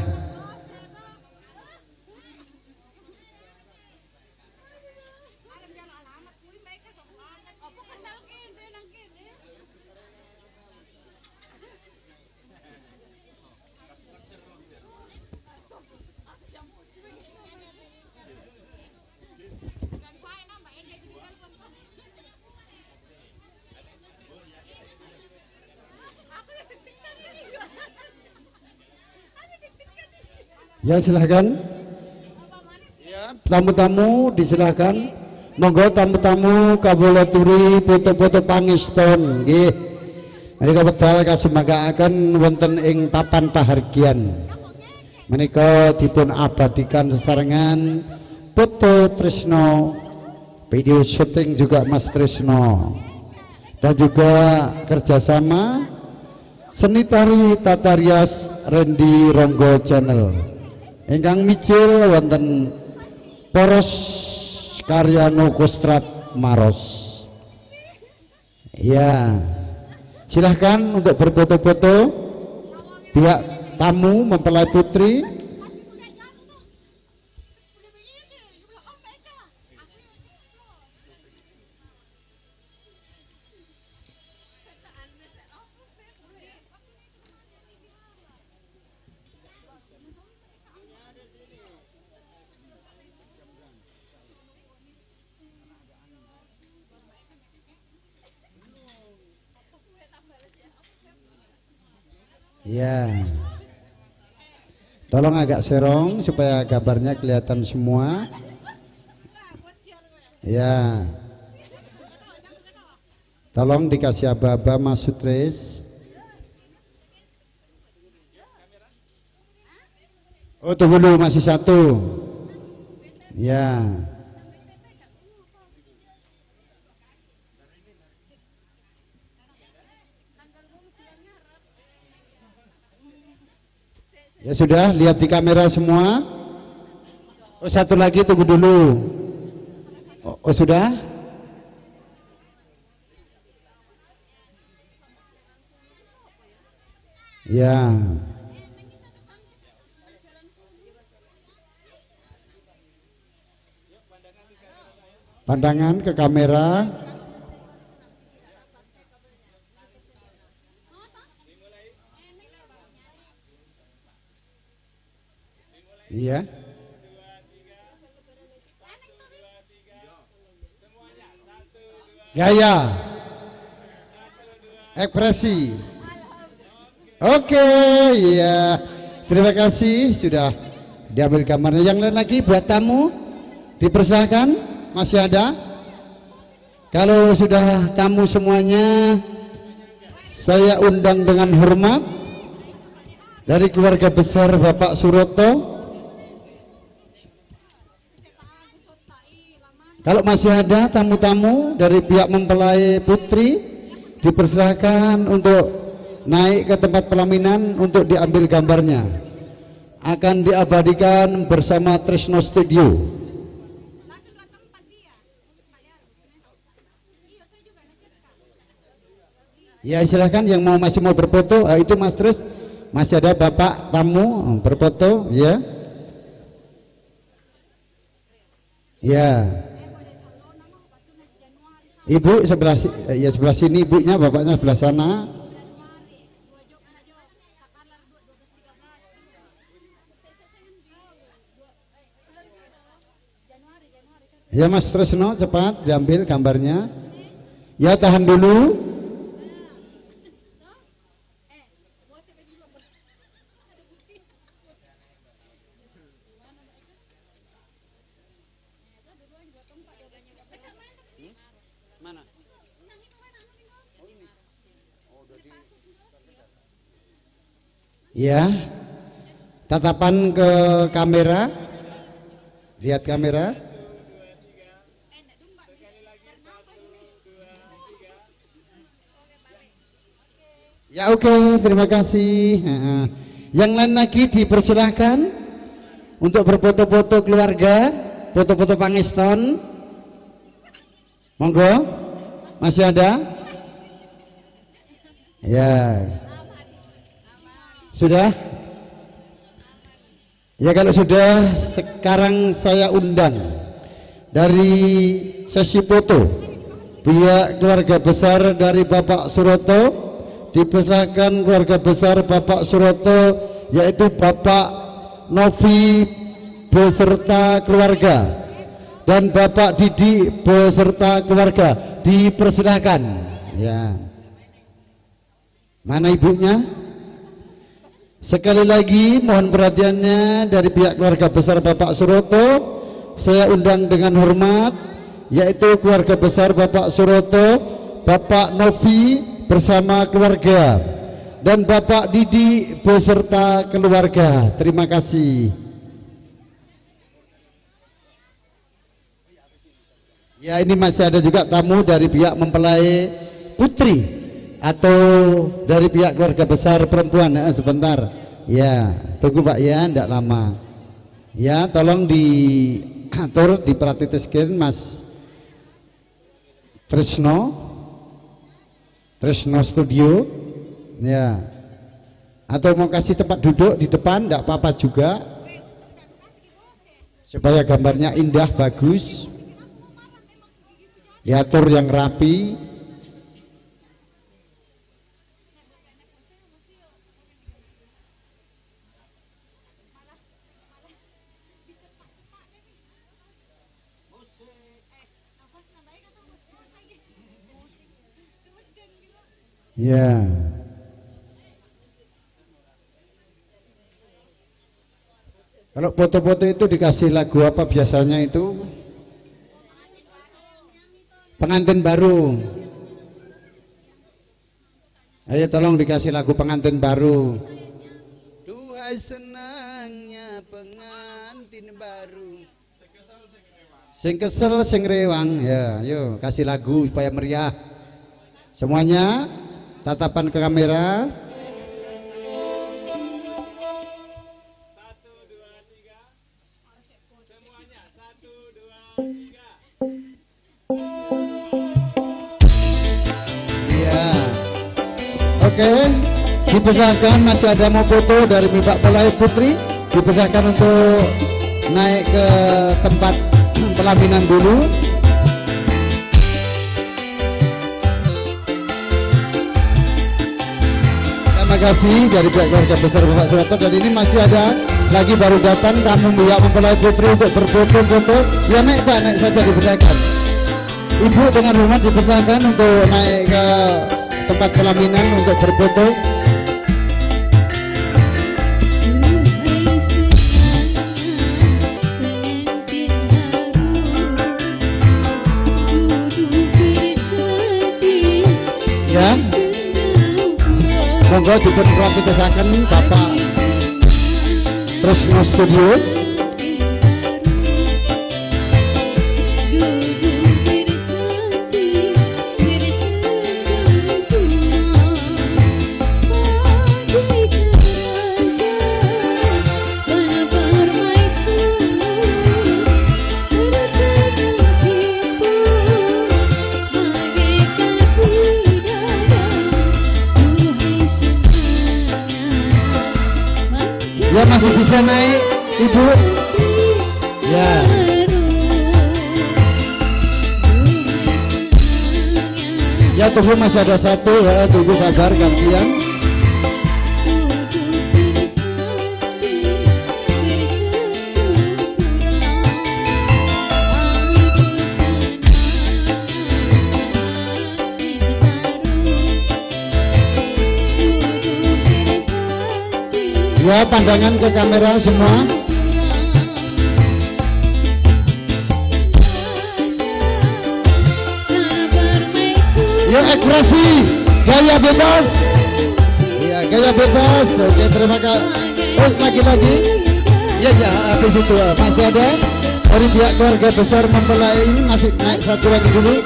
A: Ya silahkan. Ya, tamu-tamu disilahkan. Monggo tamu-tamu kabuleh turi foto-foto pangeston nggih. Menika wedal kasumangkaaken wonten ing papan pahargyan. Menika dipun abadikan sesarengan foto Trisno, video syuting juga Mas Trisno, dan juga kerjasama seni tari Tata Rias Randy Ronggo Channel. Ingkang mijil wonten Poros Karyano Kostrat Maros. Ya, silahkan untuk berfoto-foto pihak tamu mempelai putri. Ya, tolong agak serong supaya gambarnya kelihatan semua. Ya, tolong dikasih aba-aba Mas Sutris. Oh tunggu dulu, masih satu. Ya. Ya sudah, lihat di kamera semua. Oh satu lagi, tunggu dulu. Oh sudah? Ya. Pandangan ke kamera. Iya. Gaya. Ekspresi. Oke, iya. Terima kasih sudah diambil gambarnya. Yang lain lagi buat tamu dipersilahkan, masih ada. Kalau sudah tamu semuanya, saya undang dengan hormat dari keluarga besar Bapak Suroto. Kalau masih ada tamu-tamu dari pihak mempelai putri, dipersilahkan untuk naik ke tempat pelaminan untuk diambil gambarnya. Akan diabadikan bersama Trisno Studio. Ya silahkan yang masih mau berfoto, itu Mas Tris, masih ada Bapak tamu berfoto, ya. Ya. Ibu sebelah ya sebelah sini, ibunya, bapaknya sebelah sana. Ya Mas Tresno, cepat diambil gambarnya. Ya tahan dulu. Ya, tatapan ke kamera, lihat kamera. Ya oke, terima kasih. Yang lain lagi dipersilahkan untuk berfoto-foto keluarga, foto-foto pangeston. Monggo, masih ada? Ya, sudah? Ya kalau sudah, sekarang saya undang dari sesi foto pihak keluarga besar dari Bapak Suroto. Dipersilakan keluarga besar Bapak Suroto, yaitu Bapak Novi beserta keluarga dan Bapak Didi beserta keluarga. Dipersilakan. Ya. Mana ibunya? Sekali lagi mohon perhatiannya dari pihak keluarga besar Bapak Suroto. Saya undang dengan hormat, yaitu keluarga besar Bapak Suroto, Bapak Novi bersama keluarga dan Bapak Didi beserta keluarga. Terima kasih. Ya, ini masih ada juga tamu dari pihak mempelai putri atau dari pihak keluarga besar perempuan. Sebentar ya, tunggu Pak ya, tidak lama ya, tolong diatur, diperhatikan Mas Trisno Studio ya, atau mau kasih tempat duduk di depan tidak apa-apa juga, supaya gambarnya indah bagus, diatur yang rapi. Ya. Kalau foto-foto itu dikasih lagu apa biasanya itu? Pengantin baru. Ayo tolong dikasih lagu pengantin baru. Duhai senangnya pengantin baru. Sing kesel sing rewang. Ya, yuk kasih lagu supaya meriah. Semuanya tatapan ke kamera. 1, 2, 3. Semuanya 1, 2, 3. Iya. Oke. Dipersilakan, masih ada mau foto dari Mbak Pelai Putri. Dipersilakan untuk naik ke tempat pelaminan dulu. Terima kasih dari pihak keluarga besar Bapak Suroto. Dan ini masih ada lagi baru datang tamu pihak mempelai putri untuk berfoto-foto. Ya naik Pak, naik saja, dipersilakan. Ibu dengan hormat dipersilakan untuk naik ke tempat pelaminan untuk berfoto. Ya. Monggo diperhatikan Bapak Trisno Studio. Ya masih bisa naik Ibu. Ya. Ya tunggu, masih ada satu ya, tunggu sabar gantian. Ya, pandangan ke kamera semua. Ya, ekspresi, gaya bebas. Ya, gaya bebas. Oke, terima kasih. Oh, lagi-lagi. Ya, habis itu masih ada dari pihak keluarga besar mempelai ini, masih naik satu lagi dulu.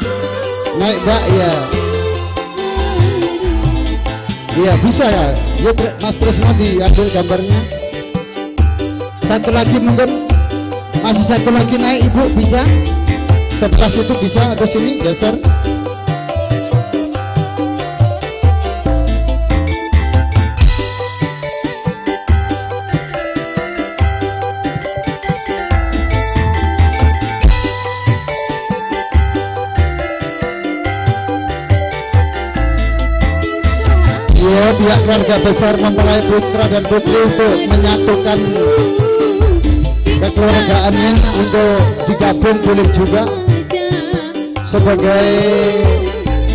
A: Naik Mbak, ya. Iya bisa ya. Ya Mas Trisno diambil gambarnya. Satu lagi mungkin. Masih satu lagi naik Ibu, bisa? sebelah situ bisa atau sini geser. Ya, pihak keluarga besar mempelai putra dan putri untuk menyatukan kekeluargaannya untuk digabung boleh juga sebagai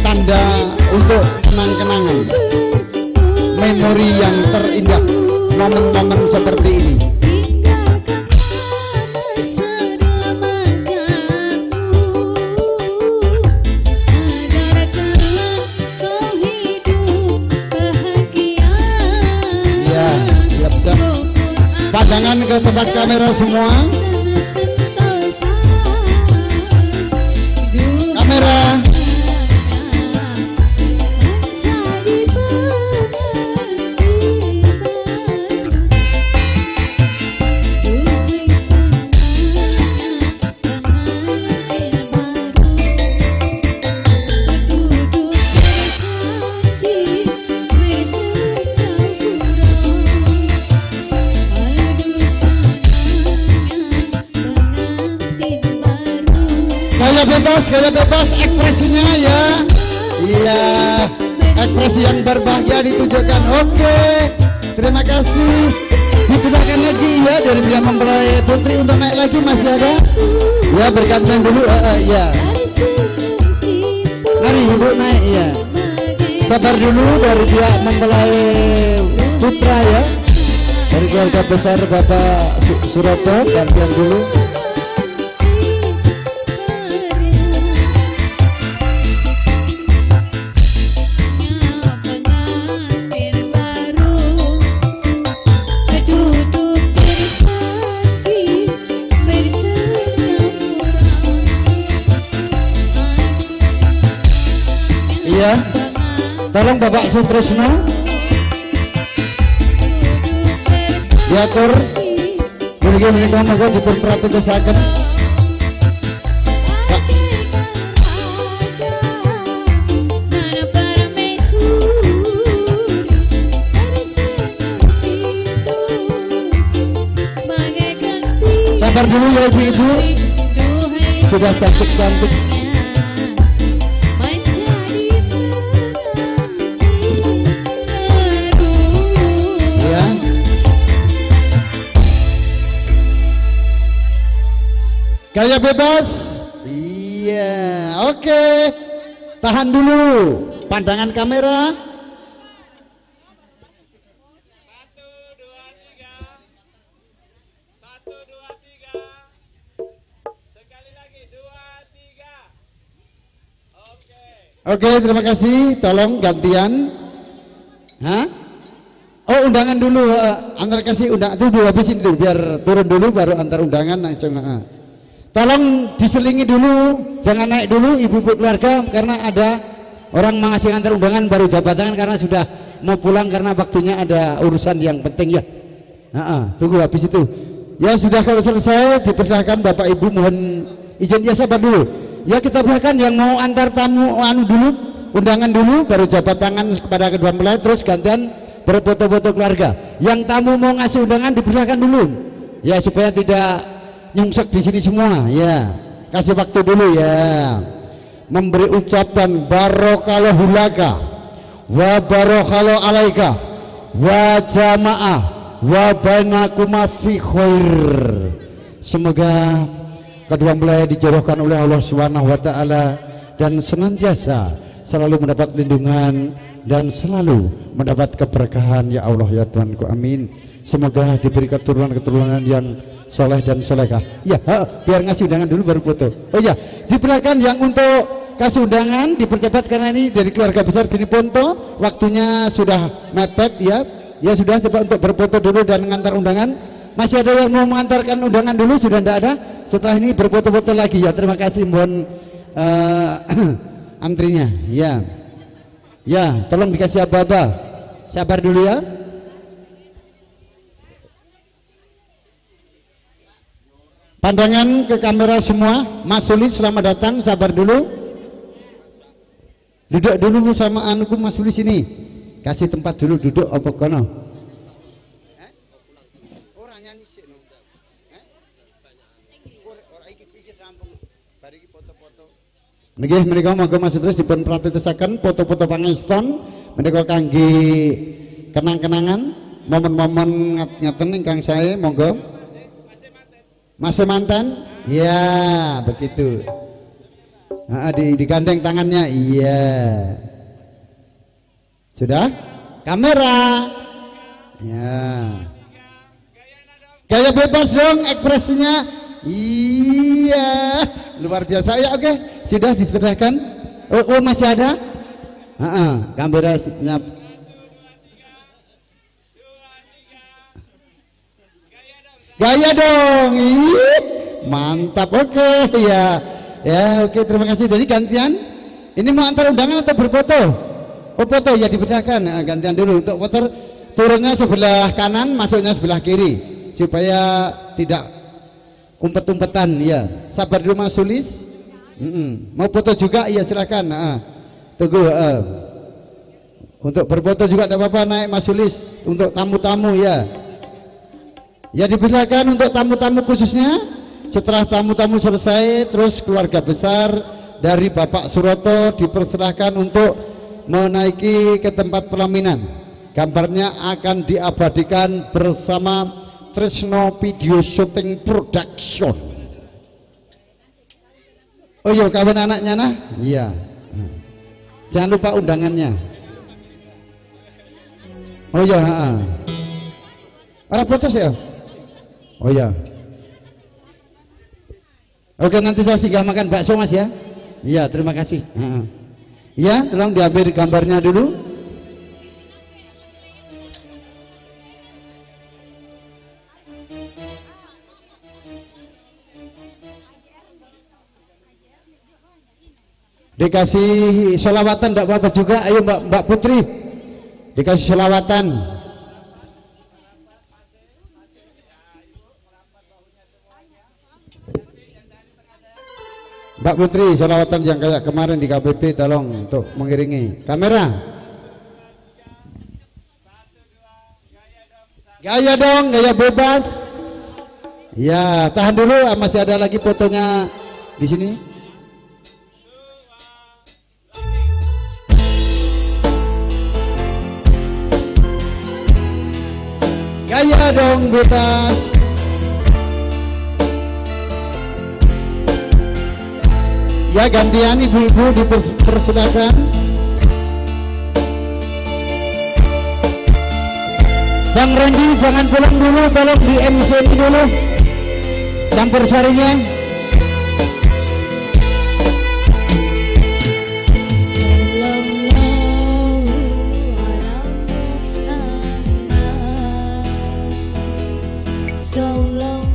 A: tanda untuk kenang-kenangan memori yang terindah momen-momen seperti ini. Pandangan ke tempat kamera semua. Kamera. Gaya bebas ekspresinya ya. Iya, ekspresi yang berbahagia ditunjukkan. Oke, terima kasih. Dipindahkan lagi ya dari pihak mempelai putri untuk naik lagi, masih ada. Ya, bergantian dulu. Ya. Mari ibu naik ya. Sabar dulu dari pihak mempelai putra ya. Dari keluarga besar Bapak Suroto, gantian dulu. Ya, tolong Bapak Sutrisno diatur mungkin menikah moga diperhatikan. Sabar dulu ya ibu-ibu, sudah cantik-cantik. Gaya bebas. Iya, oke. Tahan dulu pandangan kamera.
B: 1, 2, 3. 1, 2, 3. Sekali lagi 2, 3. Oke.
A: Oke, terima kasih. Tolong gantian. Hah? Oh, undangan dulu. Antar kasih undangan dulu, habisin itu biar turun dulu baru antar undangan langsung. Tolong diselingi dulu, jangan naik dulu ibu-ibu keluarga karena ada orang mengasih antar undangan baru jabat tangan karena sudah mau pulang karena waktunya ada urusan yang penting ya. Tunggu habis itu. Ya sudah, kalau selesai dipersilakan Bapak Ibu, mohon izin ya, sabar dulu. Ya, kita persilakan yang mau antar tamu dulu, undangan dulu baru jabat tangan kepada kedua mempelai terus gantian berfoto-foto keluarga. Yang tamu mau ngasih undangan dipersilakan dulu. Ya, supaya tidak nyungsek di sini semua ya. Kasih waktu dulu ya. Memberi ucapan barokallahu laka wa barokallahu alaika wa jamaah wa bainakuma fi khair. Semoga kedua mempelai dijodohkan oleh Allah Subhanahu wa taala dan senantiasa selalu mendapat lindungan dan selalu mendapat keberkahan ya Allah ya Tuhanku, amin. Semoga diberi keturunan-keturunan yang soleh dan solehah. Ya, biar ngasih undangan dulu baru foto. Oh ya, dipersilakan yang untuk kasih undangan dipercepat karena ini dari keluarga besar Gini Ponto, waktunya sudah mepet ya. Ya sudah, coba untuk berfoto dulu dan mengantar undangan. Masih ada yang mau mengantarkan undangan dulu? Sudah tidak ada. Setelah ini berfoto-foto lagi ya. Terima kasih, mohon antrinya. Ya, ya, tolong dikasih aba-aba. Sabar dulu ya. Pandangan ke kamera semua. Mas Sulis selamat datang, sabar dulu. Duduk dulu sama anuku Mas Sulis ini. Kasih tempat dulu duduk apa kono.
B: Ora nyanyi sik no. Ora iki rampung. Bar iki foto-foto.
A: Nggih menika monggo Mas terus dipun pratitesaken foto-foto pangeston menika kangge kenang-kenangan momen-momen ngeten ingkang sae monggo. Masih mantan? Ya, begitu. Digandeng tangannya. Iya. Sudah? Kamera. Ya. Gaya bebas dong ekspresinya. Iya. Luar biasa ya, oke. Sudah disepedahkan. Oh, masih ada? Kameranya. Gaya dong. Ih, mantap. Oke, ya. Ya, oke, terima kasih. Jadi gantian. Ini mau antar undangan atau berfoto? Oh, foto ya dipecahkan. Nah, gantian dulu untuk foto. Turunnya sebelah kanan, masuknya sebelah kiri supaya tidak umpet-umpetan ya. Sabar dulu Mas Sulis. Mau foto juga? Iya, silakan. Tunggu. Untuk berfoto juga tidak apa-apa, naik Mas Sulis. Untuk tamu-tamu ya. Ya dipersilakan untuk tamu-tamu khususnya. Setelah tamu-tamu selesai, terus keluarga besar dari Bapak Suroto dipersilahkan untuk menaiki ke tempat pelaminan. Gambarnya akan diabadikan bersama Tresno Video Shooting Production. Oh iya, kawin anaknya nah? Iya. Jangan lupa undangannya. Oh iya, Orang protes ya? Oh ya. Oke, nanti saya singgah makan bakso Mas ya. Iya, terima kasih. Ya, tolong diambil gambarnya dulu. Dikasih sholawatan enggak apa-apa juga. Ayo Mbak Putri. Dikasih sholawatan. Mbak Putri, sholawatan yang kayak kemarin di KBP tolong untuk mengiringi. Kamera. Gaya dong, gaya bebas. Ya, tahan dulu, masih ada lagi fotonya di sini. Gaya dong, bebas. Ya, gantian ibu-ibu dipersilakan. Bang Randy jangan pulang dulu, tolong di MC dulu campur sarinya.
F: Sallallahu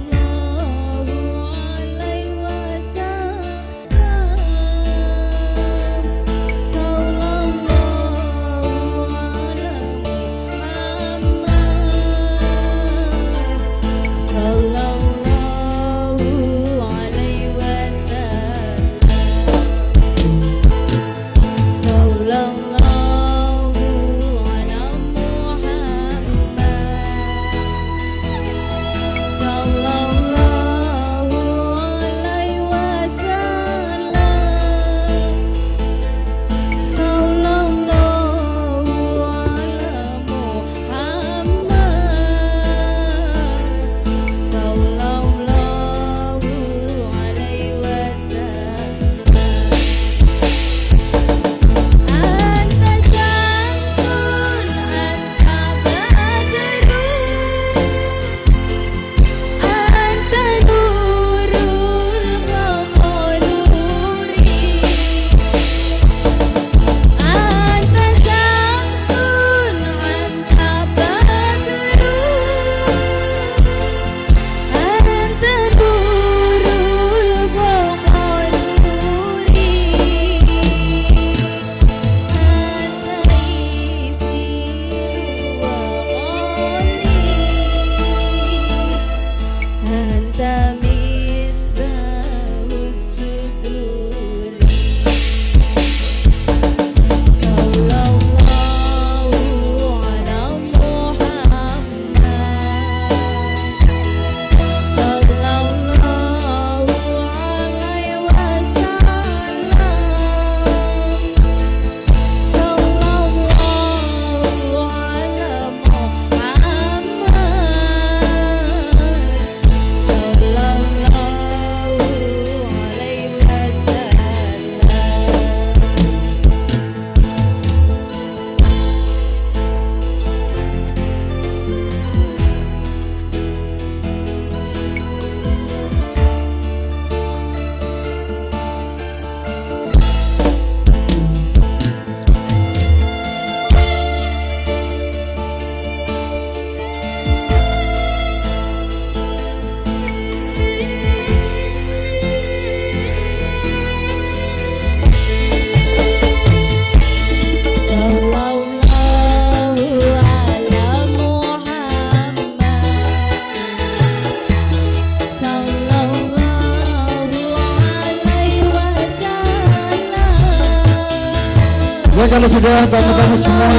A: Ya kalau sudah tamu-tamu semua,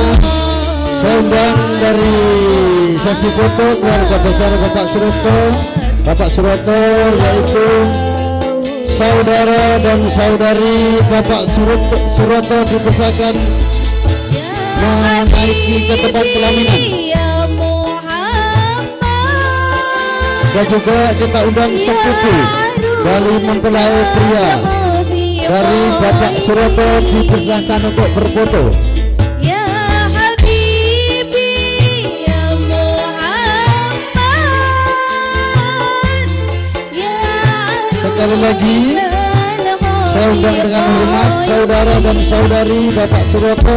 A: saya undang dari sesi foto keluarga besar Bapak Suroto, yaitu saudara dan saudari Bapak Suroto dipersilakan menaiki ke tempat pelaminan. Dan juga kita undang sepupu dari mempelai pria dari Bapak Suroto dipersilakan untuk berfoto. Sekali lagi saya undang dengan hormat saudara dan saudari Bapak Suroto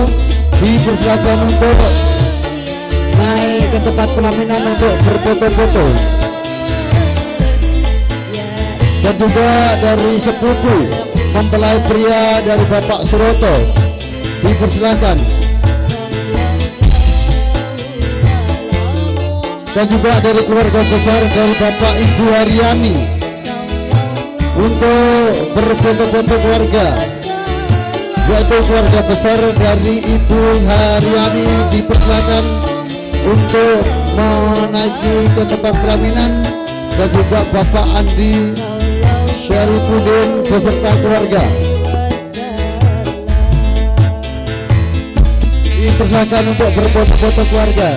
A: dipersilakan untuk naik ke tempat pelaminan untuk berfoto-foto. Dan juga dari sepupu mempelai pria dari Bapak Suroto dipersilakan. Dan juga dari keluarga besar dari Bapak Ibu Haryani untuk berfoto-foto keluarga, yaitu keluarga besar dari Ibu Haryani dipersilakan untuk menaiki ke tempat pelaminan. Dan juga Bapak Andi Syarifuddin beserta keluarga dipersilakan untuk berfoto-foto keluarga.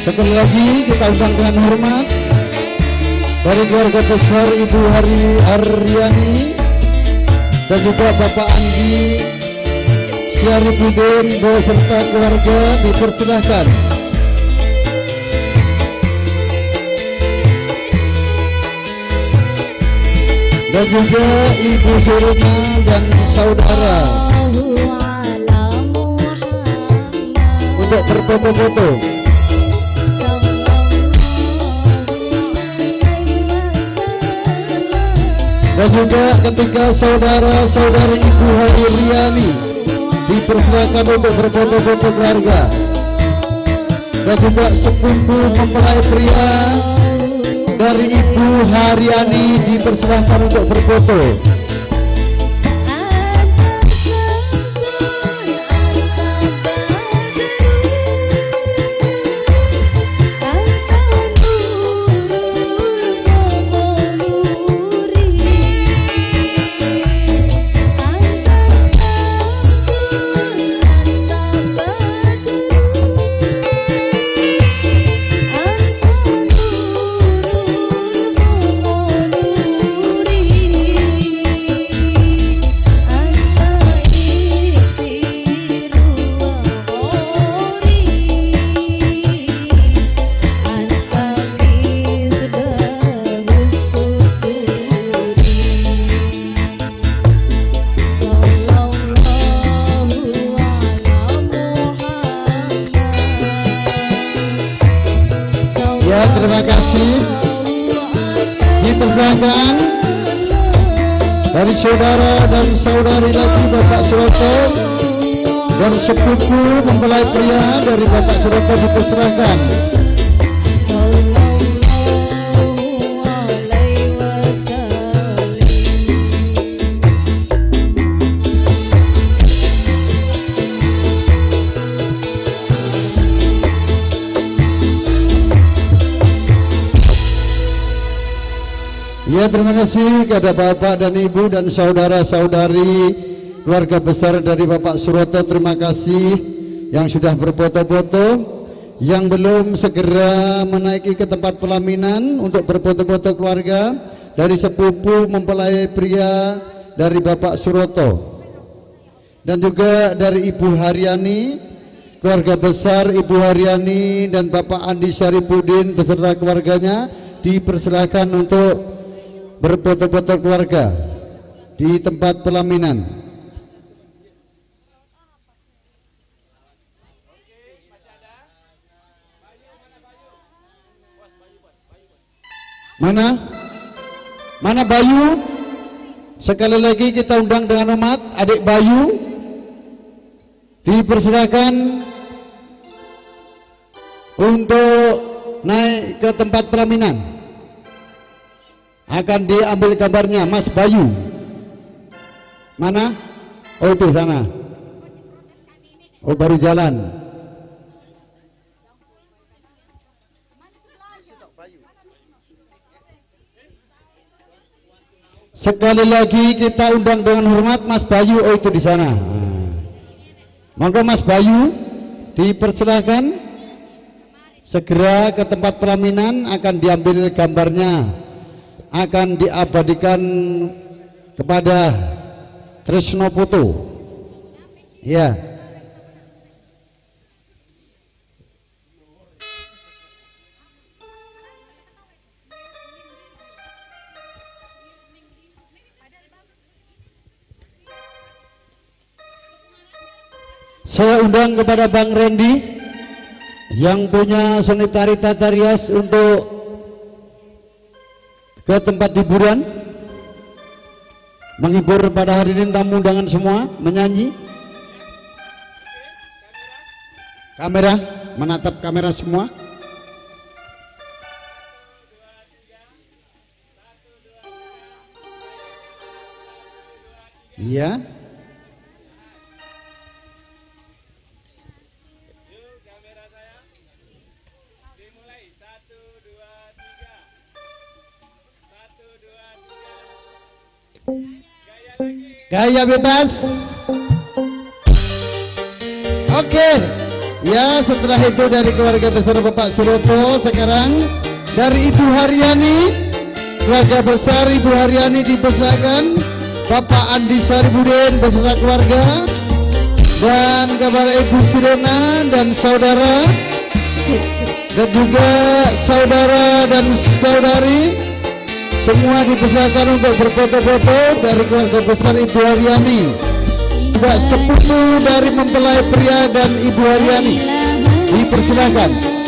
A: Sekali lagi kita undang dengan hormat dari keluarga besar Ibu Haryani dan juga Bapak Andi Syarifuddin beserta keluarga dipersilahkan. Dan juga Ibu Surina dan saudara untuk berfoto-foto. Dan juga ketika saudara-saudari Ibu Haryani dipersilakan untuk berfoto-foto keluarga. Dan juga sepupu mempelai pria dari Ibu Haryani dipersilakan untuk berfoto. Ya, terima kasih. Dipersilakan dari saudara dan saudari lagi Bapak Suroto dan sepupu mempelai pria dari Bapak Suroto dipersilakan. Ya, terima kasih kepada Bapak dan Ibu dan saudara-saudari keluarga besar dari Bapak Suroto. Terima kasih yang sudah berfoto-foto, yang belum segera menaiki ke tempat pelaminan untuk berfoto-foto keluarga dari sepupu mempelai pria dari Bapak Suroto. Dan juga dari Ibu Haryani, keluarga besar Ibu Haryani dan Bapak Andi Syarifuddin beserta keluarganya dipersilakan untuk berfoto-foto keluarga di tempat pelaminan. Mana Bayu? Sekali lagi kita undang dengan hormat adik Bayu dipersilakan untuk naik ke tempat pelaminan. akan diambil gambarnya Mas Bayu. Mana? Oh itu sana. Oh baru jalan. Sekali lagi kita undang dengan hormat Mas Bayu. Oh itu di sana. Monggo Mas Bayu dipersilahkan segera ke tempat pelaminan, akan diambil gambarnya, akan diabadikan kepada Tresno Foto. Ya. Saya undang kepada Bang Randy yang punya seni tari tata rias untuk ke tempat hiburan, menghibur pada hari ini tamu undangan semua, menyanyi. Kamera, menatap kamera semua. Iya. Gaya bebas. Oke. Ya, setelah itu dari keluarga besar Bapak Suroto, sekarang dari Ibu Haryani, keluarga besar Ibu Haryani dipersilakan Bapak Andi Saribudin beserta keluarga, dan kepada Ibu Sirena dan saudara, dan juga saudara dan saudari, semua dipersilakan untuk berfoto-foto dari keluarga besar Ibu Haryani. Mbak sepupu dari mempelai pria dan Ibu Haryani dipersilakan.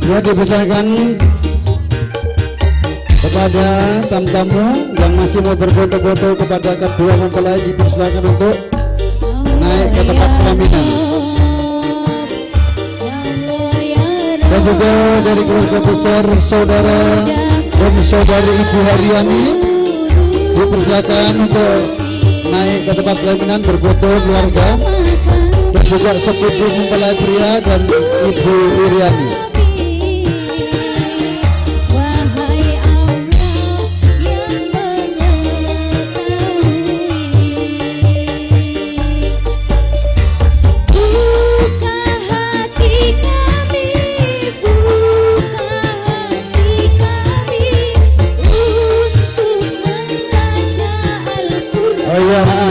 A: Ya, dipersilakan kepada tamu-tamu yang masih mau berfoto-foto kepada kedua mempelai, dipersilakan untuk naik ke tempat pelaminan. Dan juga dari keluarga besar saudara dan saudari Ibu Haryani, dipersilakan untuk naik ke tempat pelaminan berfoto keluarga, dan juga sepupu mempelai pria dan Ibu Iriani.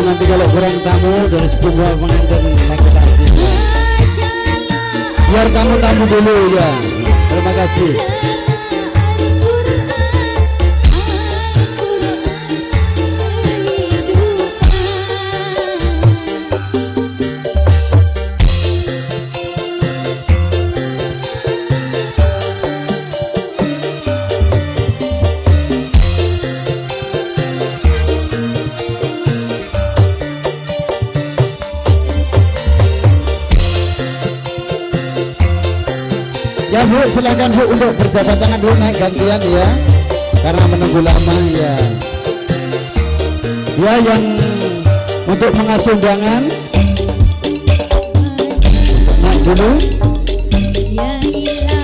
A: Nanti kalau kurang tamu dari sebuah pengantin pakai artis, biar tamu-tamu dulu ya. Terima kasih. Ya Bu, silakan Bu untuk berjabat tangan dulu, naik gantian ya, karena menunggu lama ya. Ya, yang untuk mengasih undangan naik dulu.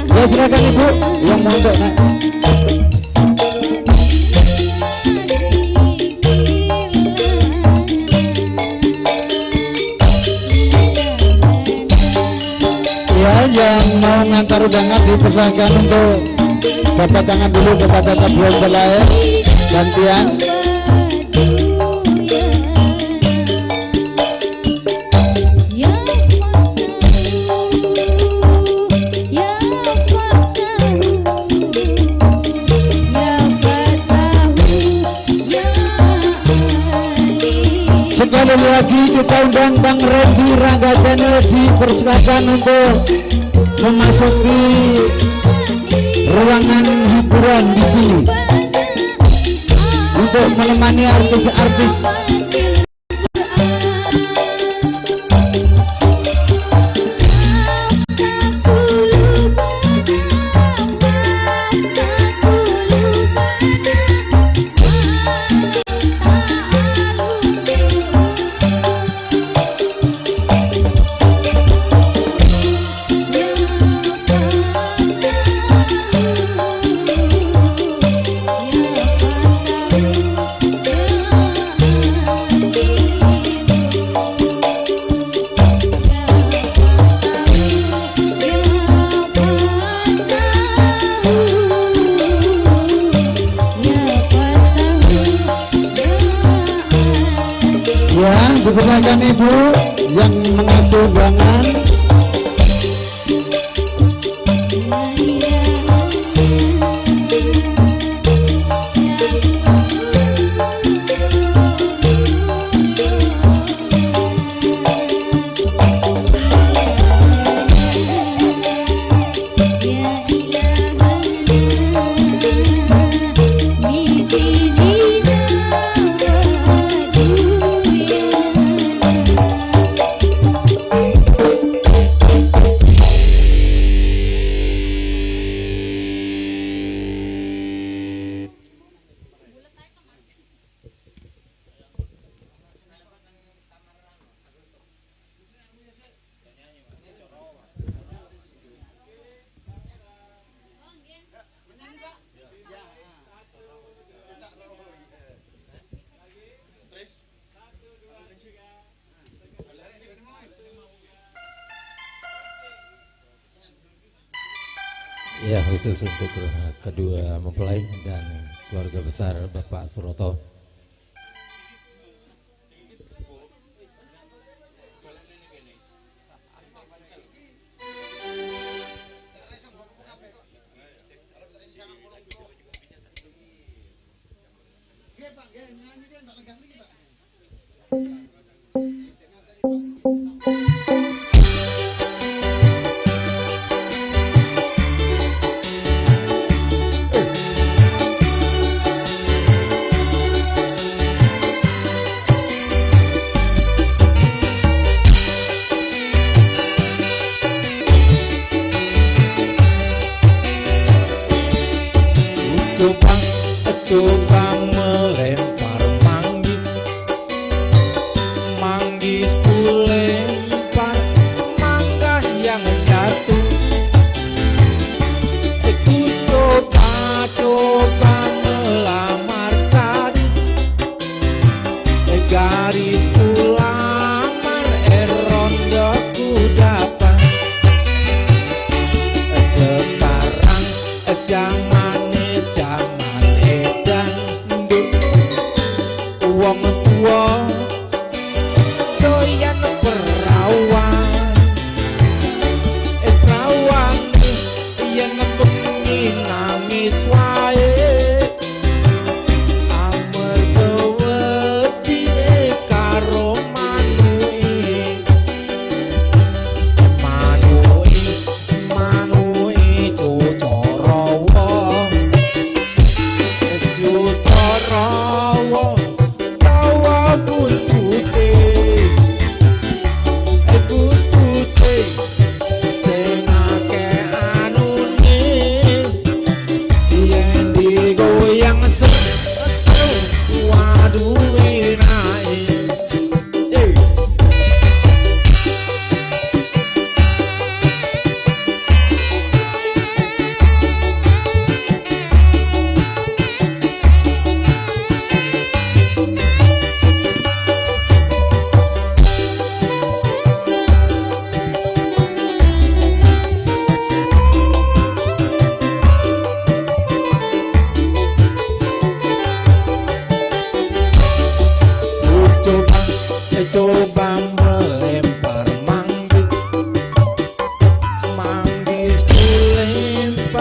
A: Ya, silakan Ibu yang mau untuk naik. Yang mau ngantar undangan dipersilakan untuk jabat tangan dulu kepada kedua mempelai gantian. Sekali lagi kita undang Bang Randy Ranggajana, dipersilakan untuk memasuki ruangan hiburan di sini untuk menemani artis-artis. Dipersilakan Ibu yang mengasih undangan.
E: Ya, khusus untuk kedua mempelai dan keluarga besar Bapak Suroto.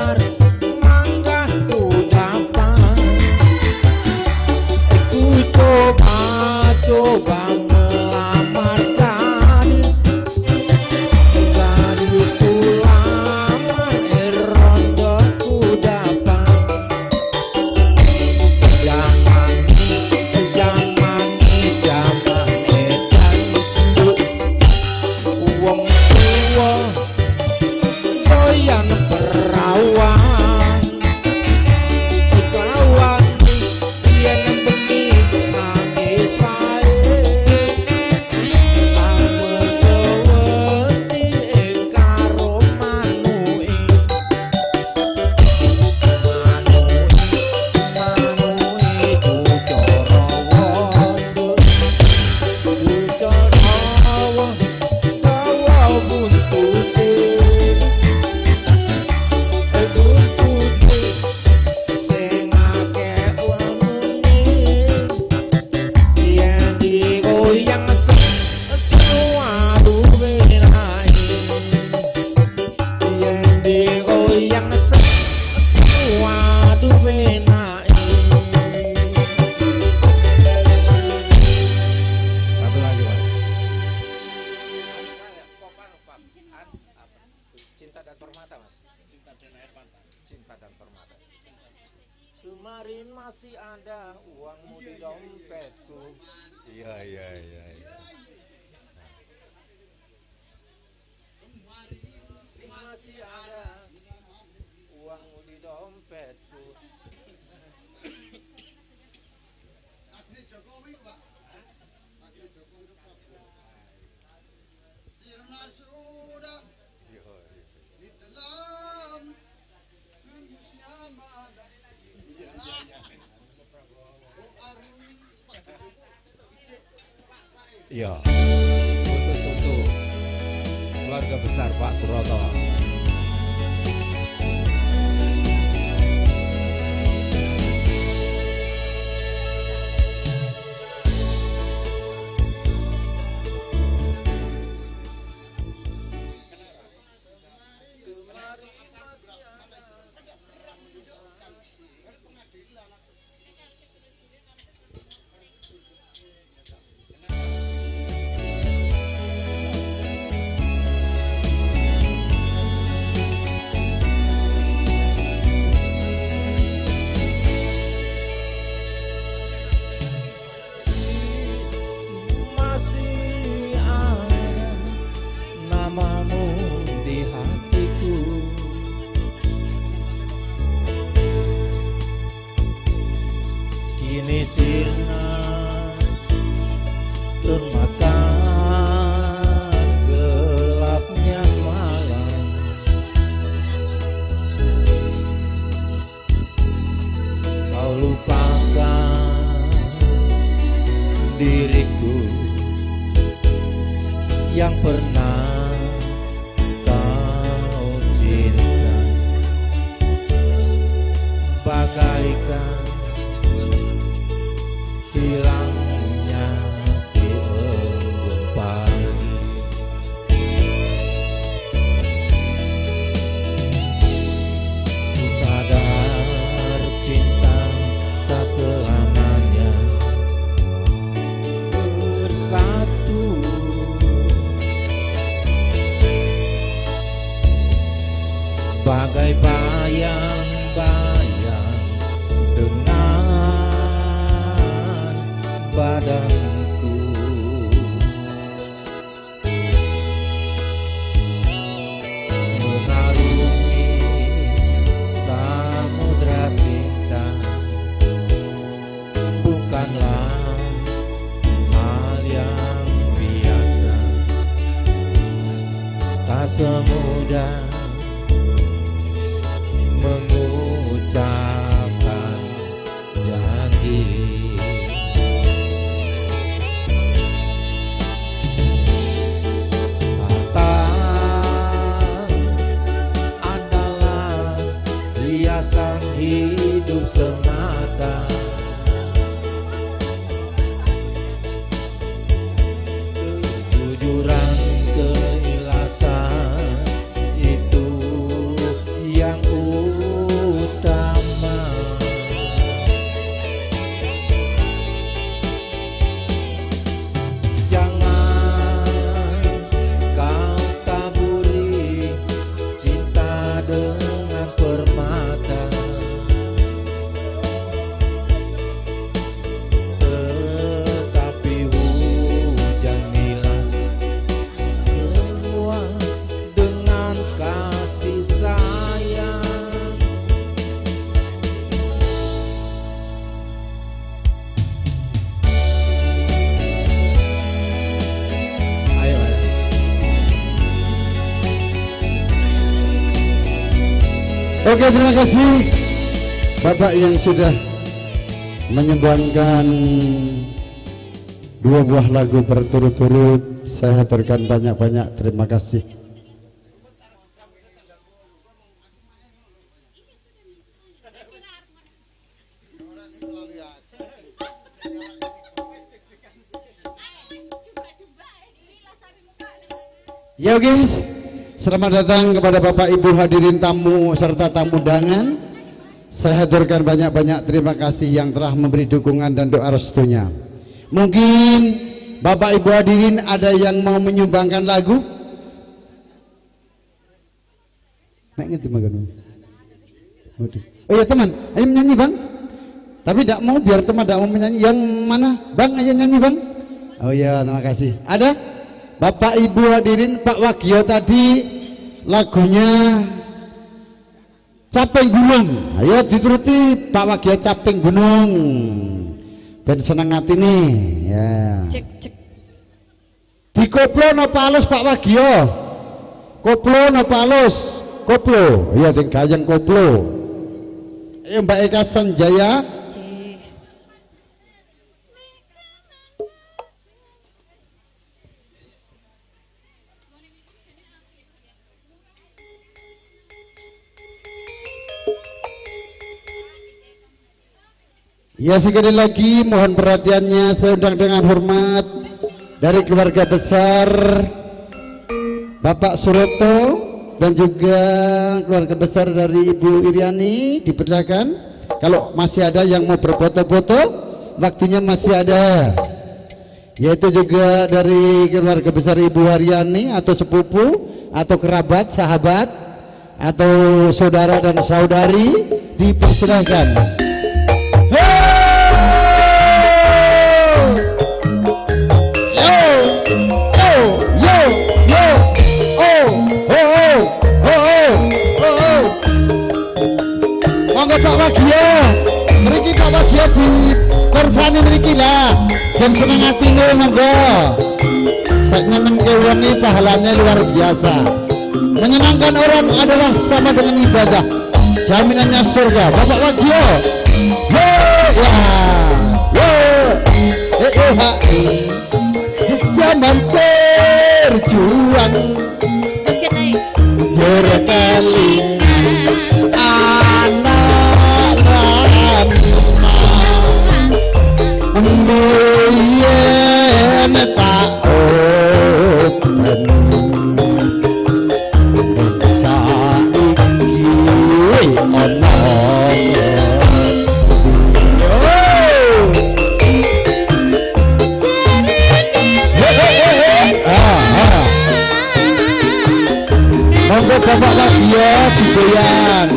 E: melamar, mangga ku dapat. Ku coba melamar gadis, gadis ku lamar, rondo ku dapat. Zaman edan wong tua doyan perawan, kawan yen bengi nangis wae, amel kewedi ing karo manui ku cara wondur, ku cara dawa buntute, buntute sing akeh wanune, yen digoyang sesuatu benahe, yen digoyang sesuatu benahe. Satu lagi mas. Cinta dan permata mas. Cinta dan air mata. Cinta dan permata. Kemarin masih ada uangmu di dompetku. Iya. Masih ada uangmu di dompetku.
B: Akhirnya Jokowi Pak. Akhirnya Jokowi Pak. Sirna sudah di dalam hembusnya mada.
E: Iya. Khusus untuk keluarga besar Pak Suroto. Masih ada namamu di hatiku, kini sirna termakan gelapnya malam. Kau lupakan diriku yang pernah kau cinta, bagaikan hilangnya si embun pagi. Ku sadar cinta tak selamanya bersatu, bagai bayang-bayang dengan badanku. Mengarungi samudra cinta bukanlah hal yang biasa, tak semudah mengucapkan janji. Harta adalah hiasan hidup semata. Kejujuran, keikhlasan itu yang dengan permata, tetapi hujan milan semua dengan kasih sayang. Ayo, ayo.
A: Oke, terima kasih Bapak yang sudah menyumbangkan 2 buah lagu berturut-turut. Saya haturkan banyak-banyak terima kasih. Ya guys, selamat datang kepada Bapak Ibu hadirin tamu serta tamu undangan. Saya haturkan banyak-banyak terima kasih yang telah memberi dukungan dan doa restunya. Mungkin Bapak Ibu hadirin ada yang mau menyumbangkan lagu? Nek ngerti makan. Oh ya teman, ayo menyanyi bang. Tapi tidak mau, biar teman tidak mau menyanyi. Yang mana? Bang, ayo nyanyi bang. Oh ya, terima kasih. Ada? Bapak Ibu hadirin, Pak Wagio tadi lagunya Caping Gunung. Ayo dituruti Pak Wagio Caping Gunung. Ben seneng hati nih. Ya.
D: Cek.
A: Dikoplo napa halus Pak Wagio? Koplo napa halus? Koplo. Iya ding gayeng koplo. Ayo Mbak Eka Sanjaya.
D: C.
A: Ya sekali lagi mohon perhatiannya, saya undang dengan hormat dari keluarga besar Bapak Sureto dan juga keluarga besar dari Ibu Iriani. Dipersilakan kalau masih ada yang mau berfoto-foto, waktunya masih ada. Yaitu juga dari keluarga besar Ibu Haryani atau sepupu atau kerabat, sahabat atau saudara dan saudari, dipersilakan. Monggo Pak Wagio, mriki Pak Wagio di persani mriki lah, dan seneng atine monggo. Sak nyeneng kewani pahalanya luar biasa. Menyenangkan orang adalah sama dengan ibadah. Jaminannya surga. Bapak Wagio. Yo ya. Yo. Zaman berjuang. Berkelingan anak lama mbiyen tak open saiki ana monggo Bapak Wagio digoyang.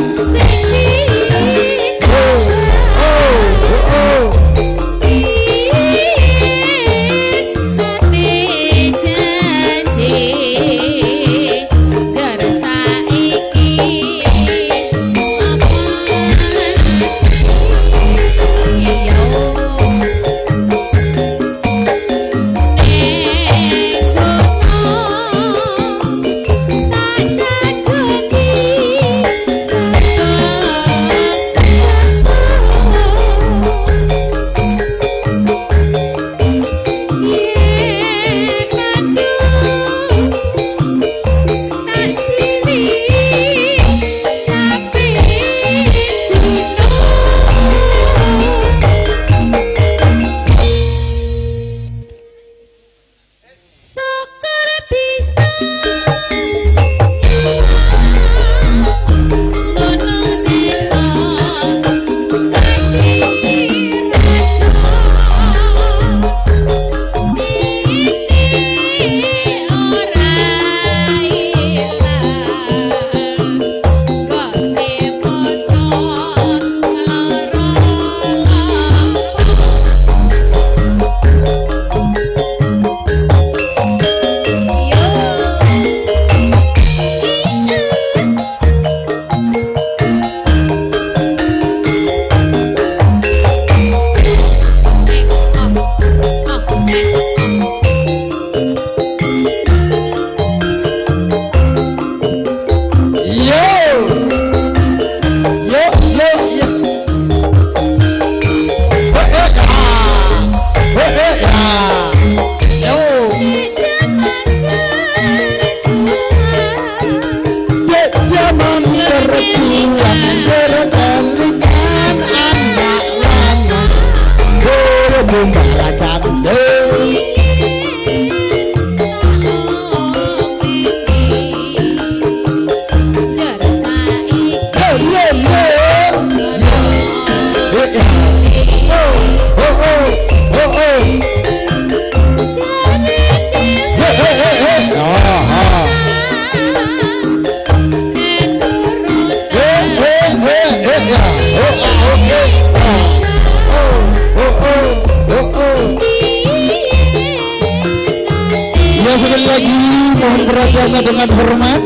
A: lagi mohon perhatiannya dengan hormat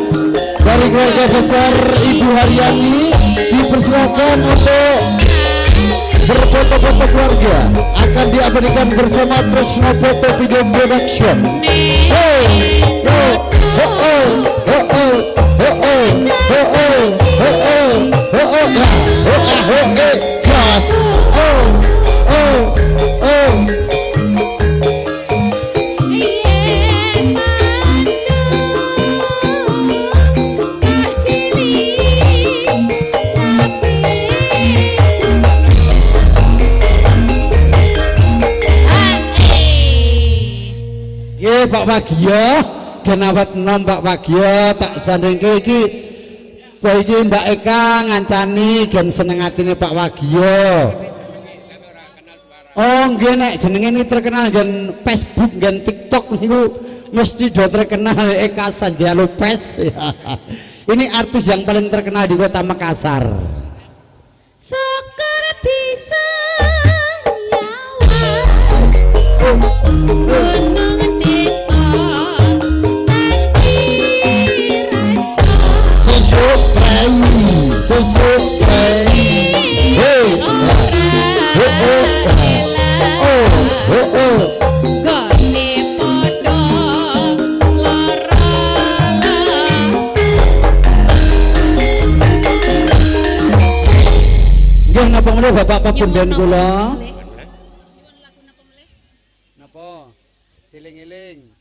A: dari keluarga besar Ibu Haryani, dipersilakan untuk berfoto-foto keluarga akan diabadikan bersama Tresno Foto Video Production. Pak Wagio kenapa nom Pak Wagio tak sandingke iki Mbak Eka ngancani gen seneng atine Pak Wagio. Oh nggih nek jenenge ini terkenal gen Facebook gen TikTok niku mesti do terkenal Eka Sanjaya Lopez. Ini artis yang paling terkenal di Kota Makassar.
F: Sekar bisa gunung desa
A: napa meneh Bapak Papundan kula? Napa? Eling-eling.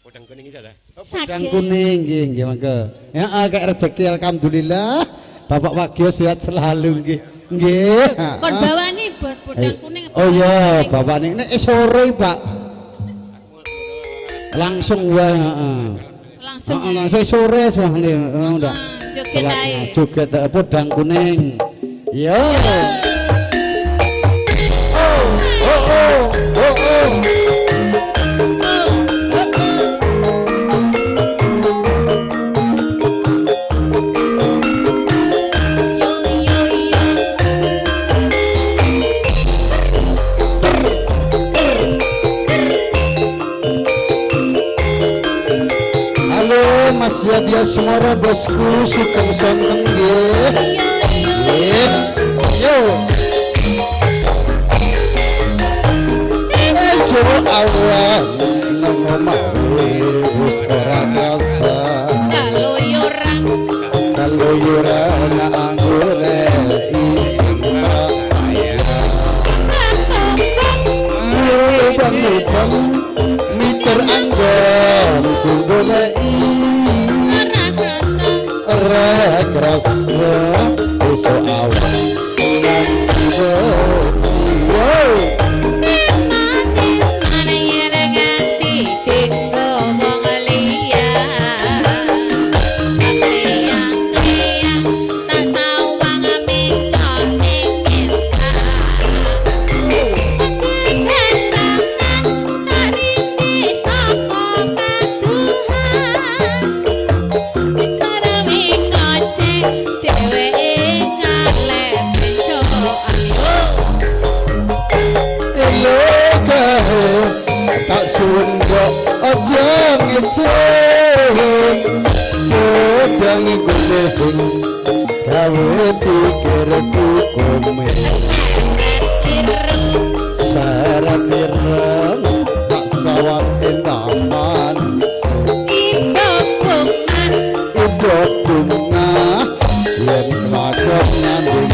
E: Podang kuning iki ta?
A: Podang kuning nggih nggih mangga. Heeh kayak rezeki alhamdulillah. Bapak Wagio sehat selalu nggih. Nggih.
F: Kon bawani bos podang kuning.
A: Oh iya, bapakne nek sore, Pak. Langsung wae, heeh.
F: Langsung.
A: Langsung sore soalnya ndak.
F: Joget ae.
A: Joget podang kuning. Yo. Mas Yadya Semora bosku sugeng sonten nggih. Yo. Suruh Allah nang omahe wis ora rasa. Kaluyuran anggure ising saya. Bang miter anggon kugoleki. Kerasa besok awal tak suwun kok aja ngecek podang golehing gawe pikirku komen syarat ireng tak sawake naman ibu bunga yen lakon nanding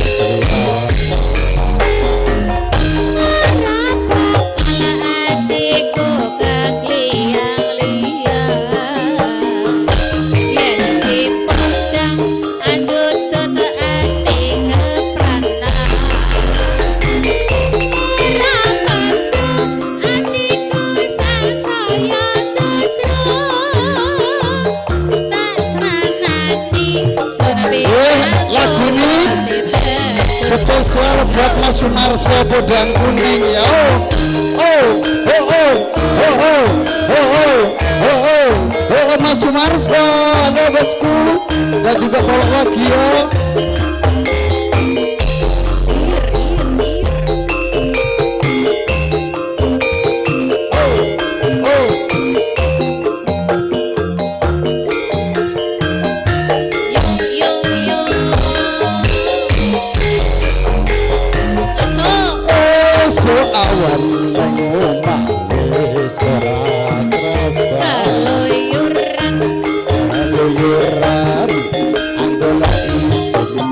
A: spesial buat Mas Sunarso podang kuning ya. Mas Sunarso, halo bosku dan juga Pak Wagio.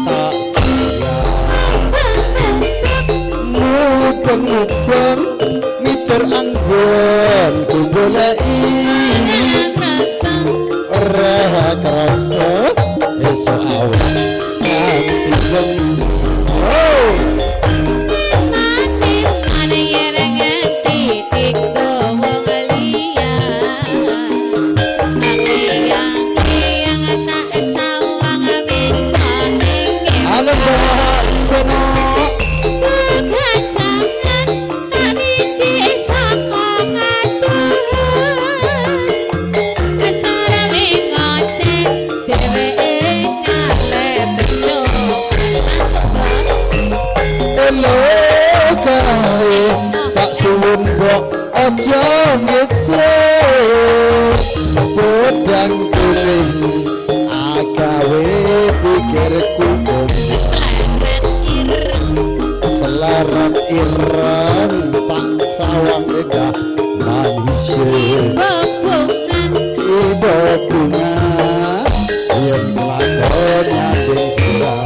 A: tak sayang mudeng-mudeng mitur anggon kumbulai ora krasa esuk awan nganti wengi tak suwun mbok aja ngecek pedang kuning agawe pikirku selarat ireng tak sawang edah manusia ibu bunga yang lakonnya dengkira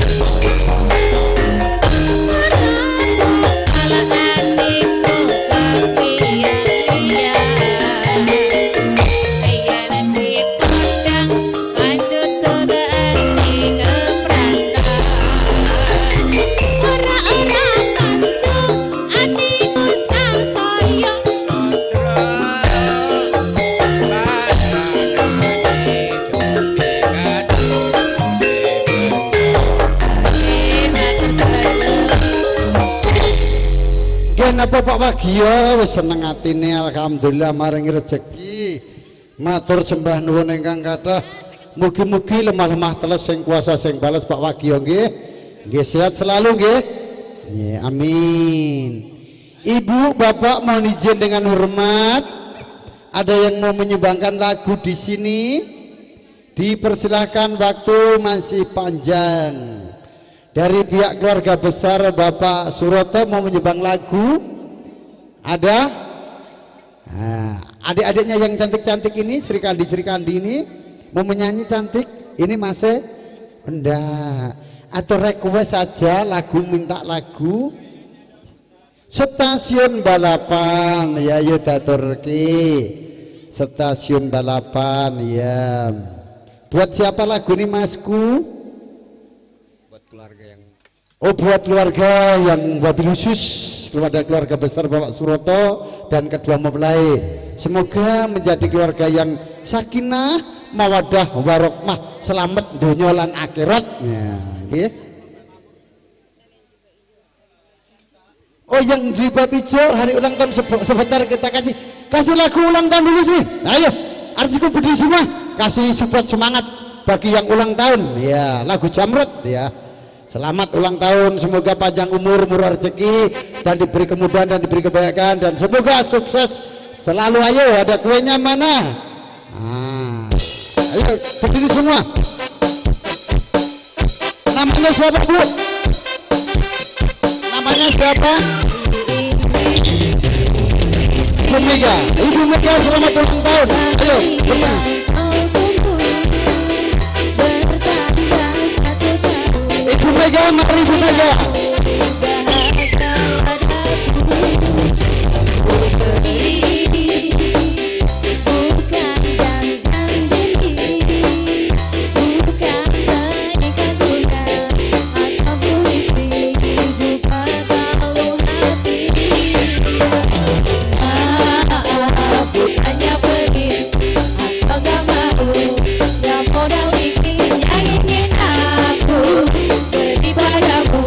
A: apa Pak Wagya wis seneng atine alhamdulillah maringi rezeki matur sembah nuwun ingkang kathah mugi-mugi lemah-lemah teles sing kuasa sing bales Pak Wagya nggih nggih sehat selalu nggih nggih amin. Ibu bapak mohon izin dengan hormat ada yang mau menyumbangkan lagu di sini dipersilahkan waktu masih panjang dari pihak keluarga besar Bapak Suroto mau menyumbang lagu. Ada adik-adiknya yang cantik-cantik ini Sri Kandi ini mau menyanyi cantik ini masih enggak atau request saja lagu minta lagu stasiun balapan ya Yudaturki stasiun balapan ya buat siapa lagu ini Masku
E: buat keluarga yang
A: buat keluarga yang wabil khusus kepada keluarga besar Bapak Suroto dan kedua mempelai semoga menjadi keluarga yang sakinah mawadah warahmah selamat dunia lan akhirat ya, oh yang di bab hijau hari ulang tahun sebentar kita kasih lagu ulang tahun dulu sih ayo artiku berdiri semua kasih support semangat bagi yang ulang tahun ya lagu Jamrut ya. Selamat ulang tahun, semoga panjang umur, murah rezeki, dan diberi kemudahan dan diberi kebaikan, dan semoga sukses selalu. Ayo, ada kuenya mana? Ayo, berdiri semua. Namanya siapa Bu? Namanya siapa? Ibu Mega. Ibu Mega selamat ulang tahun. Ayo, berdiri. Ibu Mega, mari Ibu Mega.
G: Modal ini yang ingin aku beri padamu.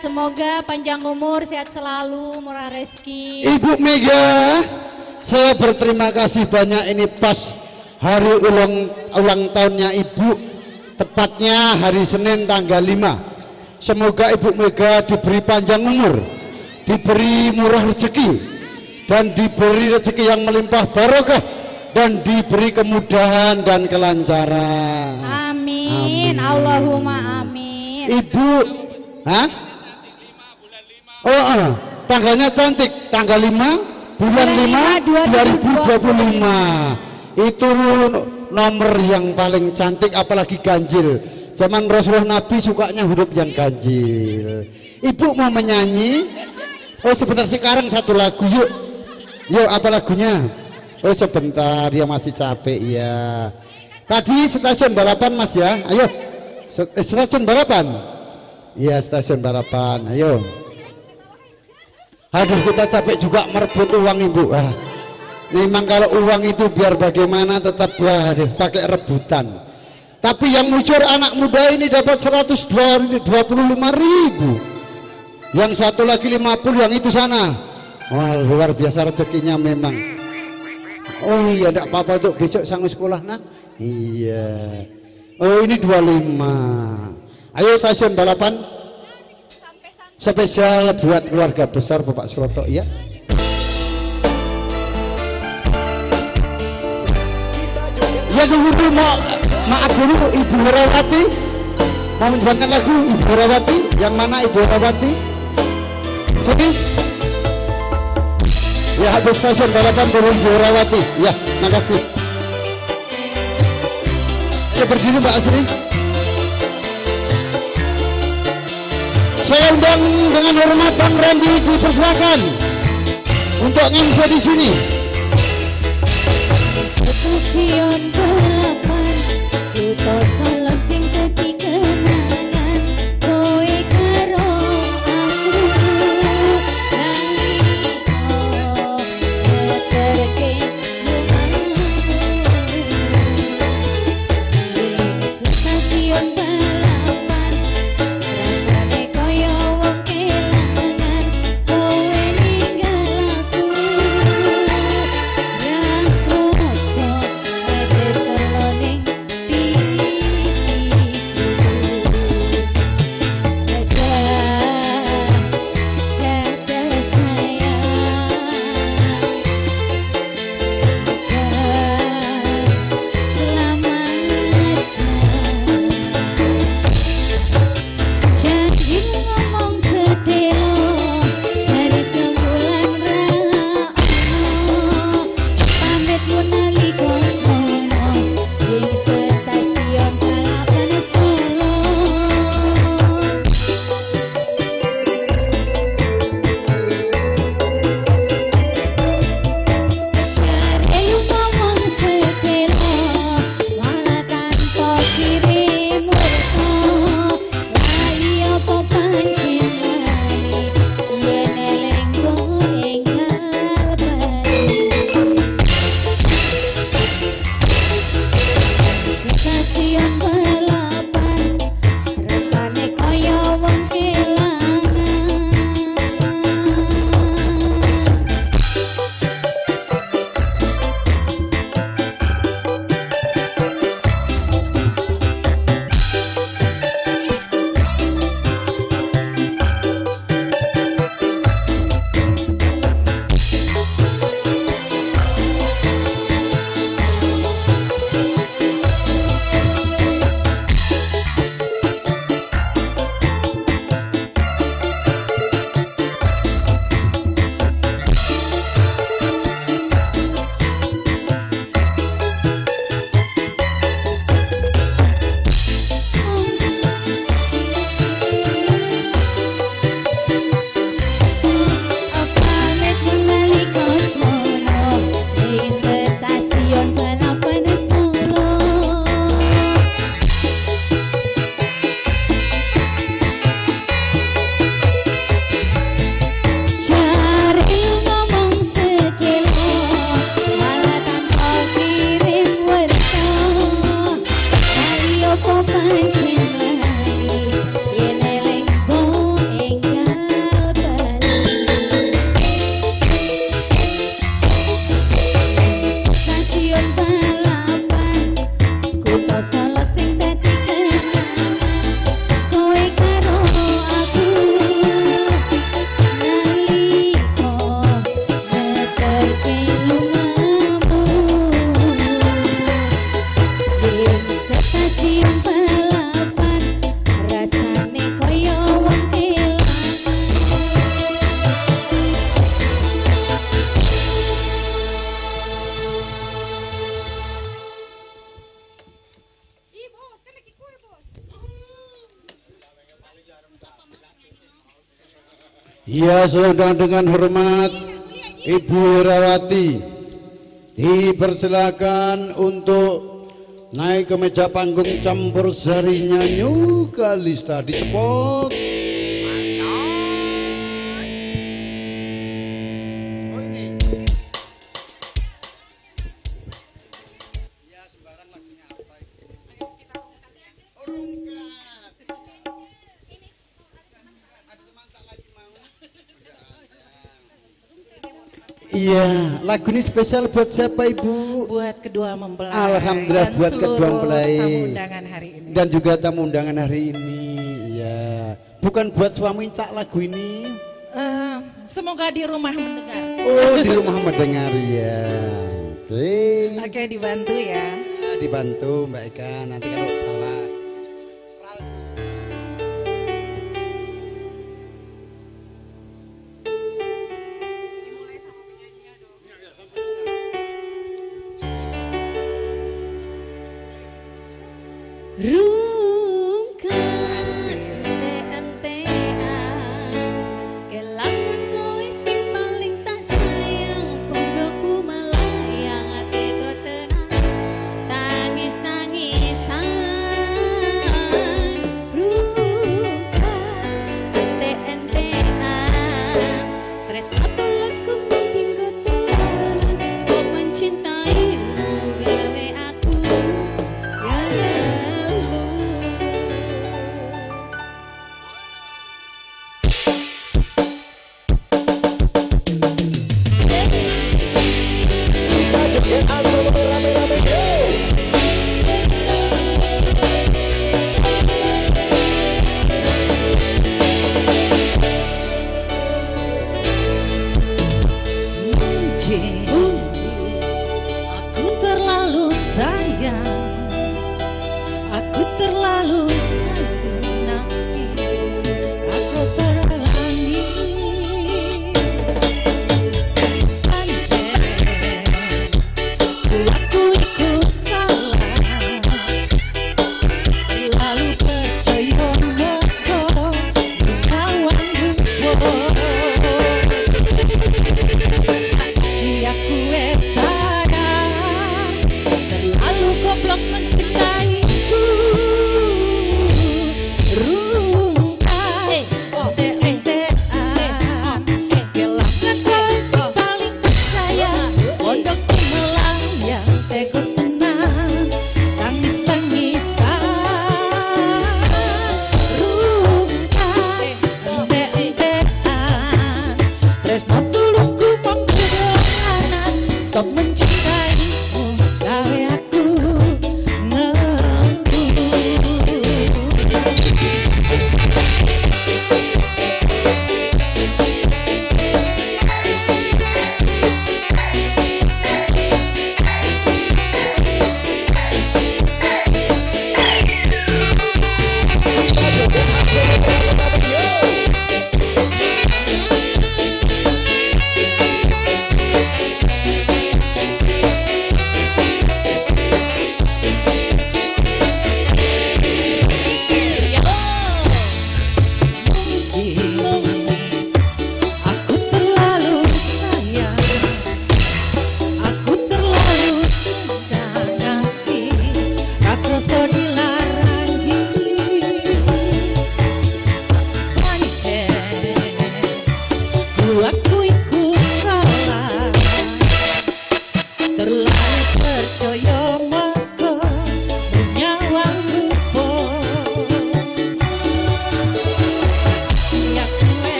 C: semoga panjang umur, sehat selalu, murah rezeki.
A: Ibu Mega, saya berterima kasih banyak, ini pas hari ulang tahunnya Ibu, tepatnya hari Senin tanggal 5. Semoga Ibu Mega diberi panjang umur, diberi murah rezeki, dan diberi rezeki yang melimpah barokah, dan diberi kemudahan dan kelancaran.
C: Amin. Allahumma amin.
A: Ibu, hah? Oh, tanggalnya cantik, tanggal 5 bulan 5 2025. Itu nomor yang paling cantik, apalagi ganjil. Zaman Rasulullah Nabi sukanya huruf yang ganjil. Ibu mau menyanyi? Oh sebentar, sekarang satu lagu yuk. Yuk, apa lagunya? Oh sebentar, dia masih capek ya. Tadi stasiun balapan Mas ya. Ayo. Stasiun balapan. Iya, stasiun balapan. Ayo. Aduh, kita capek juga merebut uang Ibu. Memang kalau uang itu biar bagaimana tetap pakai rebutan. Tapi yang muncul anak muda ini dapat 125.000. Yang satu lagi 50, yang itu sana. Wah, luar biasa rezekinya memang. Oh iya, enggak apa-apa untuk besok sanggup sekolah nak. Iya. Oh ini 25. Ayo stasiun balapan. Spesial buat keluarga besar Bapak Suroto ya. Ya dulu maaf dulu Ibu Herawati mau menyanyikan lagu Ibu Herawati. Yang mana Ibu Herawati? Sini. Ya habis stasiun balapan turun Ibu Herawati. Ya makasih. Ya berdiri Mbak Asri. Saya undang dengan hormat Bang Randy, dipersilakan untuk ngisi di sini.
F: Stasiun balapan, kita salah sing dadi kenangan. Kowe karo aku, nalika ngeterke lumaku. Stasiun balapan, rasane koyo wong kelangan. Kowe ninggal aku, yang kroso ade saloning pikiran.
A: Ya sudah, dengan hormat Ibu Herawati dipersilakan untuk naik ke meja panggung campur sari nyanyi Kalista di spot.
B: Oh ini. Ya sembarang lagunya apa itu? Oh rungkat. Ada teman tak lagi mau?
A: Iya, lagu ini spesial buat siapa Ibu?
G: Buat kedua mempelai.
A: Alhamdulillah,
G: dan
A: buat kedua
G: seluruh
A: mempelai.
G: tamu undangan hari ini.
A: Dan juga tamu undangan hari ini. Ya, bukan buat suami tak lagu ini.
G: Semoga di rumah mendengar.
A: Oh, di rumah mendengar ya. Oke.
G: Oke, dibantu ya.
A: Dibantu Mbak Eka, nanti kalau salah.
F: Rungkat TNT-an kelangan kowe sing paling tak sayang pondokku malayang atiku tenang tangis-tangisan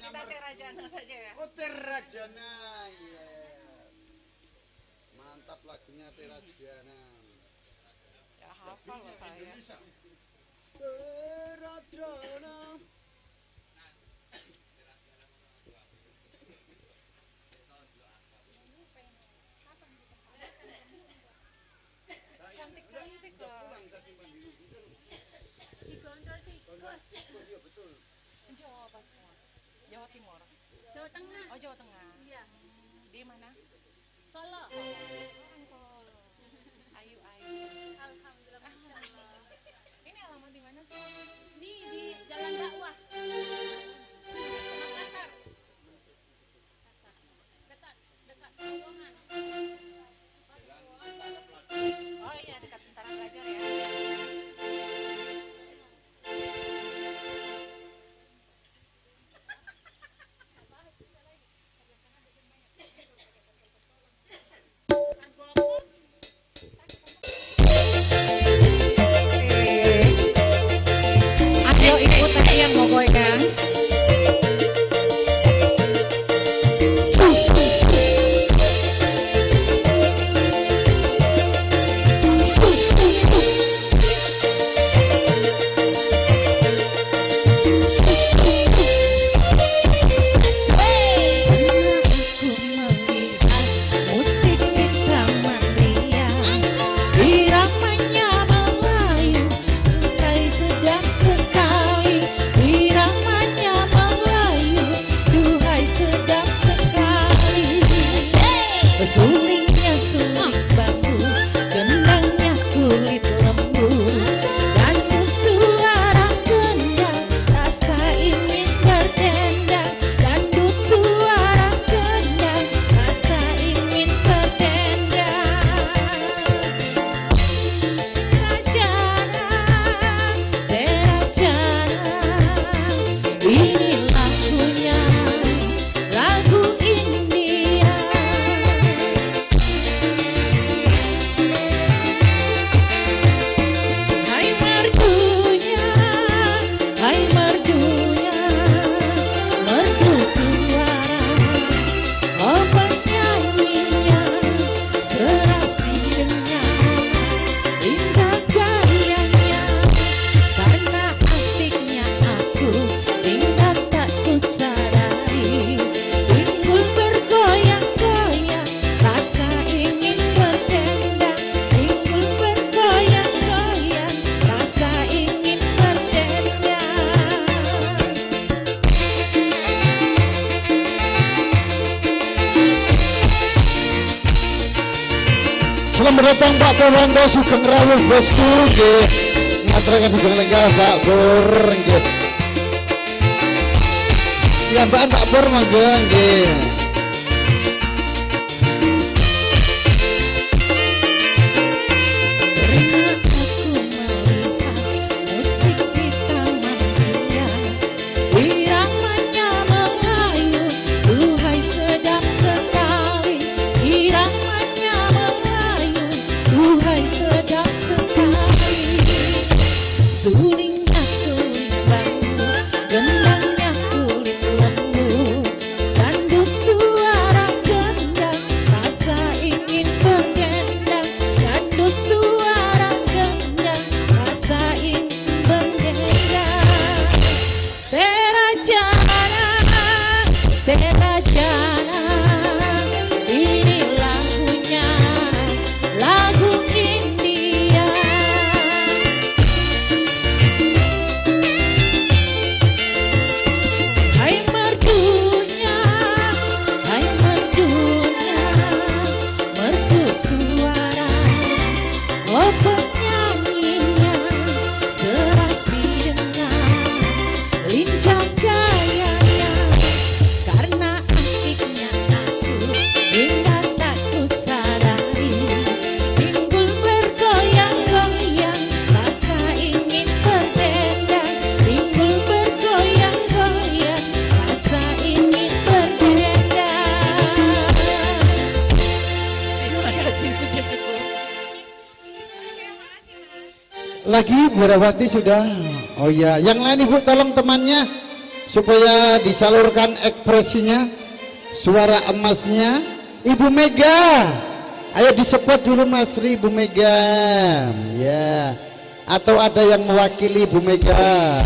G: Kita Terajana saja ya.
B: Oh Terajana, iya. Mantap lagunya Terajana.
G: Ya hafal loh saya.
B: Terajana.
G: Cantik-cantik loh.
B: Pulang tadi Mandiri.
C: Digondol tikus.
B: Iya betul.
G: Jawa apa semua? Jawa Timur.
C: Jawa Tengah.
G: Oh Jawa Tengah.
C: Iya.
G: Di mana?
C: Solo.
G: Orang Solo. Ayu Ayu.
C: Alhamdulillah, Masya Allah.
G: Ini alamat di mana sih?
C: Ini di Jalan Dakwah. Makassar. Dekat Terowongan.
G: Oh iya dekat Tentara Pelajar ya. Ayo ikut tadi yang mau goyang. Musik kita meriah, iramanya Melayu, duhai sedap sekali. Iramanya Melayu, duhai sedap sekali. Sulingnya suling bambu, gendangnya kulit lembu, dangdut suara gendang, rasa ingin berdendang. Dangdut suara gendang, rasa ingin berdendang. Terajana, ini lagunya, lagu India. Hai merdunya, hai merdunya, merdu suara, oh penyanyinya, serasi dengan indah gayanya. Karena asiknya aku, hingga tak kusadari, timbul bergoyang-goyang, rasa ingin berdendang. Timbul bergoyang-goyang, rasa ingin berdendang.
A: Selamat datang Pak Purwanto Sugeng Rawuh bosku nggih. Ngaturaken Sugeng Lenggah Pak Pur nggih. Ya Mbak Pak Pur monggo nggih.
G: Karena aku melihat musik di taman ria, iramanya Melayu, duhai sedap sekali. Iramanya Melayu, duhai sedap sekali. Sulingnya suling bambu, gendangnya kulit lembu, dangdut suara gendang, rasa ingin berdendang. Dangdut suara gendang, rasa ingin berdendang. Terajana, Terajana, ini lagunya, lagu India. Hai merdunya, merdu suara, oh penyanyinya, serasi dengan lincah gayanya. Karena asiknya aku, hingga tak kusadari, timbul bergoyang-goyang, rasa ingin berdendang. Timbul bergoyang-goyang, rasa ingin berdendang. Terima kasih sudah cukup.
A: Lagi Bu Rawati sudah. Oh iya, yang lain Ibu tolong temannya. supaya disalurkan ekspresinya, suara emasnya Ibu Mega. Ayo disebut dulu Mas Ri, Ibu Mega ya, atau ada yang mewakili Ibu Mega.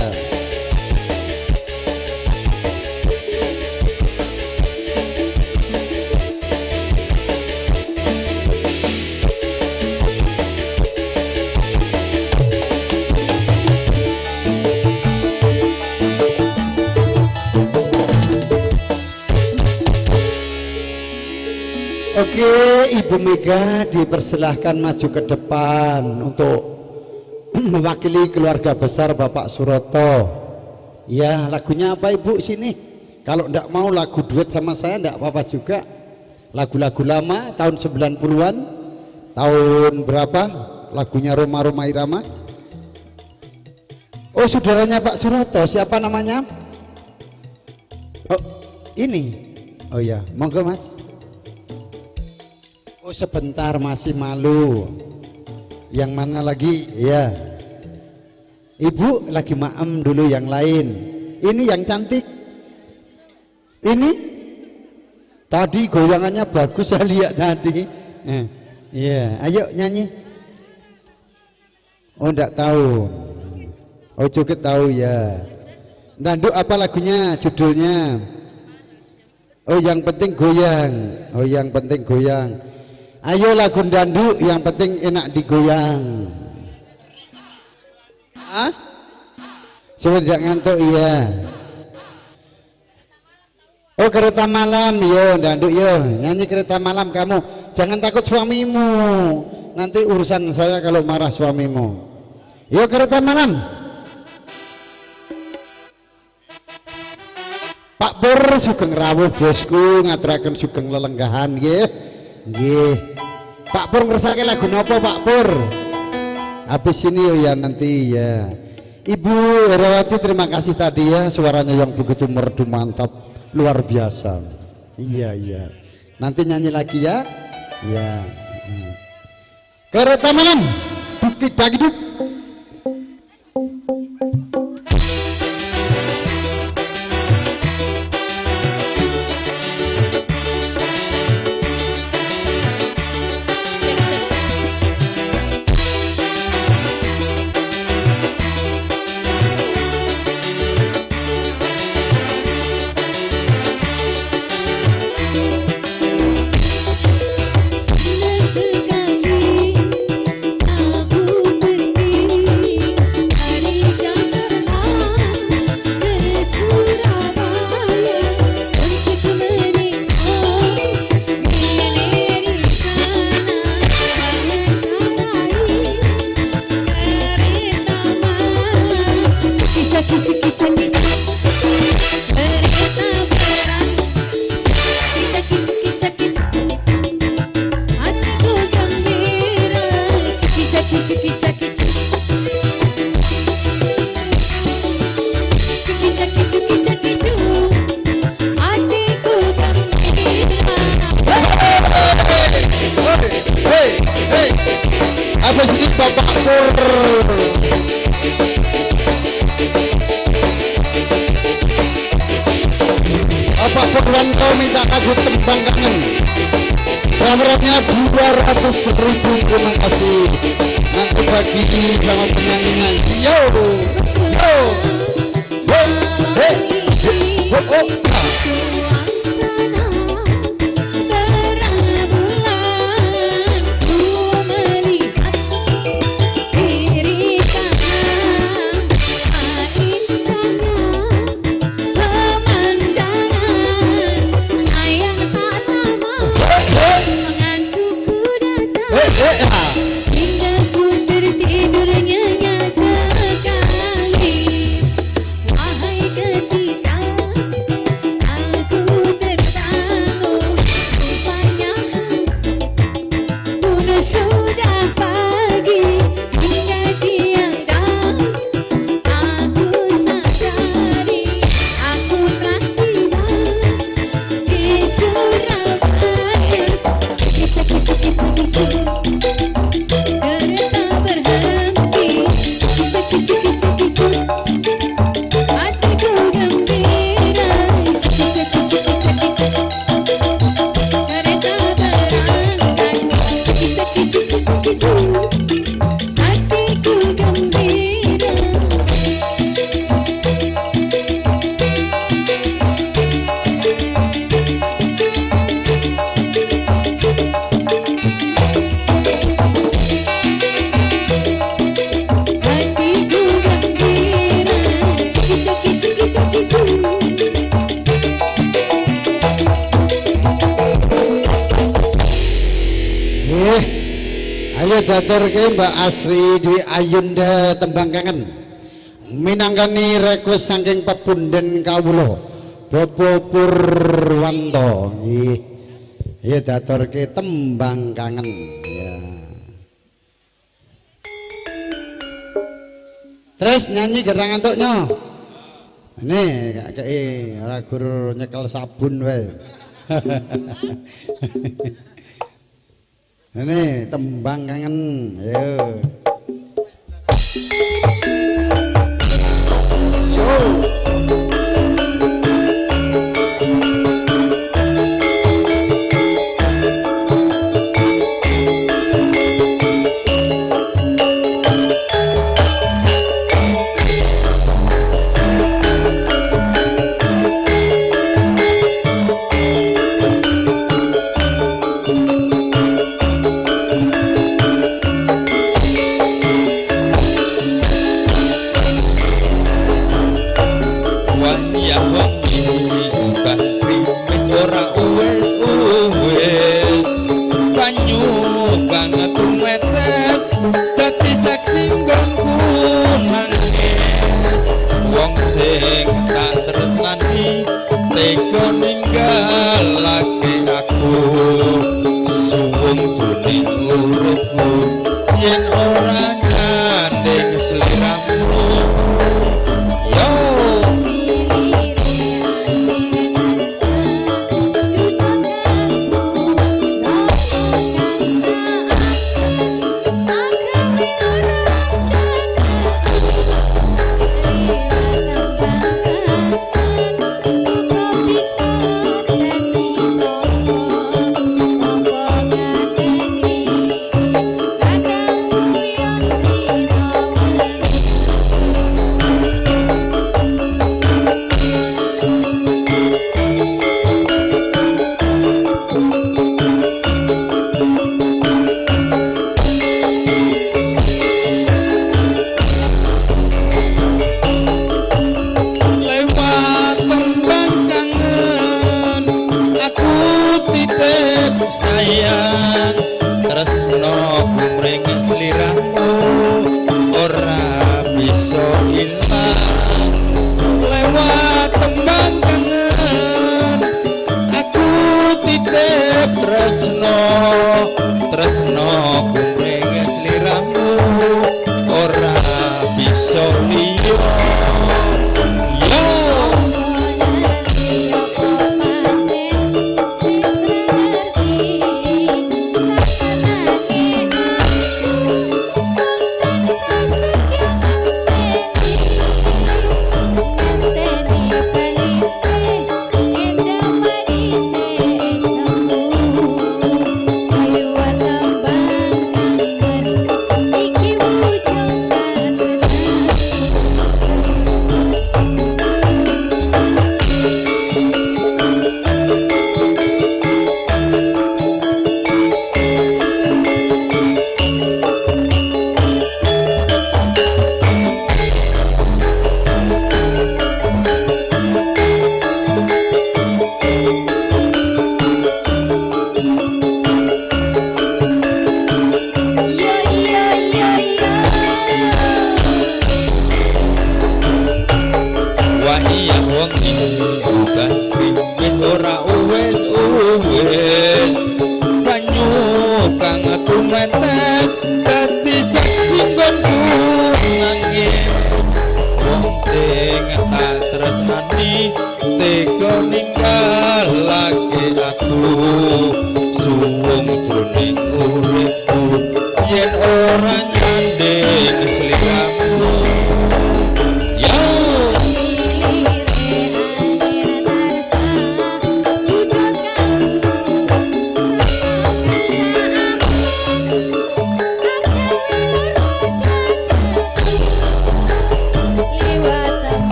A: Oke, Ibu Mega dipersilahkan maju ke depan untuk mewakili keluarga besar Bapak Suroto. Ya, lagunya apa Ibu sini? Kalau enggak mau lagu duet sama saya enggak apa-apa juga. Lagu-lagu lama tahun 90-an. Tahun berapa? Lagunya Roma Roma Irama. Oh, saudaranya Pak Suroto, siapa namanya? Oh, ini. Oh ya, monggo Mas. Oh sebentar, masih malu. Yang mana lagi? Ya, Ibu lagi maem dulu yang lain. Ini yang cantik. Ini tadi goyangannya bagus saya lihat tadi. Iya, ayo nyanyi. Oh enggak tahu. Oh juga tahu ya. Danduk apa lagunya, judulnya? Oh yang penting goyang. Oh yang penting goyang. Ayo lagu danduk yang penting enak digoyang. Ah? Supaya tidak ngantuk ya. Oh kereta malam, yo danduk yo, nyanyi kereta malam kamu. Jangan takut suamimu. Nanti urusan saya kalau marah suamimu. Yo kereta malam. Pak Pur sugeng rawuh bosku, ngaturaken sugeng lelenggahan nggih. Nggih. Pak Pur ngersake lagu napa Pak Pur? Habis ini oh ya nanti ya. Ibu Herawati terima kasih tadi ya, suaranya yang begitu merdu mantap, luar biasa. Iya iya. Nanti nyanyi lagi ya. Ya. Kereta malam. Bukti dagiduk. Apa sih Bapak Pur? Bapak Purwanto minta lagu tembang kangen. Sameratnya 200.000, terima kasih. Nanti bagi sama penyanyinya. Yo, yo, hey,
G: Aku
A: daturke Mbak Asri Dwi Ayunda tembang kangen minangkani request saking pepunden kawula Bobo Purwanto nggih daturke tembang kangen ya. Terus nyanyi gerang antuknya ini kakek ora gur nyekel sabun wae. Ini tembang kangen yo.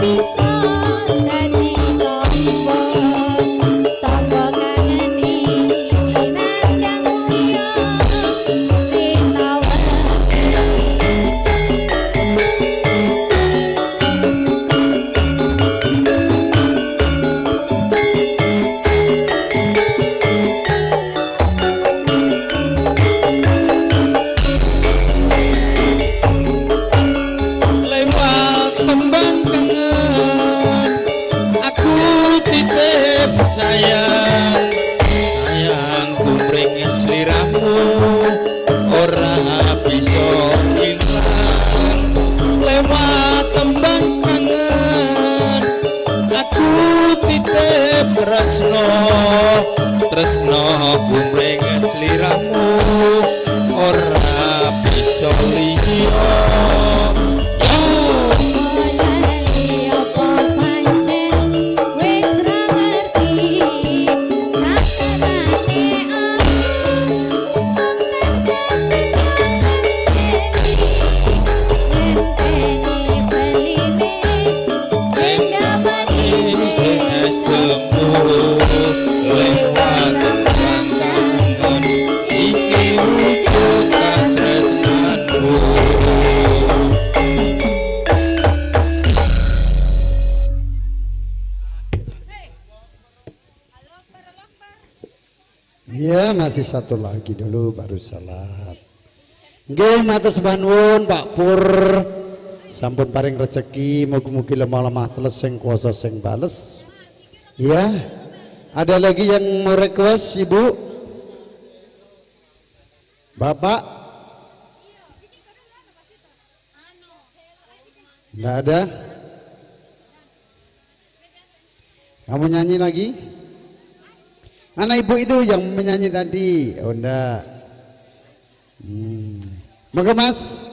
G: Bisa dadi tombol
E: titip sayang sayang kumring sliramu ora bisa ilang lewat tembang kangen aku titip tresno tresno kumring sliramu ora bisa liya
A: Ya masih satu lagi dulu baru salat. Nggih matur sembah nuwun Pak Pur. Sampun paring rezeki mugi-mugi lemah-lemah teles sing kuasa sing bales. Ya. Ada lagi yang mau request Ibu? Bapak? Enggak ada? Kamu nyanyi lagi? Mana ibu itu yang menyanyi tadi? Oh enggak. Moga Mas.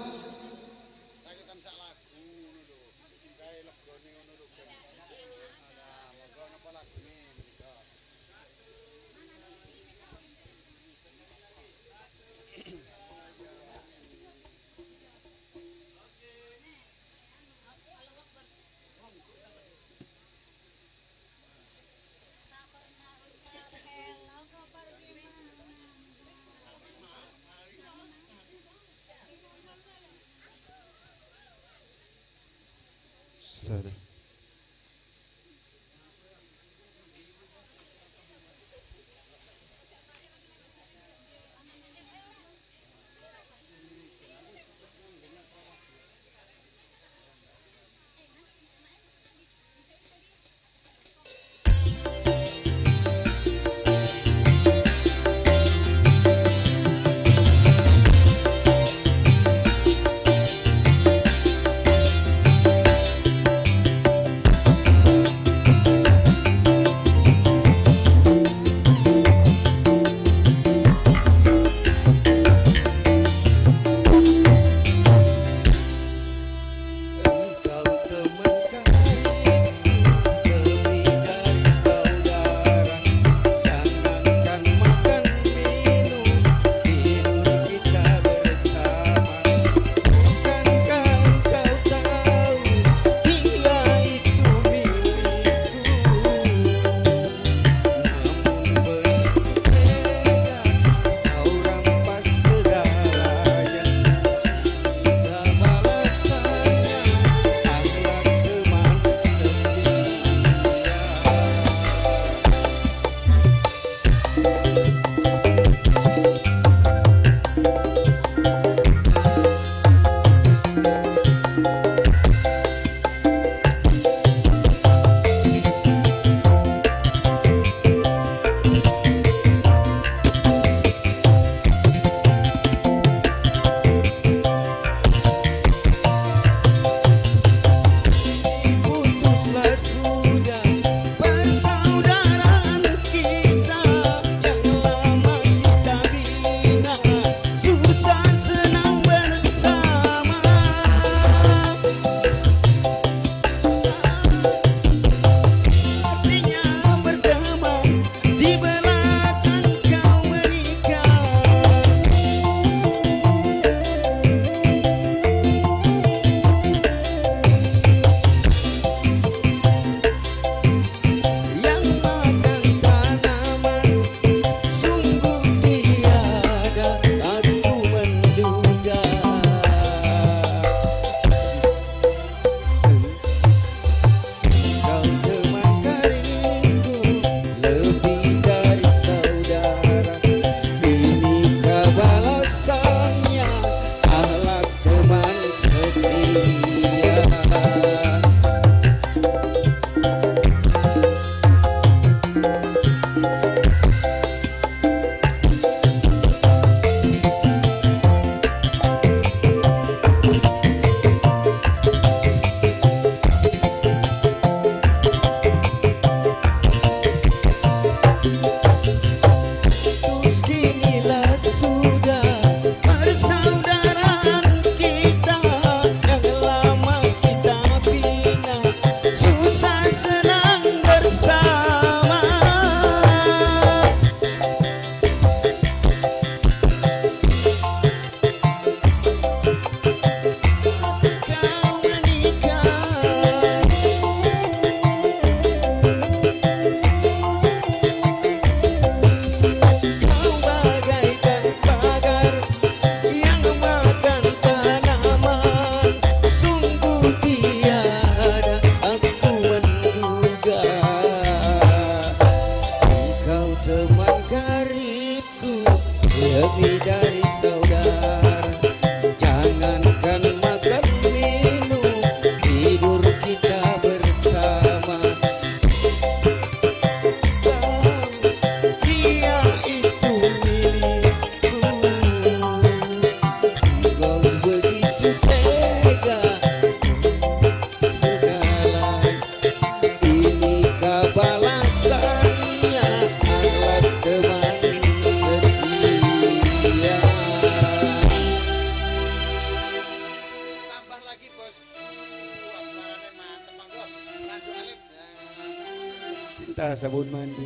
A: cinta sabun mandi.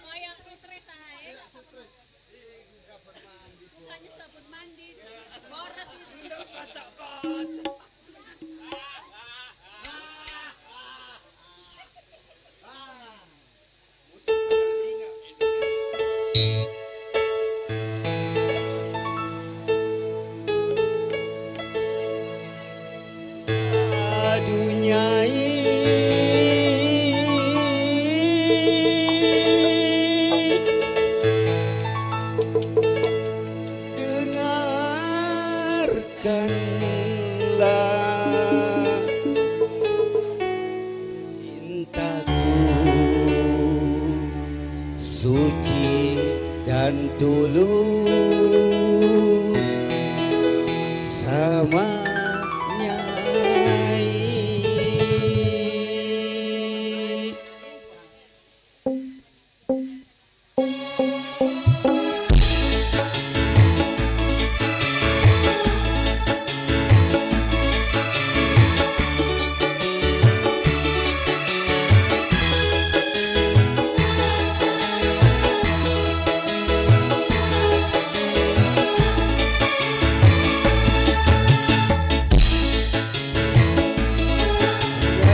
C: Kayak sutre saya. Sukanya sabun mandi. Boros itu.
A: Aduh nyai, dengarkanlah cintaku suci dan tulus sama Nyai.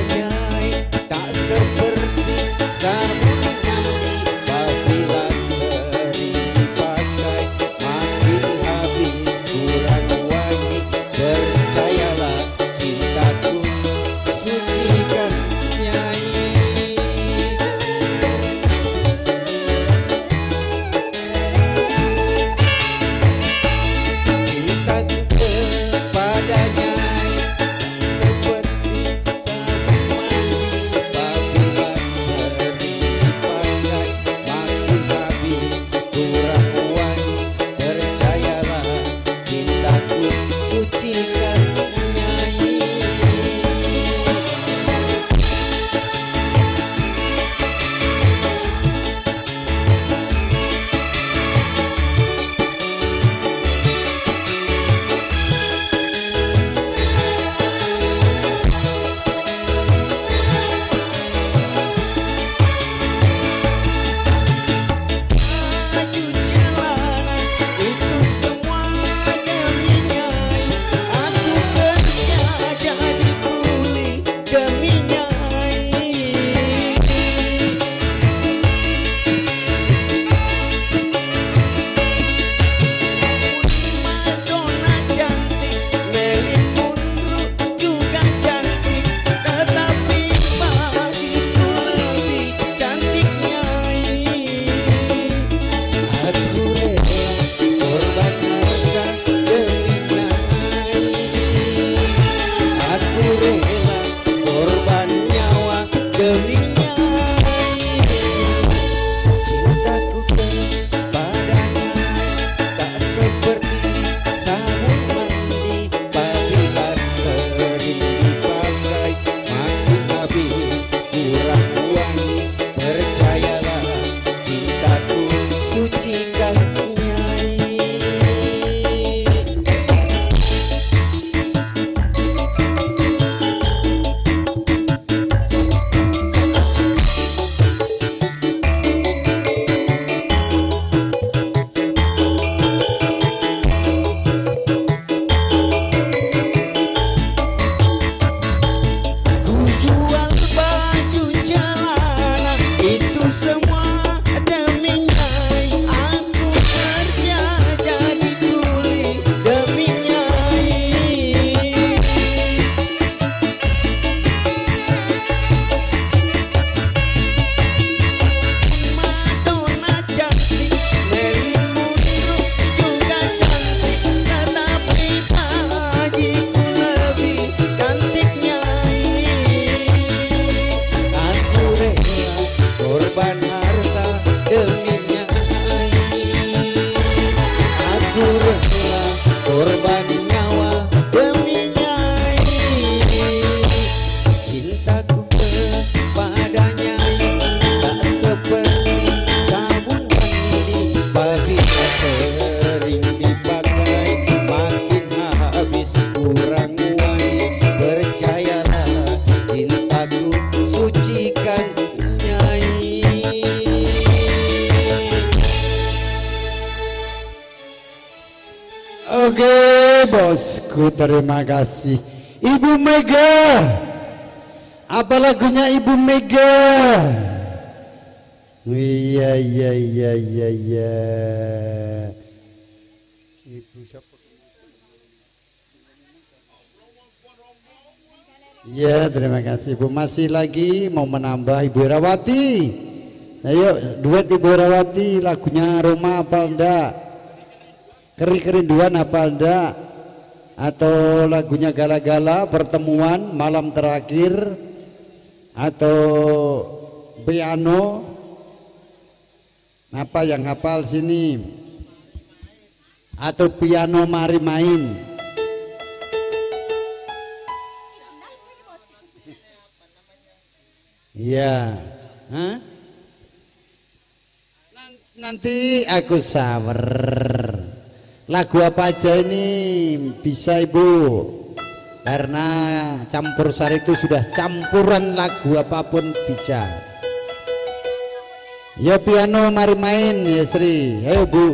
A: Nyai tak seperti sabun mandi, apabila sering dipakai makin habis kurang wangi. Percayalah cintaku sucikan Nyai. Cintaku kepada Nyai seperti sabun mandi, apabila sering dipakai makin habis kurang wangi. Percayalah cintaku sucikan Nyai. Maju jalanan itu semua demi Nyai. Aku kerja jadi kuli demi Nyai. Madonna cantik, Marilyn Monroe juga cantik, tetapi bagiku lebih cantik Nyai. Aku rela korban harga demi Nyai. Aku rela korban nyawa demi Nyai. Cintaku kepada Nyai tak seperti sabun mandi, apabila sering dipakai makin habis kurang wangi. Percayalah cintaku sucikan Nyai. Ku jual baju jalanan itu semua demi Nyai. Aku kerja jadi kuli demi Nyai. Madonna cantik, Marilyn Monroe juga cantik, tetapi bagiku lebih cantik Nyai. Aku rela korban harta demi Nyai. Aku rela korban nyawa demi Nyai. Cintaku kepada Nyai tak seperti sabun mandi, apabila sering dipakai makin habis kurang wangi. Percayalah cintaku bosku, terima kasih. Ibu Mega. Apa lagunya Ibu Mega? Iya. Ibu siapa? Ya, terima kasih Bu. Masih lagi mau menambah Ibu Herawati. Ayo duet Ibu Herawati, lagunya Roma apa enggak? Kerinduan apa enggak? Atau lagunya Gala-Gala, Pertemuan, Malam Terakhir, atau piano? Apa yang hafal sini? Atau piano mari main? Iya. Hah? Nanti aku sawer. Lagu apa aja ini bisa Ibu? Karena campur sari itu sudah campuran lagu apapun bisa. Ya piano mari main ya Sri. Ayo Bu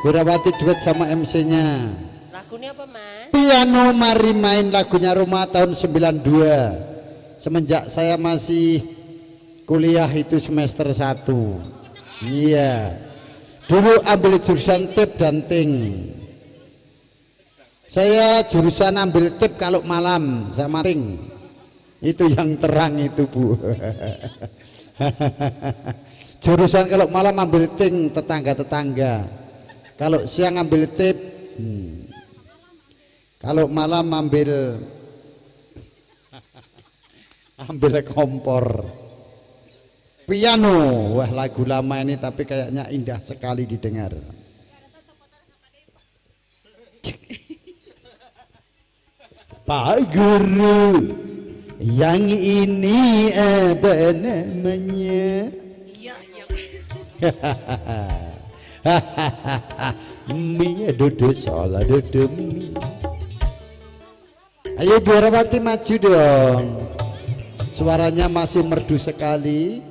A: Herawati duet sama MC-nya.
G: Lagunya apa Mas?
A: Piano mari main, lagunya Roma tahun 92. Semenjak saya masih kuliah itu semester 1. Iya. Dulu ambil jurusan tip dan ting. Saya jurusan ambil tip kalau malam sama ting. Itu yang terang itu Bu. Jurusan kalau malam ambil ting, tetangga-tetangga. Kalau siang ambil tip, kalau malam ambil kompor. Piano, wah lagu lama ini tapi kayaknya indah sekali didengar. Pak Guru, yang ini apa namanya?
G: Iya.
A: Mie dodo salah dodo mie. Ayo Bu Herawati maju dong. Suaranya masih merdu sekali.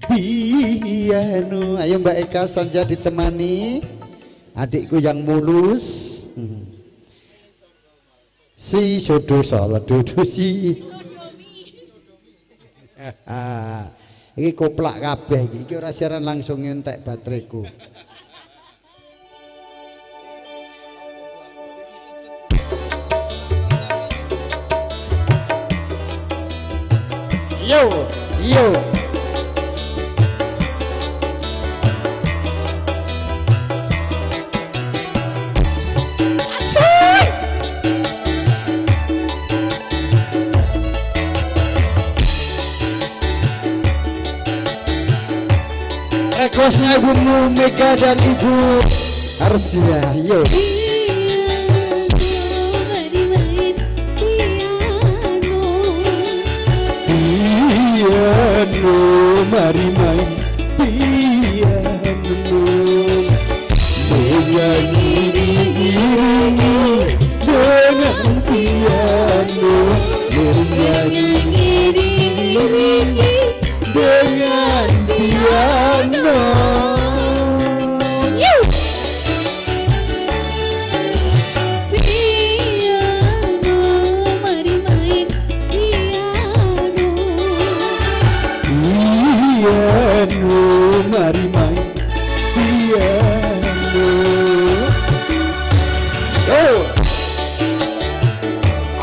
A: Piano, ayo Mbak Eka Sanja ditemani adikku yang mulus. Si sodo salah dodo si. Iki koplak kabeh iki ora siaran langsung ngentek bateraiku. Yo. Requestnya Ibu Mega dan Ibu Arsia. Yo. Piano mari main piano, menyanyi diiringi dengan piano, menyanyi diiringi dengan piano. Piano mari main piano. Oh,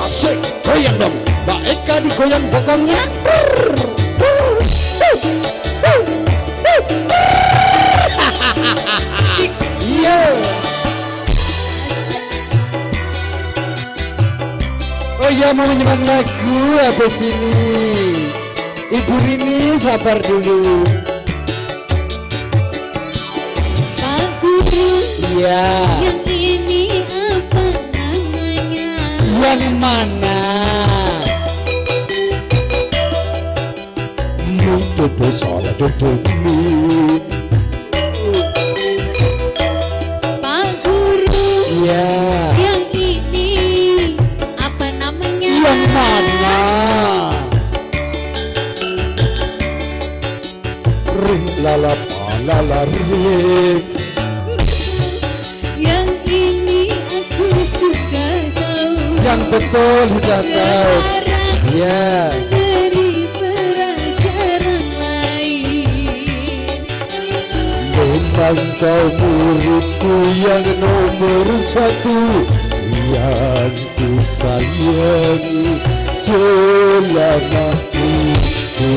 A: asik goyang dong, Mbak Eka digoyang bokongnya. Iya. Oh ya, mau menyebar lagu habis ini. Ibu Rini sabar dulu.
F: Pak Guru,
A: Iya.
F: yang ini apa namanya?
A: Yang mana? Mi dodo salah dodo mi.
F: Pak Guru,
A: Iya.
F: yang ini apa namanya?
A: Yang mana? Ring lala pa lala ring. yang betul sudah tahu. Ya.
G: Beri pelajaran lain.
A: Memang kau muridku yang nomor satu, yang ku sayangi selama hidupku.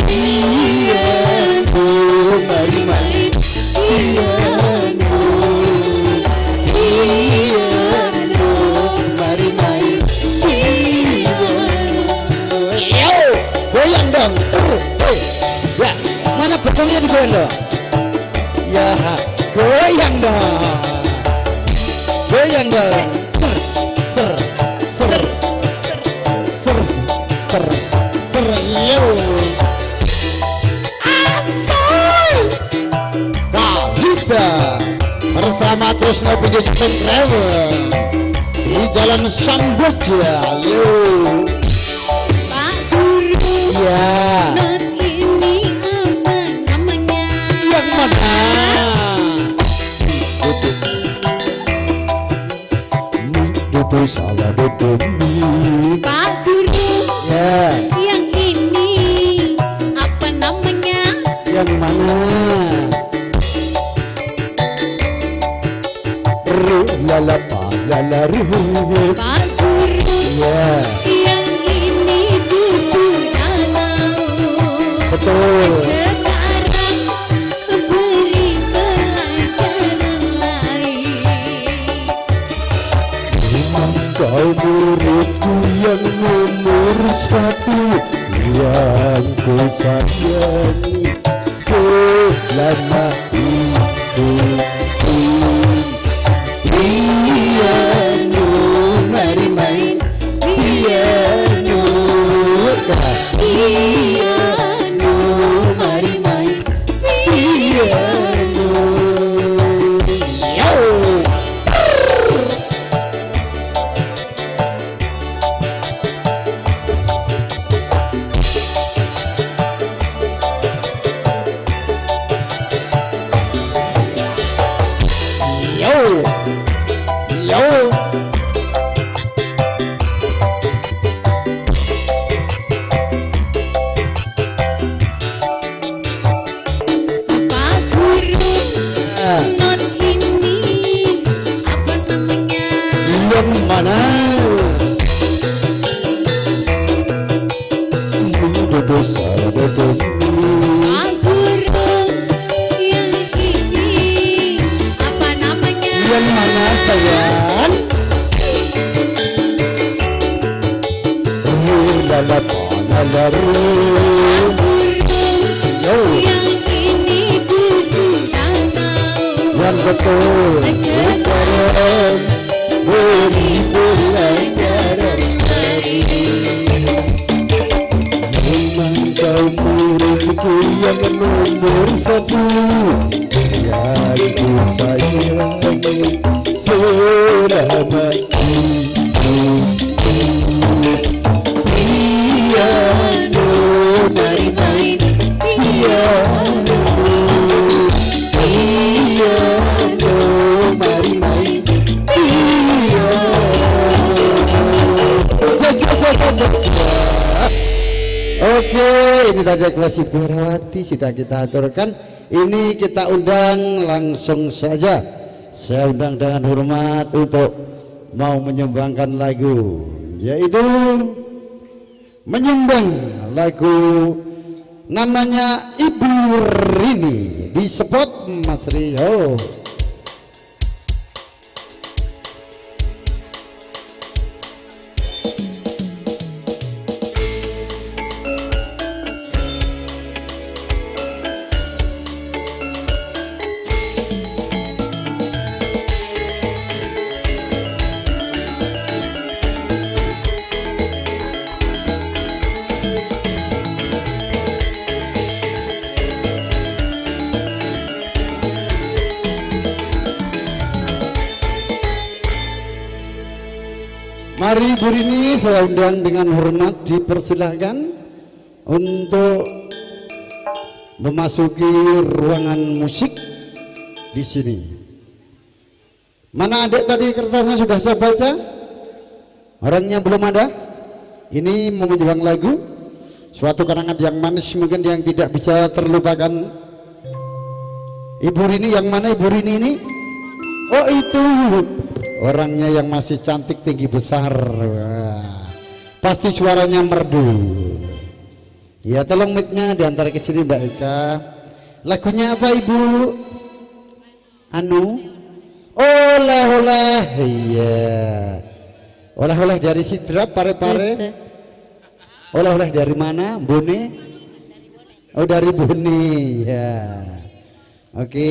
A: Piano, mari main piano. Piano, mari main piano. Yo, goyang dong. Ya, mana betulnya digoyang dong? Ya, goyang dong. Goyang dong. Ser, ser, ser, ser, ser, ser, yo. Kalista bersama Trisno Pinggir Travel di Jalan Sambuja. Yo.
G: Pak Guru,
A: Ya.
G: not ini apa namanya?
A: Yang mana? Itu salah betul.
G: Pak Guru,
A: Ya.
G: yang ini apa namanya?
A: Yang mana? Ru lala pa lala ru.
G: Pak Guru,
A: Ya.
G: yang ini ku sudah tahu.
A: Betul.
G: Sekarang beri pelajaran lain.
A: Memang kau muridku yang nomor satu, yang ku sayangi selama hidupku. Piano, mari main piano. Piano, mari main piano. Yo. Yo. Yo.
G: Pak Guru,
A: Ah,
G: not ini apa namanya?
A: yang mana? Duduk salah duduk.
G: Pak Guru, yang ini apa namanya?
A: Yang mana sayang? Lala pa lala ru.
G: Pak Guru,
A: Yo.
G: yang ini ku sudah tahu.
A: Yang betul. Sekarang beri pelajaran lain. Memang kau muridku yang nomor satu, yang ku sayangi selama hidupku. Piano, mari main piano. Piano, mari main piano. Oke, ini tadi kelas Ibu Herawati sudah kita aturkan. Ini kita undang langsung saja. Saya undang dengan hormat untuk mau menyumbangkan lagu, yaitu menyumbang lagu namanya Ibu Rini di spot Mas Rio. Mari Bu Rini, saya undang dengan hormat, dipersilahkan untuk memasuki ruangan musik di sini. Mana adik tadi kertasnya sudah saya baca? Orangnya belum ada? Ini mau menjuang lagu suatu karangan yang manis mungkin yang tidak bisa terlupakan. Ibu Rini yang mana Ibu Rini ini? Oh itu orangnya yang masih cantik tinggi besar. Wah, pasti suaranya merdu. Ya tolong mic-nya diantar ke sini Mbak Eka. Lagunya apa Ibu? Anu? Oleh-oleh, iya. Oleh-oleh dari Sidrap, Pare-Pare. Oleh-oleh dari mana? Bone? Oh dari Bone, ya. Oke.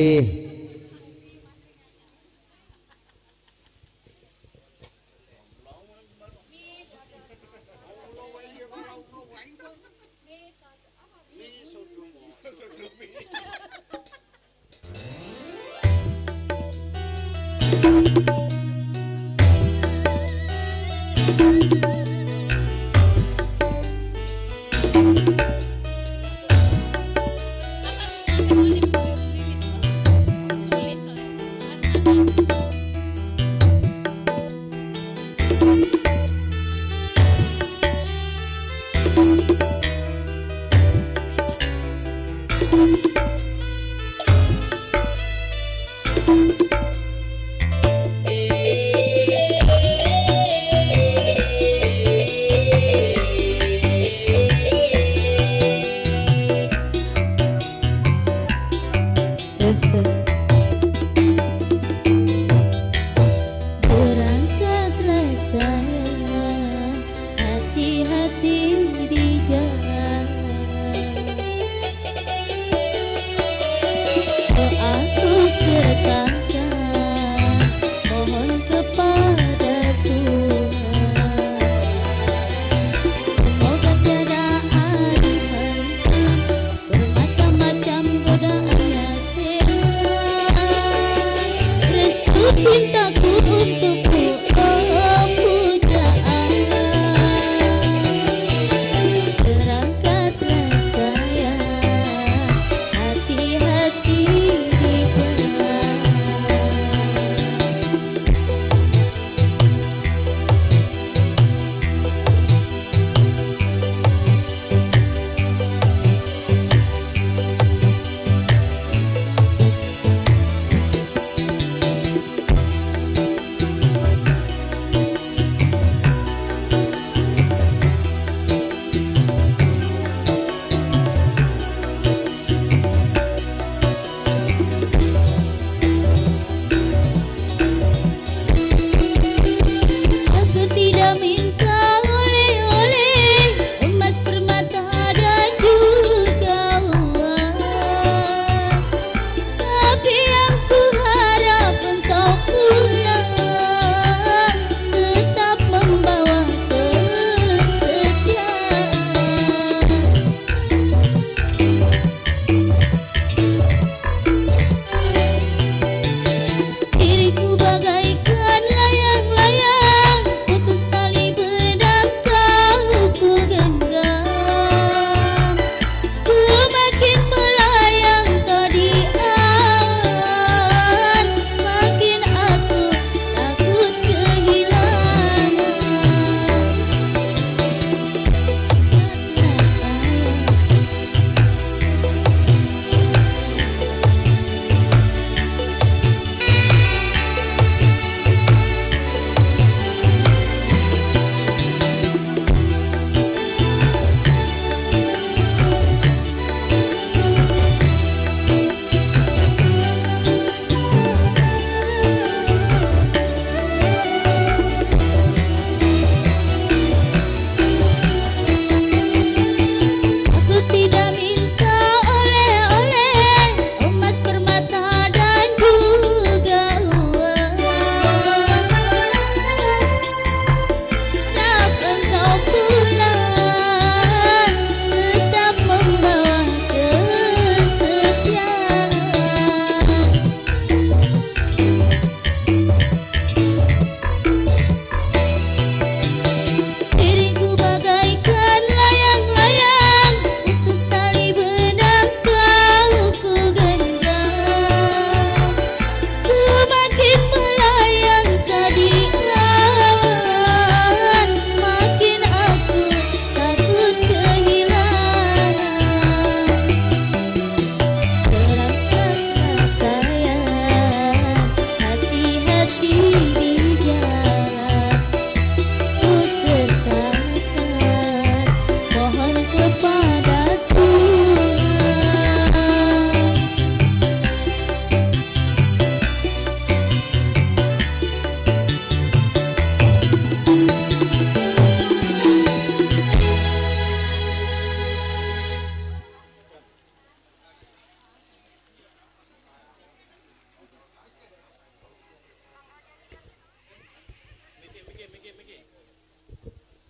G: Berangkatlah saya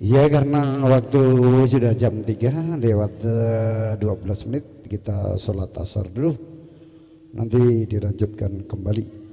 A: Ya karena waktu sudah jam 3 lewat 12 menit kita sholat asar dulu. Nanti dilanjutkan kembali.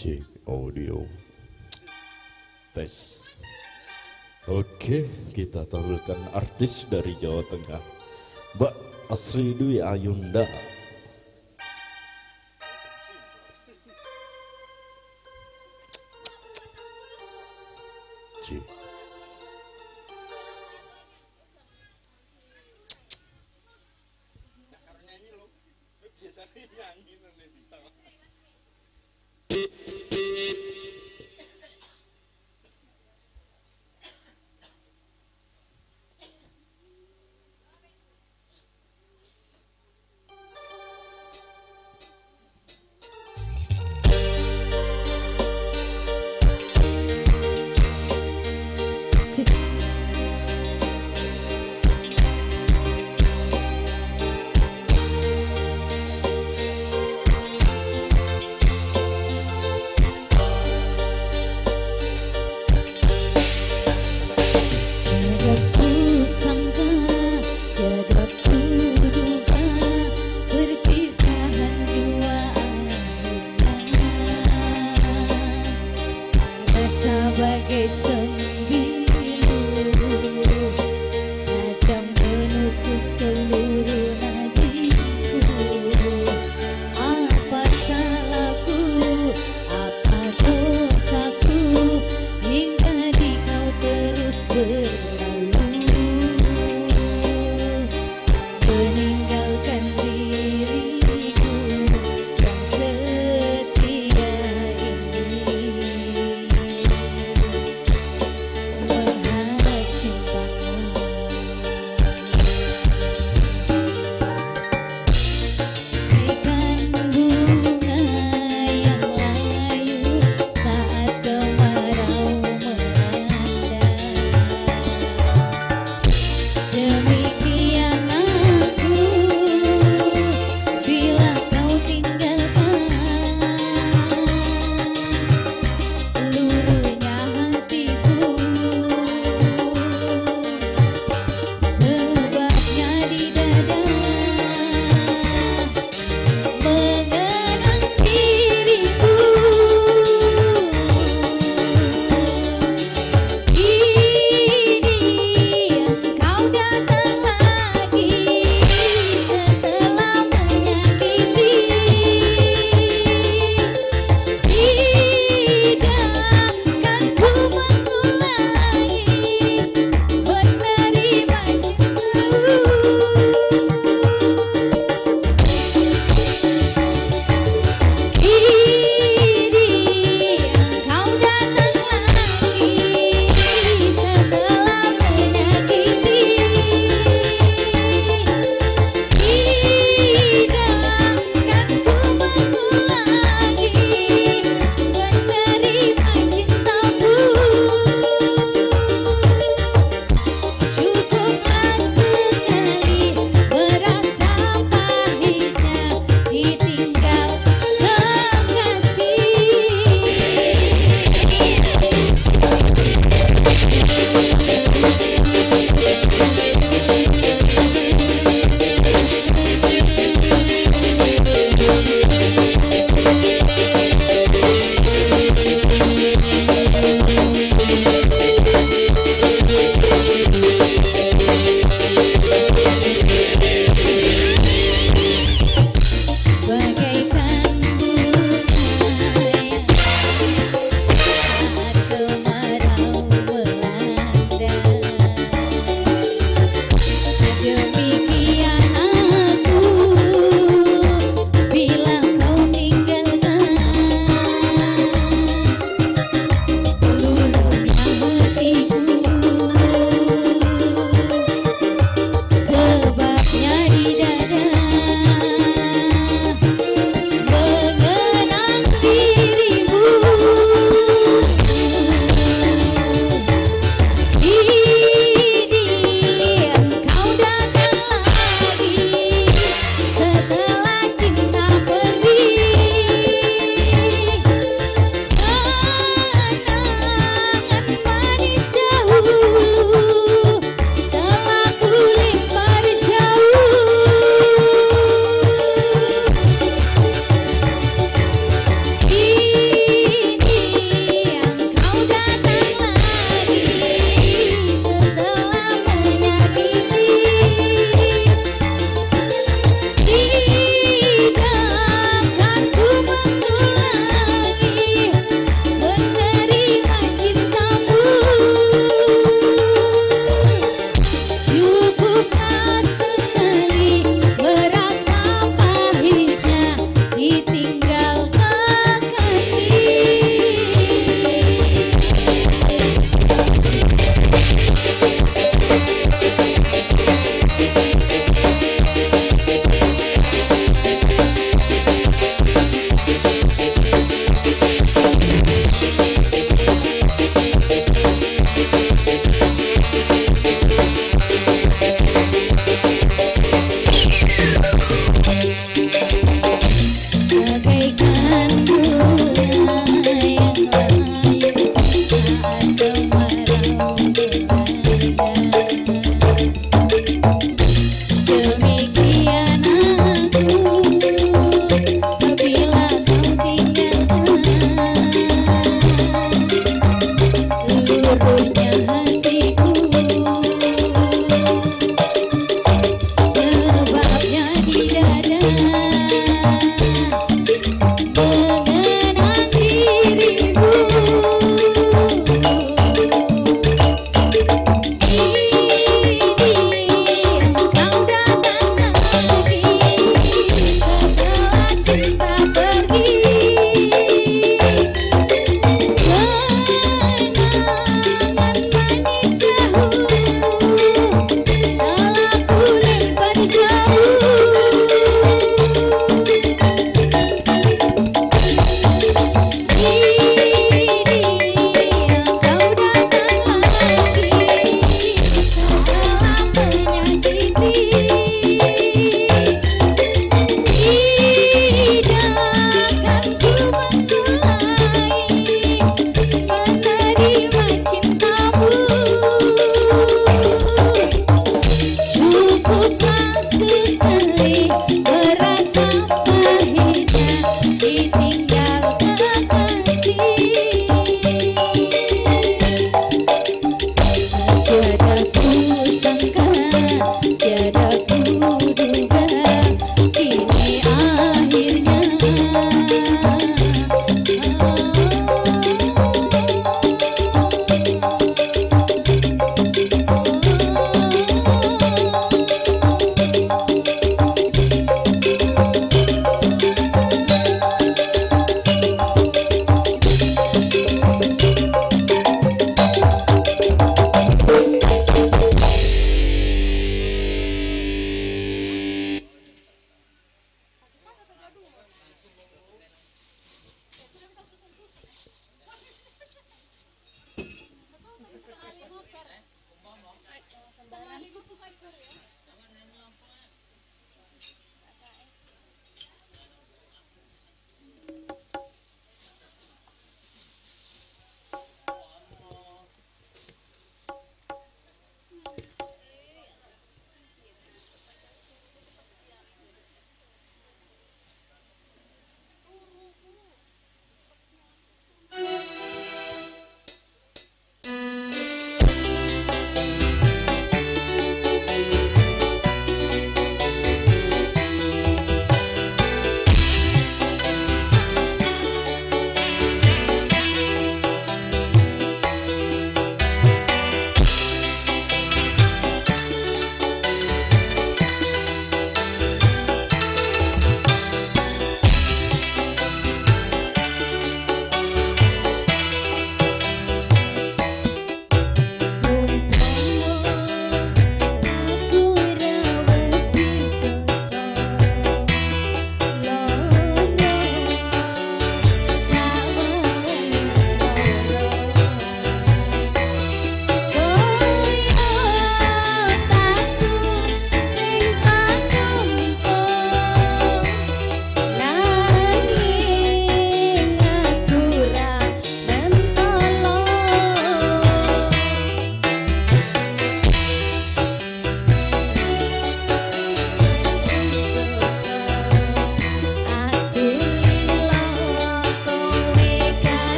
H: Cek audio tes. Oke, kita tampilkan artis dari Jawa Tengah, Mbak Asri Dwi Ayunda. Cek.
B: Nah, karena nyanyi lo, biasanya nyanyi nanti di tengah.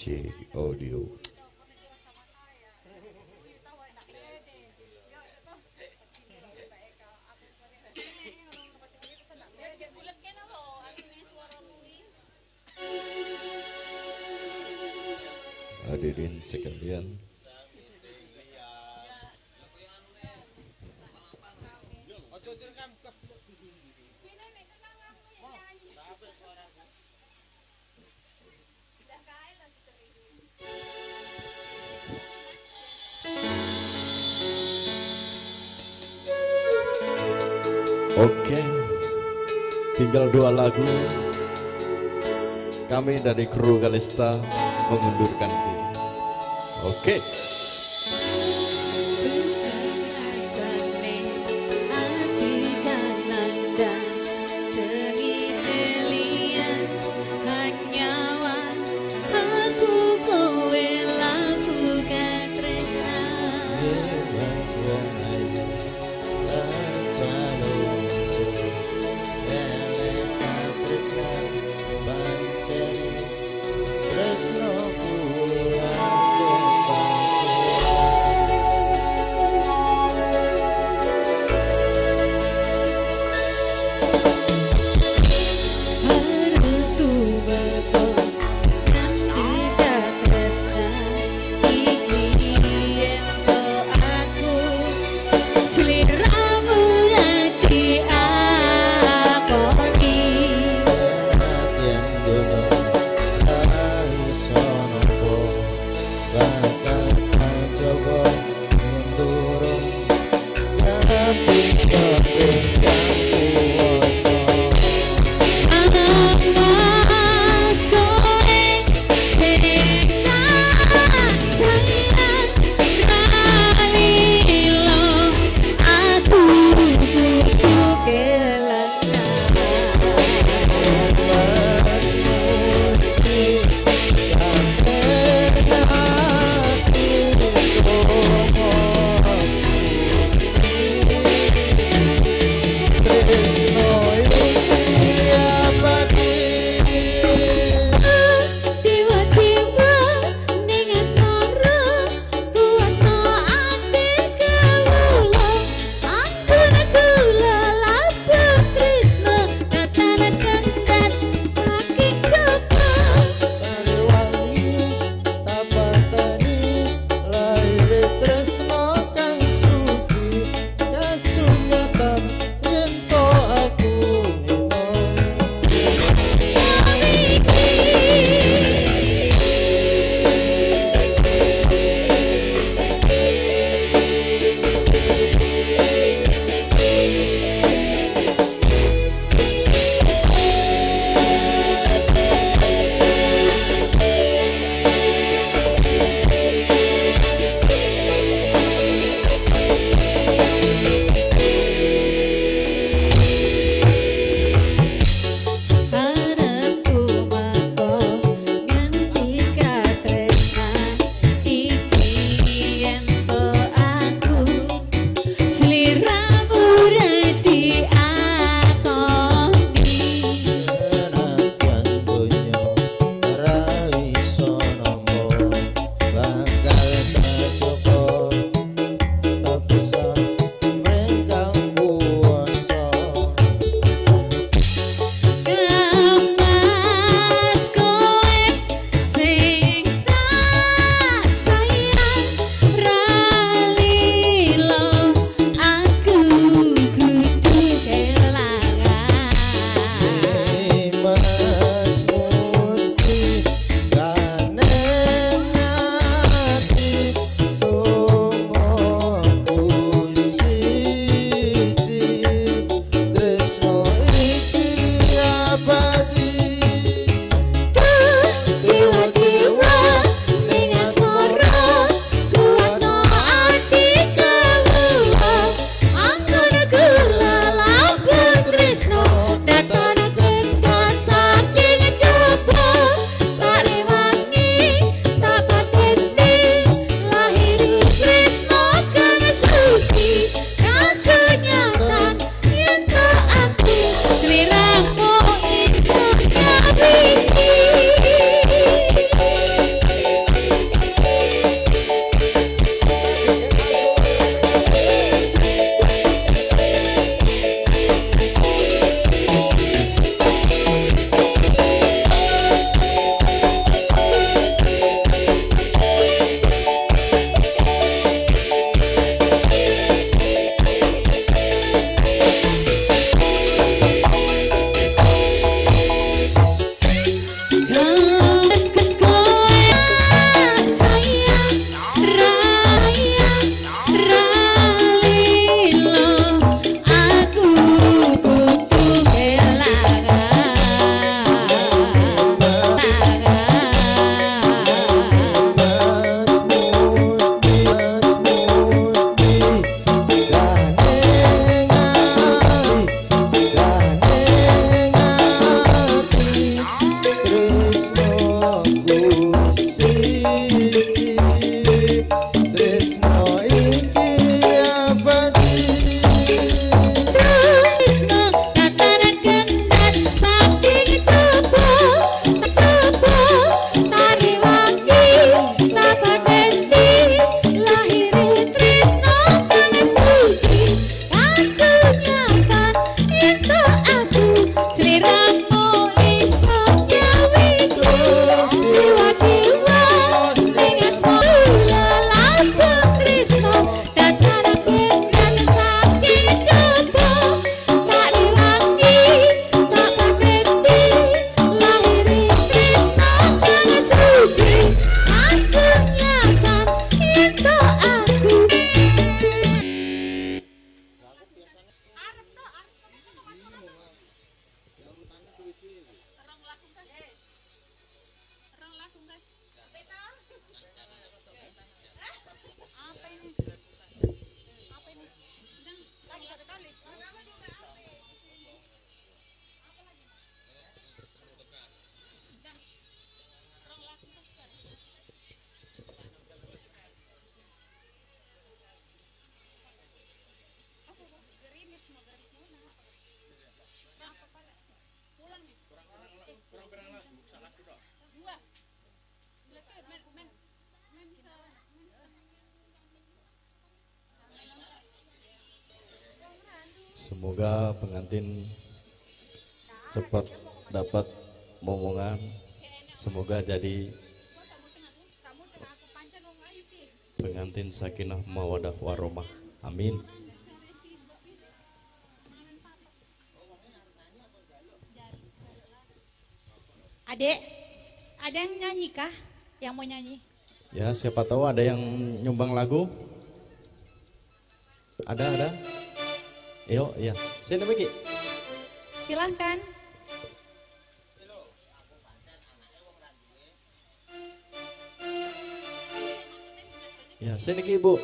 H: DJ Audio. Hadirin sekalian,
B: Ojo direkam ke.
H: oke, tinggal 2 lagu. Kami dari kru Kalista mengundurkan diri. Oke.
G: Rasane ati kananda sengit elian hanyawa aku kowe lakukan tresna
E: Mas wong ayu pancalo seleka tresna pancen tresno ku
H: Semoga pengantin cepat dapat momongan. Semoga jadi pengantin sakinah mawadah warahmah. Amin.
C: Adek, ada yang nyanyi kah? Yang mau nyanyi?
H: Ya, siapa tahu ada yang nyumbang lagu. Ada. Yo, iya. Sini Beki.
C: Silahkan.
H: Ya, sini Ki, Ibu.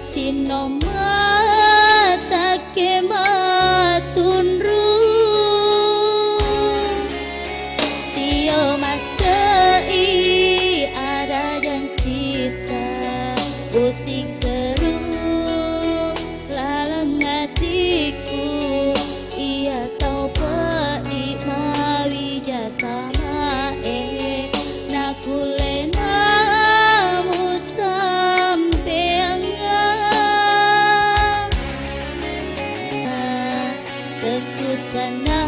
F: Cino mata ke matunru sio masei ada dan cita pusing terus lalang hatiku ia tahu pedik mawi jasa mae nakule namu sampai sana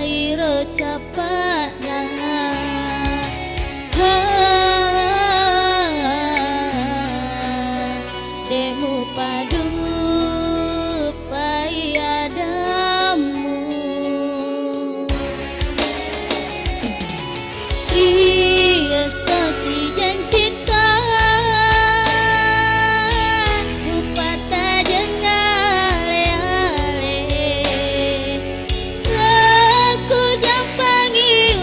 F: iro capana demu padu payadamu riasa si janjita upata jangan aku jampangi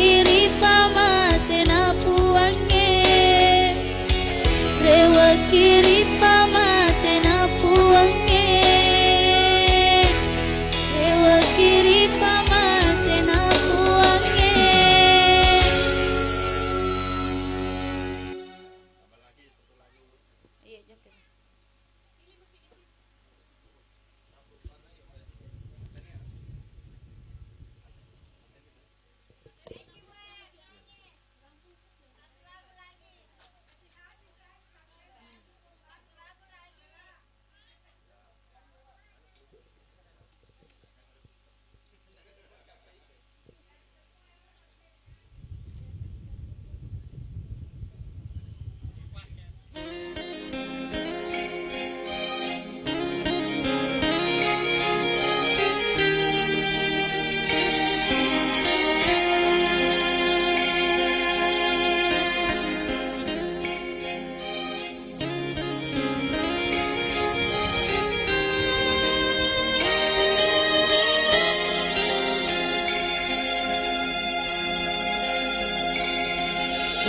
F: kiri pamasena puange, rewa kiri pamasena puange, rewa kiri pamasena puange. Iya, joget.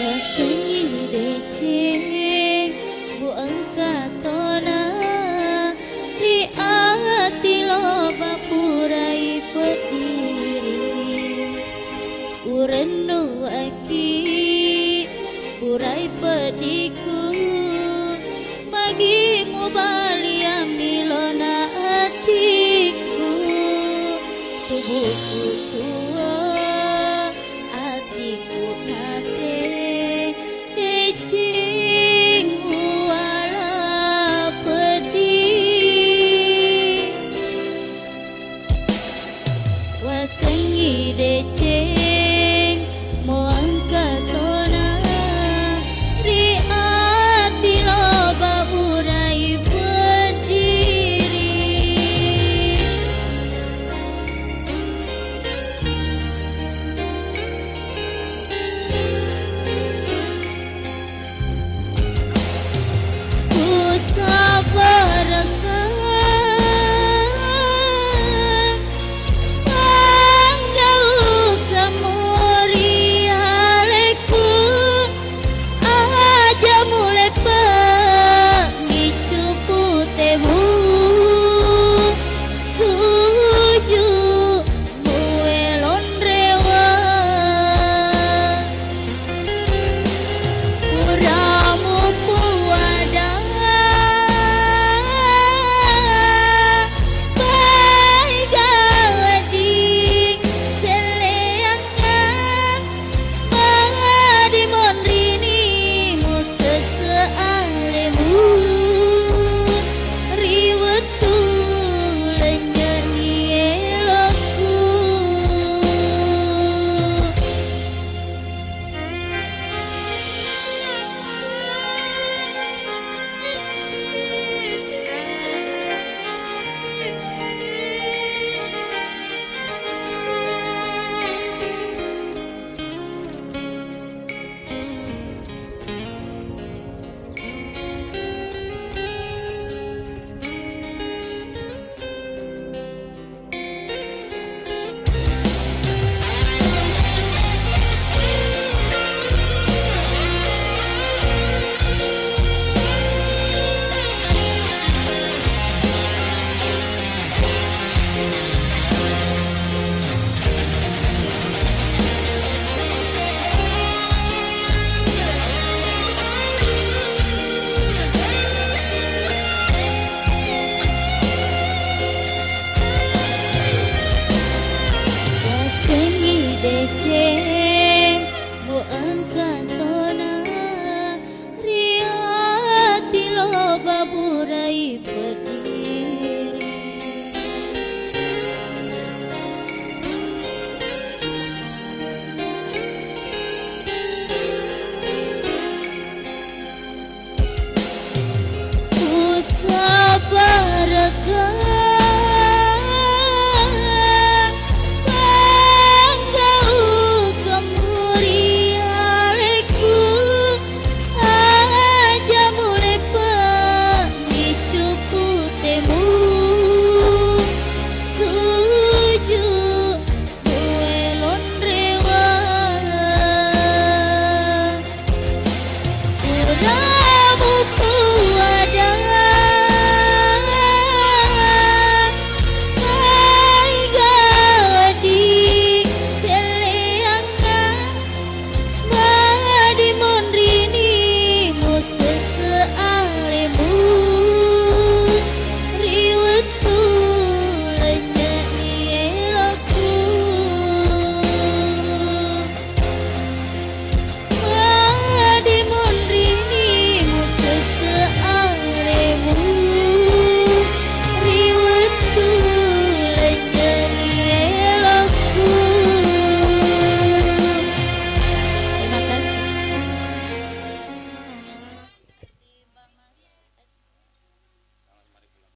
F: Wasengi dece bu angkatona ri ati loba purai pediri urenu aki purai pediku magimu balia milona atiku tubuhku tua atiku nate cing wala pedih wasengi deceng mo angkatona ri ati loba urai berdiri ku sabarkan panggau kamu rialeku aja mulai pengicu putemu suju muelon rewa uramu puada baik gading seleangan madi monrini mu sesealemu riwetu lenyani elokku wasengi deceng bu angkatona riati loba burai berdiri ku sabarkan